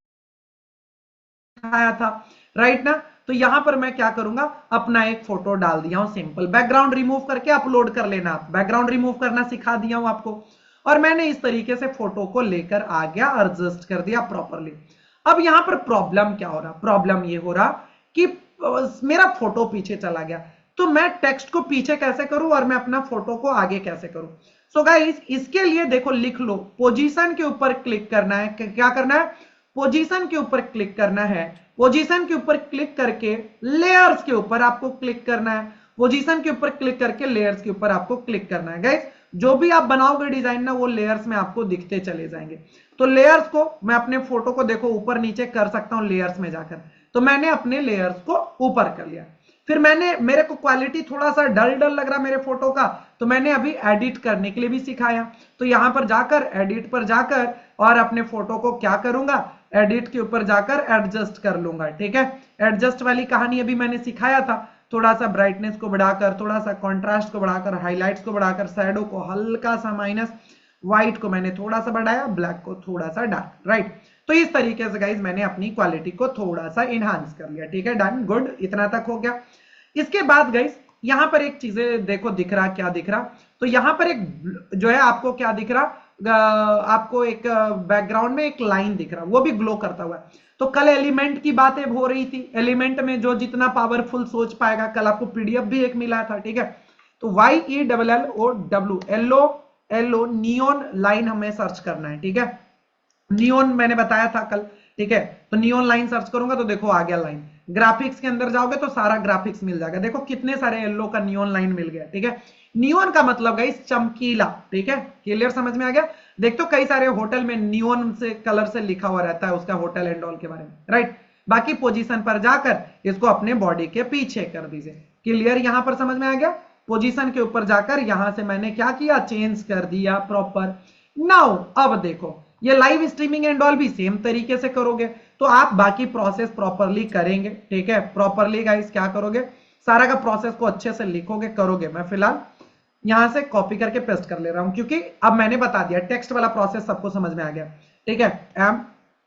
[SPEAKER 1] था, राइट ना। तो यहां पर मैं क्या करूंगा, अपना एक फोटो डाल दिया हूं सिंपल, बैकग्राउंड रिमूव करके अपलोड कर लेना। आप बैकग्राउंड रिमूव करना सिखा दिया हूं आपको। और मैंने इस तरीके से फोटो को लेकर आ गया, एडजस्ट कर दिया प्रॉपरली। अब यहां पर प्रॉब्लम क्या हो रहा, प्रॉब्लम ये हो रहा कि मेरा फोटो पीछे चला गया। तो मैं टेक्स्ट को पीछे कैसे करूं और मैं अपना फोटो को आगे कैसे करूं। सो गाइस इसके लिए देखो लिख लो, पोजीशन के ऊपर क्लिक करना है। क्या करना है, पोजीशन के ऊपर क्लिक करना है। पोजीशन के ऊपर क्लिक करके लेयर्स के ऊपर आपको क्लिक करना है। पोजीशन के ऊपर क्लिक करके लेयर्स के ऊपर आपको क्लिक करना है। गाइस जो भी आप बनाओगे डिजाइन ना, वो लेयर्स में आपको दिखते चले जाएंगे। तो लेयर्स को मैं अपने फोटो को देखो ऊपर नीचे कर सकता हूं लेयर्स में जाकर। तो मैंने अपने लेयर्स को ऊपर कर लिया। फिर मेरे को क्वालिटी थोड़ा सा डल डल लग रहा मेरे फोटो का, तो मैंने अभी एडिट करने के लिए भी सिखाया। तो यहां पर जाकर एडिट पर जाकर और अपने फोटो को क्या करूंगा, एडिट के ऊपर जाकर एडजस्ट कर लूंगा, ठीक है। एडजस्ट वाली कहानी अभी मैंने सिखाया था। थोड़ा सा ब्राइटनेस को बढ़ाकर, थोड़ा सा कॉन्ट्रास्ट को बढ़ाकर, हाईलाइट्स को बढ़ाकर, शैडो को हल्का सा माइनस, व्हाइट को मैंने थोड़ा सा बढ़ाया, ब्लैक को थोड़ा सा डार्क, राइट। तो इस तरीके से गाइज मैंने अपनी क्वालिटी को थोड़ा सा इनहांस कर लिया। ठीक है, डन, गुड, इतना तक हो गया। इसके बाद गाइज यहां पर एक चीजें देखो दिख रहा, क्या दिख रहा, तो यहां पर एक जो है आपको क्या दिख रहा, आपको एक बैकग्राउंड में एक लाइन दिख रहा, वो भी ग्लो करता हुआ है। तो कल एलिमेंट की बातें हो रही थी, एलिमेंट में जो जितना पावरफुल सोच पाएगा, कल आपको पीडीएफ भी एक मिला था। ठीक है, तो YELLOW, एलओ नियोन लाइन हमें सर्च करना है। ठीक है, नियोन मैंने बताया था कल। ठीक है, तो नियोन लाइन सर्च करूंगा तो देखो आ गया लाइन। ग्राफिक्स के अंदर जाओगे तो सारा ग्राफिक्स मिल जाएगा, देखो कितने सारे येलो का नियोन लाइन मिल गया। ठीक है, नियोन का मतलब गाइस चमकीला। ठीक है, क्लियर, समझ में आ गया। देख तो कई सारे होटल में नियोन से कलर से लिखा हुआ रहता है उसका होटल एंड ऑल के बारे में, राइट। बाकी पोजीशन पर जाकर इसको अपने बॉडी के पीछे कर दीजिए। क्लियर, यहां पर समझ में आ गया। पोजीशन के ऊपर जाकर यहां से मैंने क्या किया, चेंज कर दिया प्रॉपर। नाउ अब देखो ये लाइव स्ट्रीमिंग एंड ऑल भी सेम तरीके से करोगे तो आप बाकी प्रोसेस प्रॉपरली करेंगे। ठीक है, प्रॉपरली गाइस क्या करोगे, सारा का प्रोसेस को अच्छे से लिखोगे, करोगे। मैं फिलहाल यहां से कॉपी करके पेस्ट कर ले रहा हूं क्योंकि अब मैंने बता दिया, टेक्स्ट वाला प्रोसेस सबको समझ में आ गया। ठीक है,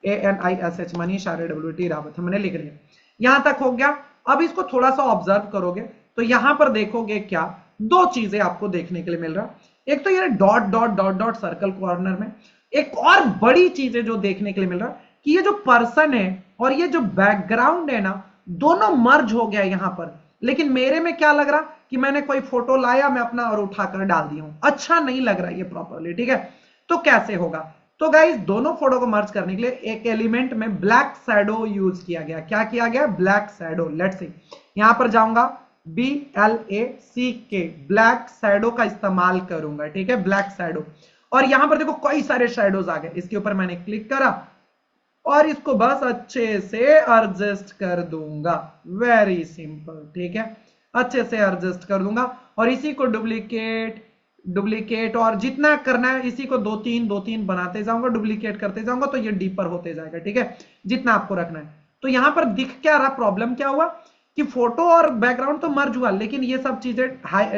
[SPEAKER 1] MANISH मनीष RAWT रावत मैंने लिख लिया, यहां तक हो गया। अब इसको थोड़ा सा ऑब्जर्व करोगे तो यहां पर देखोगे क्या, दो चीजें आपको देखने के लिए मिल रहा। एक तो ये dot dot dot dot circle corner में, एक और बड़ी चीजें जो देखने के लिए मिल रहा कि ये जो पर्सन है और ये जो बैकग्राउंड है ना, दोनों मर्ज हो गया यहां पर। लेकिन मेरे में क्या लग रहा कि मैंने कोई फोटो लाया मैं अपना और उठाकर डाल दिया हूं, अच्छा नहीं लग रहा ये प्रॉपरली। ठीक है, तो कैसे होगा, तो गाइस दोनों फोटो को मर्ज करने के लिए एक एलिमेंट में ब्लैक शैडो यूज किया गया। क्या किया गया, ब्लैक शैडो। लेट्स सी, यहां पर जाऊंगा BLACK, ब्लैक शैडो का इस्तेमाल करूंगा। ठीक है, ब्लैक शैडो, और यहां पर देखो कई सारे शैडोज आ गए। इसके ऊपर मैंने क्लिक करा और इसको बस अच्छे से एडजस्ट कर दूंगा, वेरी सिंपल। ठीक है, अच्छे से एडजस्ट कर दूंगा और इसी को डुप्लीकेट डुप्लीकेट और जितना करना है इसी को दो तीन बनाते जाऊंगा, डुप्लीकेट करते जाऊंगा तो ये डीपर होते जाएगा। ठीक है, जितना आपको रखना है। तो यहां पर दिख क्या रहा, प्रॉब्लम क्या हुआ कि फोटो और बैकग्राउंड तो मर्ज हुआ लेकिन ये सब चीजें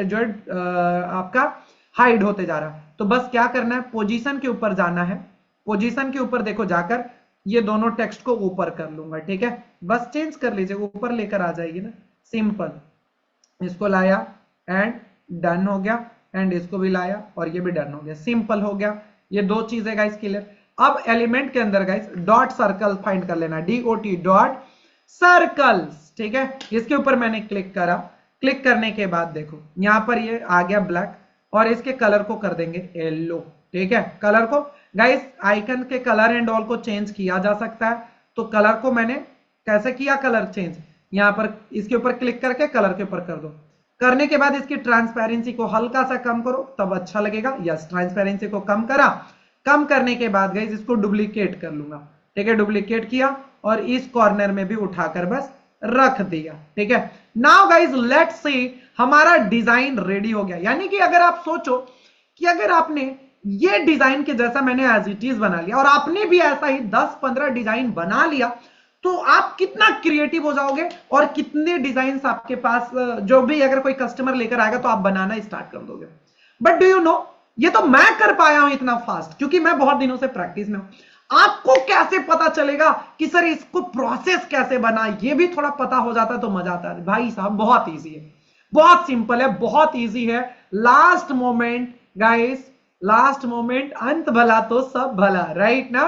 [SPEAKER 1] जो आपका हाइड होते जा रहा। तो बस क्या करना है, पोजीशन के ऊपर जाना है, पोजीशन के ऊपर देखो जाकर ये दोनों टेक्स्ट को ऊपर कर लूंगा। ठीक है, बस चेंज कर लीजिए, ऊपर लेकर आ जाएगी ना, सिंपल। इसको लाया एंड डन हो गया, एंड इसको भी लाया और ये भी डन हो गया, सिंपल हो गया। ये दो चीजें गाइस क्लियर। अब एलिमेंट के अंदर गाइस डॉट सर्कल फाइंड कर लेना, DOT डॉट सर्कल्स। ठीक है, इसके ऊपर मैंने क्लिक करा, क्लिक करने के बाद देखो यहां पर ये आ गया ब्लैक और इसके कलर को कर देंगे येलो। ठीक है, कलर को गाइस आइकन के कलर एंड ऑल को चेंज किया जा सकता है। तो कलर को मैंने कैसे किया, कलर चेंज, यहां पर इसके ऊपर क्लिक करके कलर के ऊपर कर दो। करने के बाद इसकी ट्रांसपेरेंसी को हल्का सा कम करो तब अच्छा लगेगा। यस, ट्रांसपेरेंसी को कम करा, कम करने के बाद गाइस इसको डुप्लीकेट कर लूंगा। ठीक है, डुप्लीकेट किया और इस कॉर्नर में भी उठाकर बस रख दिया। ठीक है, नाउ गाइस लेट्स सी, हमारा डिजाइन रेडी हो गया। यानी कि अगर आप सोचो कि अगर आपने ये डिजाइन के जैसा मैंने एज इट इज बना लिया और आपने भी ऐसा ही 10-15 डिजाइन बना लिया तो आप कितना क्रिएटिव हो जाओगे और कितने डिजाइन आपके पास, जो भी अगर कोई कस्टमर लेकर आएगा तो आप बनाना स्टार्ट कर दोगे। बट डू यू नो, ये तो मैं कर पाया हूं इतना फास्ट क्योंकि मैं बहुत दिनों से प्रैक्टिस में हूं। आपको कैसे पता चलेगा कि सर इसको प्रोसेस कैसे बना, ये भी थोड़ा पता हो जाता तो मजा आता है। भाई साहब बहुत इजी है, बहुत सिंपल है, बहुत इजी है। Last moment guys, last moment, अंत भला तो सब भला, राइट ना।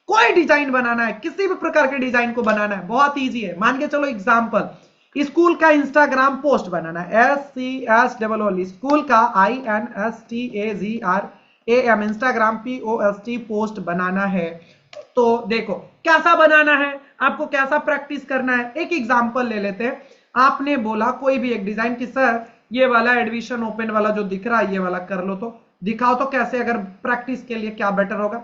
[SPEAKER 1] कोई डिजाइन बनाना है, किसी भी प्रकार के डिजाइन को बनाना है, बहुत इजी है। मान के चलो एग्जांपल, स्कूल का इंस्टाग्राम पोस्ट बनाना है, SCSOOL, स्कूल का INSTAGRAM, इंस्टाग्राम POST पोस्ट बनाना है। तो देखो कैसा बनाना है, आपको कैसा प्रैक्टिस करना है। एक एग्जांपल ले लेते हैं। आपने बोला कोई भी एक डिजाइन की सर ये वाला एडमिशन ओपन वाला जो दिख रहा है ये वाला कर लो, तो दिखाओ तो कैसे, अगर प्रैक्टिस के लिए क्या बेटर होगा।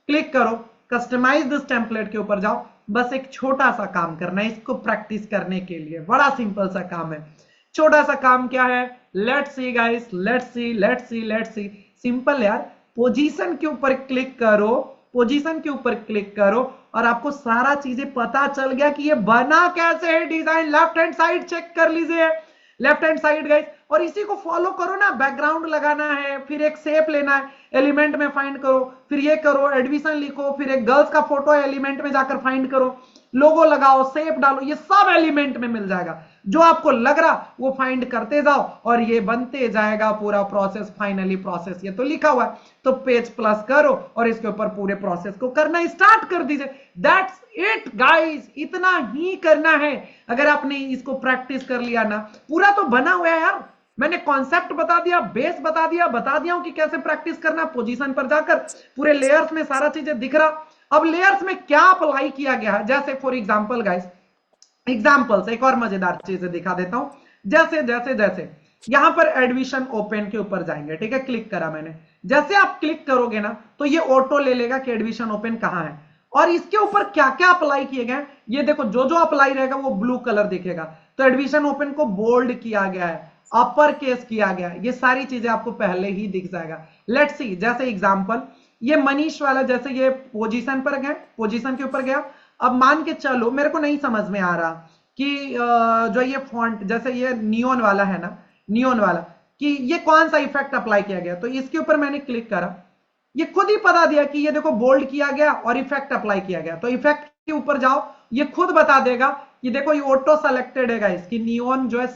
[SPEAKER 1] क्लिक करो, कस्टमाइज दिस टेम्पलेट के ऊपर जाओ, बस एक छोटा सा काम करना है इसको प्रैक्टिस करने के लिए। बड़ा सिंपल सा काम है। छोटा सा काम क्या है, let's see guys, let's see let's see let's see, simple यार। पोजीशन के ऊपर क्लिक करो, पोजीशन के ऊपर क्लिक करो और आपको सारा चीजें पता चल गया कि ये बना कैसे है design. Left hand side check कर लीजिए, लेफ्ट हैंड साइड गाइस और इसी को फॉलो करो ना। बैकग्राउंड लगाना है, फिर एक शेप लेना है, एलिमेंट में फाइंड करो, फिर ये करो, एडमिशन लिखो, फिर एक गर्ल्स का फोटो है, एलिमेंट में जाकर फाइंड करो, लोगो लगाओ, शेप डालो, ये सब एलिमेंट में मिल जाएगा। जो आपको लग रहा वो फाइंड करते जाओ और ये बनते जाएगा पूरा प्रोसेस। फाइनली प्रोसेस ये तो लिखा हुआ है, तो पेज प्लस करो और इसके ऊपर पूरे प्रोसेस को करना स्टार्ट कर दीजिए। दैट्स इट गाइस, इतना ही करना है। अगर आपने इसको प्रैक्टिस कर लिया ना, पूरा तो बना हुआ है यार। मैंने कॉन्सेप्ट बता दिया, बेस बता दिया हूं कि कैसे प्रैक्टिस करना। पोजीशन पर जाकर पूरे लेयर्स में सारा चीजें दिख रहा। अब लेयर्स में क्या अप्लाई किया गया है, जैसे फॉर एग्जांपल गाइस, एग्जांपल्स एक और मजेदार चीजें दिखा देता हूं। जैसे जैसे जैसे यहां पर एडमिशन ओपन के ऊपर जाएंगे, ठीक है, क्लिक करा मैंने। जैसे आप क्लिक करोगे ना तो ये ऑटो ले लेगा कि एडमिशन ओपन कहां है, और इसके ऊपर क्या क्या अप्लाई किए गए ये देखो। जो जो अप्लाई रहेगा वो ब्लू कलर दिखेगा। तो एडमिशन ओपन को बोल्ड किया गया है, अपर केस किया गया है, ये सारी चीजें आपको पहले ही दिख जाएगा। लेट्स सी, जैसे एग्जांपल ये मनीष वाला, जैसे ये पोजीशन पर गए, पोजीशन के ऊपर गया। अब मान के चलो मेरे को नहीं समझ में आ रहा कि जो ये फॉन्ट, जैसे ये नियोन वाला है ना, नियोन वाला, कि ये कौन सा इफेक्ट अप्लाई किया गया। तो इसके ऊपर मैंने क्लिक करा, ये खुद ही बता दिया कि ये देखो बोल्ड किया गया और इफेक्ट अप्लाई किया गया। तो इफेक्ट के ऊपर जाओ, ये खुद बता देगा कि देखो ये ऑटो सेलेक्टेड है गाइस, कि नियोन जो है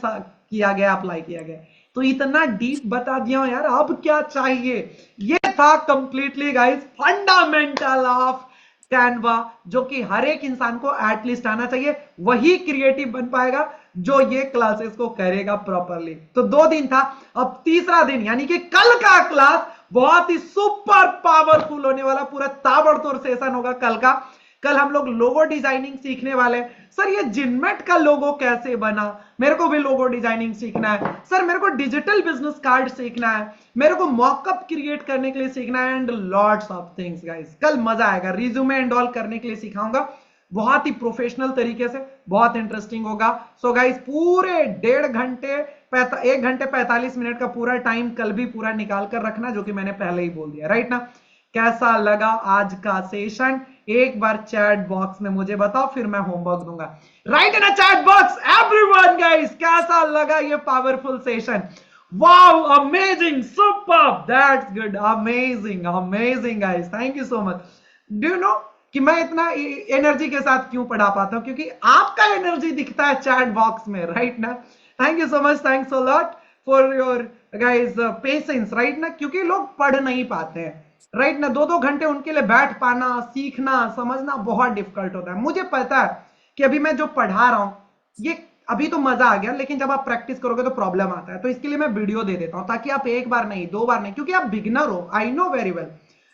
[SPEAKER 1] किया गया, अप्लाई किया गया। तो इतना डीप बता दिया यार, अब क्या चाहिए। ये था completely guys fundamental of Canva, जो कि हर एक इंसान को एटलीस्ट आना चाहिए। वही क्रिएटिव बन पाएगा जो ये क्लासेस को करेगा प्रॉपरली। तो 2 दिन था, अब तीसरा दिन यानी कि कल का क्लास बहुत ही सुपर पावरफुल होने वाला, पूरा ताबड़तोड़ सेशन होगा कल का। कल हम लोग लोगो डिजाइनिंग सीखने वाले। सर ये जिनमेट का लोगो कैसे बना, मेरे को भी लोगो डिजाइनिंग सीखना है। सर मेरे को डिजिटल बिजनेस कार्ड सीखना है, मेरे को मॉकअप क्रिएट करने के लिए सीखना है, and lots of things guys. कल मजा आएगा, रिज्यूमे एंड ऑल करने के लिए सिखाऊंगा, बहुत ही प्रोफेशनल तरीके से, बहुत इंटरेस्टिंग होगा। सो गाइस पूरे 1 घंटे 45 मिनट का पूरा टाइम कल भी पूरा निकाल कर रखना, जो कि मैंने पहले ही बोल दिया, राइट ना। कैसा लगा आज का सेशन, एक बार चैट बॉक्स में मुझे बताओ, फिर मैं होमवर्क दूंगा। राइट इन चैट बॉक्स एवरीवन गाइस, कैसा लगा ये powerful session. Wow, amazing, super, that's good, amazing amazing guys, thank you so much. Do you know कि मैं इतना एनर्जी के साथ क्यों पढ़ा पाता हूं, क्योंकि आपका एनर्जी दिखता है चैट बॉक्स में, राइट ना। Thank you so much, thanks a lot for your guys patience, right ना, क्योंकि लोग पढ़ नहीं पाते हैं, राइट ना। 2-2 घंटे उनके लिए बैठ पाना, सीखना, समझना बहुत डिफिकल्ट होता है। मुझे पता है कि अभी मैं जो पढ़ा रहा हूं ये अभी तो मजा आ गया, लेकिन जब आप प्रैक्टिस करोगे तो प्रॉब्लम आता है। तो इसके लिए मैं वीडियो दे देता हूं, ताकि आप एक बार नहीं, 2 बार नहीं, क्योंकि आप बिगिनर हो, आई नो वेरी वेल।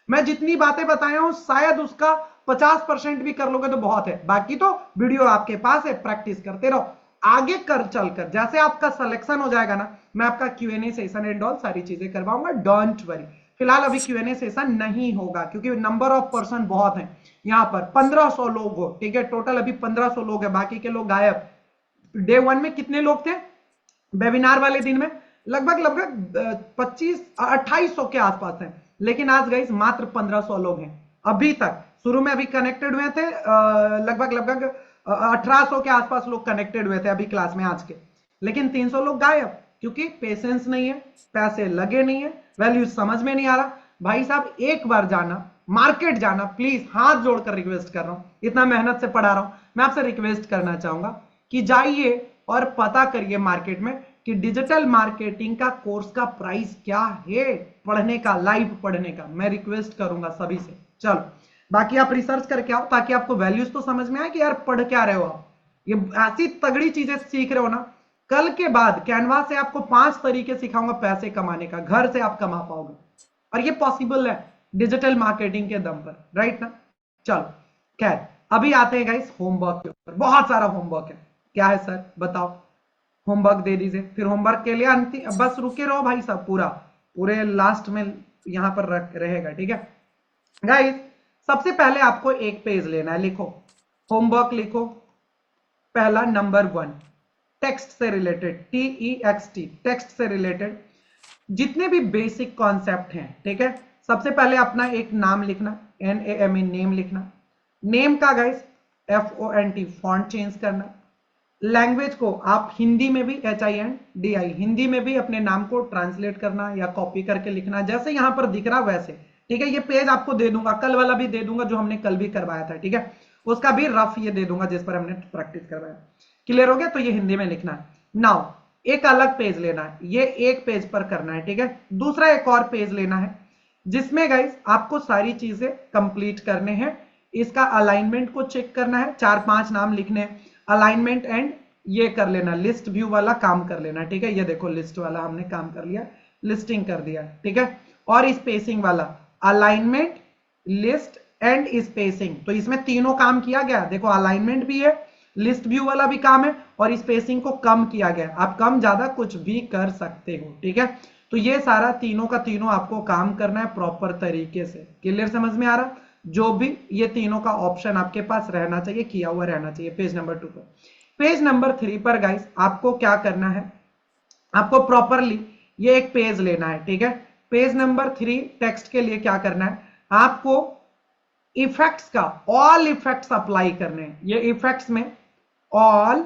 [SPEAKER 1] मैं जितनी बातें बताया हूं शायद उसका 50% भी कर लोगे तो बहुत है, बाकी तो वीडियो आपके पास है, प्रैक्टिस करते रहो। आगे कर चलकर जैसे आपका सिलेक्शन हो जाएगा ना, मैं आपका Q&A सेशन एंड ऑल सारी चीजें करवाऊंगा, डोंट वरी। फिलहाल अभी Q&A सेशन नहीं होगा, क्योंकि नंबर ऑफ पर्सन बहुत हैं यहाँ पर, 1500 लोग हो, ठीक है, टोटल अभी 1500 लोग है, बाकी के लोग गायब। डे 1 में कितने लोग थे वेबिनार वाले दिन में, लगभग 25-2800 के आसपास हैं, लेकिन आज गाइस मात्र 1500 लोग हैं अभी तक। शुरू में अभी कनेक्टेड हुए थे लगभग 1800 के आसपास लोग कनेक्टेड हुए थे अभी क्लास में आज के, लेकिन 300 लोग गायब, क्योंकि पेशेंस नहीं है, पैसे लगे नहीं है, वैल्यू समझ में नहीं आ रहा। भाई साहब एक बार जाना, मार्केट जाना, प्लीज हाथ जोड़कर रिक्वेस्ट कर रहा हूं, इतना मेहनत से पढ़ा रहा हूं, मैं आपसे रिक्वेस्ट करना चाहूंगा कि जाइए और पता करिए मार्केट में कि डिजिटल मार्केटिंग का कोर्स का प्राइस क्या है, पढ़ने का, लाइव पढ़ने का। मैं रिक्वेस्ट करूंगा सभी से। चलो बाकी आप रिसर्च करके आओ, ताकि आपको वैल्यूज तो समझ में आए कि यार पढ़ क्या रहे हो आप, ये ऐसी तगड़ी चीजें सीख रहे हो ना। कल के बाद कैनवा से आपको 5 तरीके सिखाऊंगा पैसे कमाने का, घर से आप कमा पाओगे, और ये पॉसिबल है डिजिटल मार्केटिंग के दम पर, राइट ना। चलो खैर अभी आते हैं गाइस होमवर्क के ऊपर, बहुत सारा होमवर्क है। क्या है सर बताओ, होमवर्क दे दीजिए, फिर होमवर्क के लिए अंतिम, बस रुके रहो भाई साहब, पूरे लास्ट में यहां पर रहेगा, ठीक है गाइस। सबसे पहले आपको एक पेज लेना है, लिखो होमवर्क, लिखो पहला नंबर 1, टेक्स्ट से रिलेटेड, TEXT, टेक्स्ट से रिलेटेड जितने भी बेसिक कॉन्सेप्ट हैं, ठीक है। सबसे पहले अपना एक नाम लिखना, NAME, नेम लिखना। नेम का गाइस FONT, फॉन्ट चेंज करना। लैंग्वेज को आप हिंदी में भी HINDI हिंदी में भी अपने नाम को ट्रांसलेट करना या कॉपी करके लिखना, जैसे यहां पर दिख रहा वैसे। ठीक है, ये पेज आपको दे दूंगा, कल वाला भी दे दूंगा जो हमने कल भी करवाया था। ठीक है, उसका भी रफ ये दे दूंगा जिस पर हमने प्रैक्टिस करवाया। क्लियर हो गया? तो ये हिंदी में लिखना है। नाउ एक अलग पेज लेना है, ये एक पेज पर करना है। ठीक है, दूसरा एक और पेज लेना है जिसमें गाइस आपको सारी चीजें कंप्लीट करने हैं। इसका अलाइनमेंट को चेक करना है, 4-5 नाम लिखने हैं, अलाइनमेंट एंड ये कर लेना, लिस्ट व्यू वाला काम कर लेना। ठीक है, ये देखो लिस्ट वाला हमने काम कर लिया, लिस्टिंग कर दिया। ठीक है, और स्पेसिंग वाला अलाइनमेंट, लिस्ट एंड स्पेसिंग, तो इसमें तीनों काम किया गया। देखो अलाइनमेंट भी है, लिस्ट व्यू वाला भी काम है, और स्पेसिंग को कम किया गया। आप कम ज्यादा कुछ भी कर सकते हो। ठीक है, तो ये सारा तीनों का तीनों आपको काम करना है प्रॉपर तरीके से। क्लियर समझ में आ रहा? जो भी ये तीनों का ऑप्शन आपके पास रहना चाहिए, किया हुआ रहना चाहिए। पेज नंबर 2 पर। पेज नंबर 3 पर गाइस आपको क्या करना है, आपको प्रॉपरली ये एक पेज लेना है। ठीक है, पेज नंबर 3 टेक्स्ट के लिए क्या करना है, आपको इफेक्ट्स का ऑल इफेक्ट्स अप्लाई करने हैं। ये इफेक्ट्स में ऑल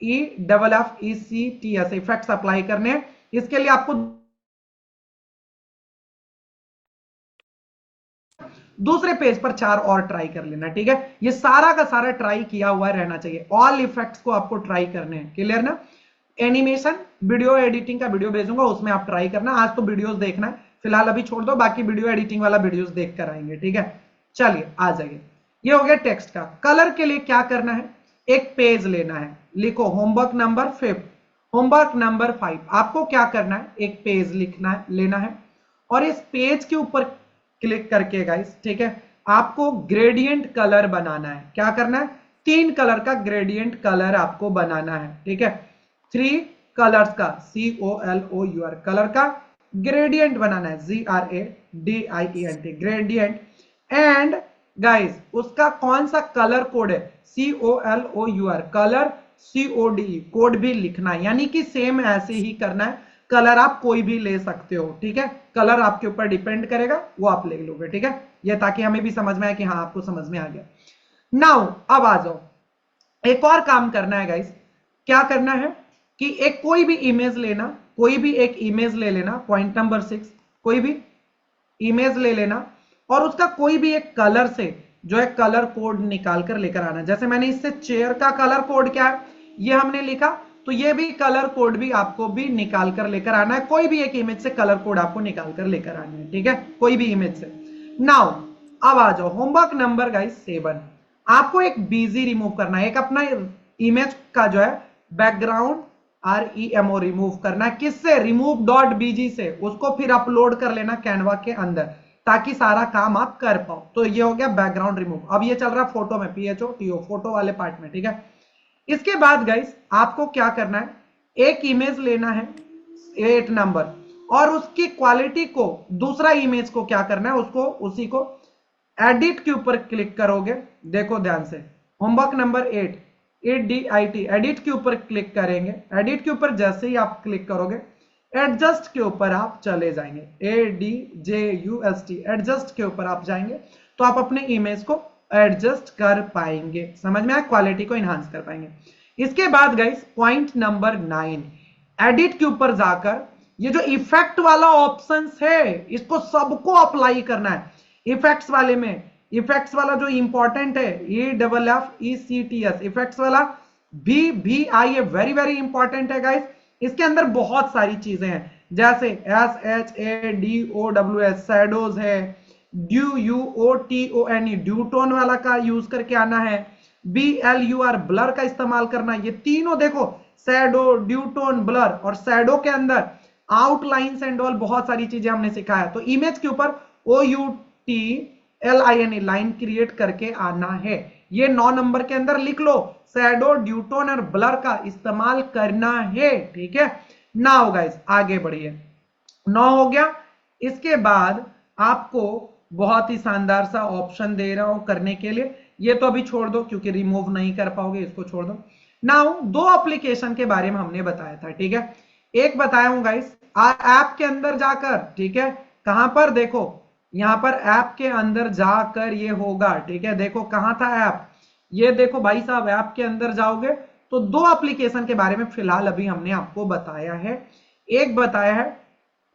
[SPEAKER 1] EFFECTS इफेक्ट्स अप्लाई करने हैं। इसके लिए आपको दूसरे पेज पर 4 और ट्राई कर लेना। ठीक है, ये सारा का सारा ट्राई किया हुआ रहना चाहिए, ऑल इफेक्ट्स को आपको ट्राई करने हैं। क्लियर ना? एनिमेशन वीडियो एडिटिंग का वीडियो भेजूंगा, उसमें आप ट्राई करना। आज तो वीडियोस देखना है, फिलहाल अभी छोड़ दो, बाकी वीडियो एडिटिंग वाला वीडियोस देख कर आएंगे। ठीक है, चलिए आ जाइए। ये हो गया टेक्स्ट का। कलर के लिए क्या करना है, एक पेज लेना है, लिखो होमवर्क नंबर 5, होमवर्क नंबर 5। आपको क्या करना है, एक पेज लिखना है, लेना है, और इस पेज के ऊपर क्लिक करके गाइस, ठीक है, आपको ग्रेडियंट कलर बनाना है। क्या करना है, 3 कलर का ग्रेडियंट कलर आपको बनाना है। ठीक है, 3 कलर्स का COLOUR कलर का ग्रेडियंट बनाना है, GRADIENT ग्रेडियंट। एंड गाइस उसका कौन सा कलर कोड है, COLOUR कलर, CODE कोड भी लिखना है, यानी कि सेम ऐसे ही करना है। कलर आप कोई भी ले सकते हो। ठीक है, कलर आपके ऊपर डिपेंड करेगा, वो आप ले लोगे। ठीक है, ये ताकि हमें भी समझ में आए कि हाँ आपको समझ में आ गया। नाउ अब आ जाओ, एक और काम करना है गाइस। क्या करना है कि एक कोई भी इमेज लेना, कोई भी एक इमेज ले लेना, पॉइंट नंबर 6, कोई भी इमेज ले लेना, और उसका कोई भी एक कलर से जो है कलर कोड निकाल कर लेकर आना। जैसे मैंने इससे चेयर का कलर कोड क्या है ये हमने लिखा, तो ये भी कलर कोड भी आपको भी निकाल कर लेकर आना है। कोई भी एक इमेज से कलर कोड आपको निकाल कर लेकर आना है। ठीक है, कोई भी इमेज से। नाउ अब आ जाओ होमवर्क नंबर गाइस 7। आपको एक बीजी रिमूव करना है, एक अपना इमेज का जो है बैकग्राउंड REMO रिमूव करना है। किससे, remove.bg से। उसको फिर अपलोड कर लेना कैनवा के अंदर, ताकि सारा काम आप कर पाओ। तो ये हो गया बैकग्राउंड रिमूव। अब ये चल रहा फोटो में, PHOTO फोटो वाले पार्ट में। ठीक है, इसके बाद गाइस आपको क्या करना है, एक इमेज लेना है 8 नंबर, और उसकी क्वालिटी को, दूसरा इमेज को क्या करना है, उसको उसी को एडिट के ऊपर क्लिक करोगे। देखो ध्यान से, होमवर्क नंबर 8 EDIT एडिट के ऊपर क्लिक करेंगे। एडिट के ऊपर जैसे ही आप क्लिक करोगे, एडजस्ट के ऊपर आप चले जाएंगे, ADJUST एडजस्ट के ऊपर आप जाएंगे, तो आप अपने इमेज को एडजस्ट कर पाएंगे। समझ में आया, क्वालिटी को इनहांस कर पाएंगे। इसके बाद गाइस पॉइंट नंबर 9, एडिट के ऊपर जाकर ये जो इफेक्ट वाला ऑप्शन है इसको सबको अप्लाई करना है। इफेक्ट्स वाले में, इफेक्ट्स वाला जो इंपॉर्टेंट है EFFECTS इफेक्ट्स वाला, VVI वेरी वेरी इंपॉर्टेंट है गाइस। इसके अंदर बहुत सारी चीजें हैं, जैसे SHADOWS शैडोज है, DUOTONE ड्यूटोन वाला का यूज करके आना है, BLUR ब्लर का इस्तेमाल करना। ये तीनों देखो, शैडो, ड्यूटोन, ब्लर, और शैडो के अंदर आउटलाइंस एंड ऑल बहुत सारी चीजें हमने सिखाया। तो इमेज के ऊपर OUTLINE लाइन क्रिएट करके आना है। ये 9 नंबर के अंदर लिख लो, शैडो, ड्यूटोन और ब्लर का इस्तेमाल करना है। ठीक है, नाउ गाइस आगे बढ़िए। 9 हो गया। इसके बाद आपको बहुत ही शानदार सा ऑप्शन दे रहा हूं करने के लिए, ये तो अभी छोड़ दो क्योंकि रिमूव नहीं कर पाओगे, इसको छोड़ दो। नाउ 2 एप्लीकेशन के बारे में हमने बताया था। ठीक है, एक बताया हूं गाइस ऐप के अंदर जाकर। ठीक है, कहां पर, देखो यहां पर ऐप के अंदर जाकर ये होगा। ठीक है, देखो कहां था ऐप, ये देखो भाई साहब, ऐप के अंदर जाओगे तो दो एप्लीकेशन के बारे में फिलहाल अभी हमने आपको बताया है। एक बताया है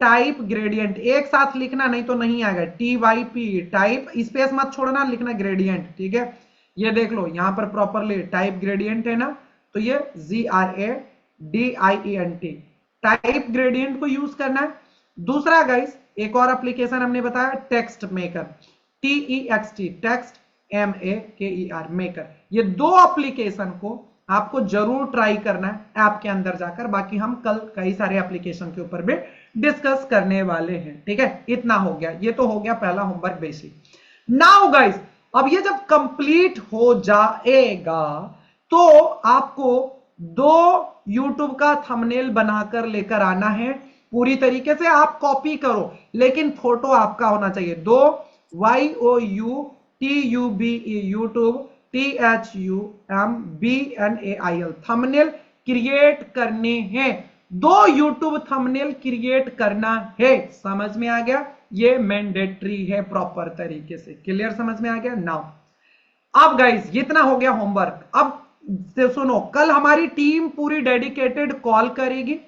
[SPEAKER 1] टाइप ग्रेडियंट, एक साथ लिखना नहीं तो नहीं आएगा, TYP टाइप, स्पेस मत छोड़ना, लिखना ग्रेडियंट, ठीक है। ये देख लो यहां पर प्रॉपरली टाइप ग्रेडियंट है ना, तो ये GRADIENT टाइप ग्रेडियंट को यूज करना है। दूसरा गाइस एक और एप्लीकेशन हमने बताया text maker, TEXT text MEKER maker. ये दो एप्लीकेशन को आपको जरूर ट्राई करना है ऐप के अंदर जाकर, बाकी हम कल कई सारे एप्लीकेशन के ऊपर भी डिस्कस करने वाले हैं, ठीक है। इतना हो गया, ये तो हो गया पहला होमवर्क बेसिक। नाउ गाइस अब ये जब कंप्लीट हो जाएगा तो आपको दो YouTube का थंबनेल बनाकर लेकर आना है, पूरी तरीके से आप कॉपी करो लेकिन फोटो आपका होना चाहिए। दो YOUTUBE YouTube THUMBNAIL thumbnail create करने हैं, दो YouTube थंबनेल क्रिएट करना है। समझ में आ गया, ये मैंडेटरी है प्रॉपर तरीके से, क्लियर, समझ में आ गया। नाउ अब गाइस इतना हो गया होमवर्क। अब से सुनो, कल हमारी टीम पूरी डेडिकेटेड कॉल करेगी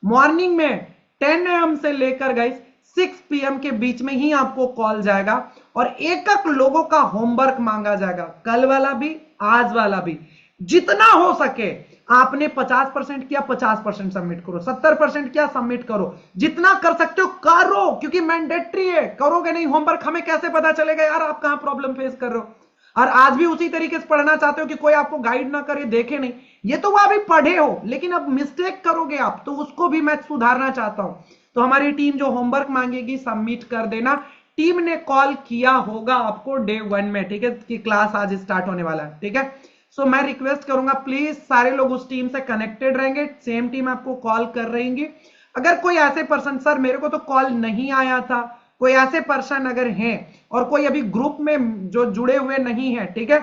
[SPEAKER 1] मॉर्निंग में 10 AM से लेकर गाइस 6 PM के बीच में ही आपको कॉल जाएगा और एक एक लोगों का होमवर्क मांगा जाएगा, कल वाला भी आज वाला भी। जितना हो सके आपने 50% किया 50% सबमिट करो, 70% किया सबमिट करो, जितना कर सकते हो करो, क्योंकि मैंडेटरी है। करोगे नहीं होमवर्क हमें कैसे पता चलेगा यार आप कहां प्रॉब्लम फेस कर रहे हो। और आज भी उसी तरीके से पढ़ना चाहते हो कि कोई आपको गाइड ना करे, देखे नहीं, ये तो वो अभी पढ़े हो लेकिन अब मिस्टेक करोगे आप, तो उसको भी मैं सुधारना चाहता हूं। तो हमारी टीम जो होमवर्क मांगेगी सबमिट कर देना। टीम ने कॉल किया होगा आपको डे 1 में, ठीक है, कि क्लास आज स्टार्ट होने वाला है, ठीक है। सो मैं रिक्वेस्ट करूंगा प्लीज सारे लोग उस टीम से कनेक्टेड रहेंगे, सेम टीम आपको कॉल कर रहेंगी। अगर कोई ऐसे पर्सन, सर मेरे को तो कॉल नहीं आया था, कोई ऐसे पर्सन अगर हैं और कोई अभी ग्रुप में जो जुड़े हुए नहीं है, ठीक है,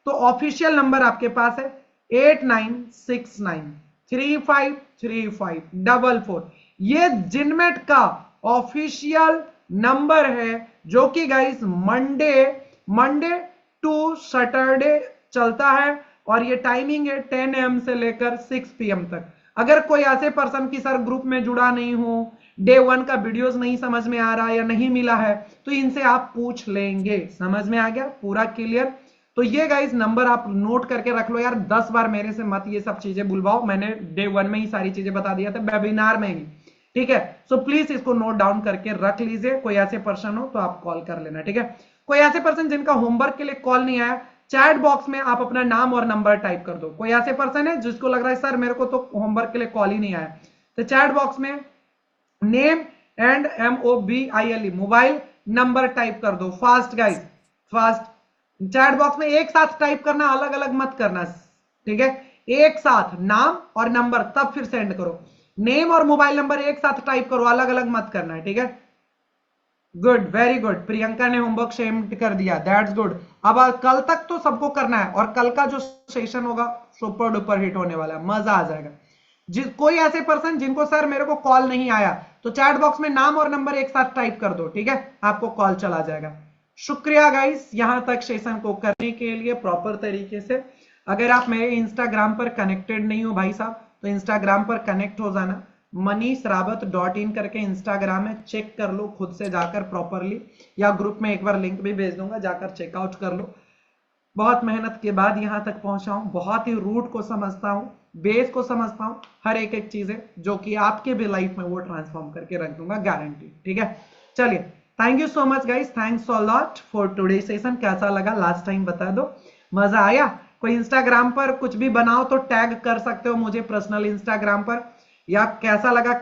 [SPEAKER 1] तो ऑफिशियल नंबर आपके पास है 8969353544। ये जिनमेट का ऑफिशियल नंबर है जो कि गाइस मंडे टू सैटरडे चलता है और ये टाइमिंग है 10 AM से लेकर 6 PM तक। अगर कोई ऐसे पर्सन की सर ग्रुप में जुड़ा नहीं हो, डे 1 का वीडियोस नहीं समझ में आ रहा या नहीं मिला है, तो इनसे आप पूछ लेंगे। समझ में आ गया, पूरा क्लियर। तो ये गाइस नंबर आप नोट करके रख लो यार, 10 बार मेरे से मत ये सब चीजें बुलवाओ, मैंने डे 1 में ही सारी चीजें बता दिया था वेबिनार में ही, ठीक है। सो प्लीज इसको नोट डाउन करके रख लीजिए। कोई ऐसे पर्सन हो तो आप कॉल कर लेना, ठीक है। कोई ऐसे पर्सन जिनका होमवर्क के लिए कॉल नहीं आया, चैट बॉक्स में आप अपना नाम और नंबर टाइप कर दो। कोई ऐसे पर्सन है जिसको लग रहा है सर मेरे को तो होमवर्क के लिए कॉल ही नहीं आया, तो चैट बॉक्स में name and MOBILE mobile number type कर दो। Fast guys, fast, chat box में एक साथ टाइप करना, अलग अलग मत करना, ठीक है। एक साथ नाम और नंबर तब फिर सेंड करो, नेम और मोबाइल नंबर एक साथ टाइप करो, अलग अलग मत करना है, ठीक है। गुड, वेरी गुड, प्रियंका ने होमवर्क सेंड कर दिया, दैट्स गुड। अब कल तक तो सबको करना है और कल का जो सेशन होगा सुपर डुपर हिट होने वाला है, मजा आ जाएगा। कोई ऐसे पर्सन जिनको सर मेरे को कॉल नहीं आया, तो चैट बॉक्स में नाम और नंबर एक साथ टाइप कर दो, ठीक है, आपको कॉल चला जाएगा। शुक्रिया गाइस यहां तक सेशन को करने के लिए प्रॉपर तरीके से। अगर आप मेरे इंस्टाग्राम पर कनेक्टेड नहीं हो भाई साहब, तो इंस्टाग्राम पर कनेक्ट हो जाना, manisrawat.in करके इंस्टाग्राम है, चेक कर लो खुद से जाकर प्रॉपरली, या ग्रुप में एक बार लिंक भी भेज दूंगा, जाकर चेकआउट कर लो। बहुत मेहनत के बाद यहां तक पहुंचा हूं, बहुत ही रूट को समझता हूं, बेस को समझता हूं, हर एक एक चीजें जो कि आपके भी लाइफ में वो ट्रांसफॉर्म करके रख दूंगा, गारंटी, ठीक है। चलिए, thank you so much guys, thanks a lot for today session. कैसा लगा लास्ट टाइम बता दो, मजा आया? कोई इंस्टाग्राम पर कुछ भी बनाओ तो टैग कर सकते हो मुझे पर्सनल इंस्टाग्राम पर, या कैसा लगा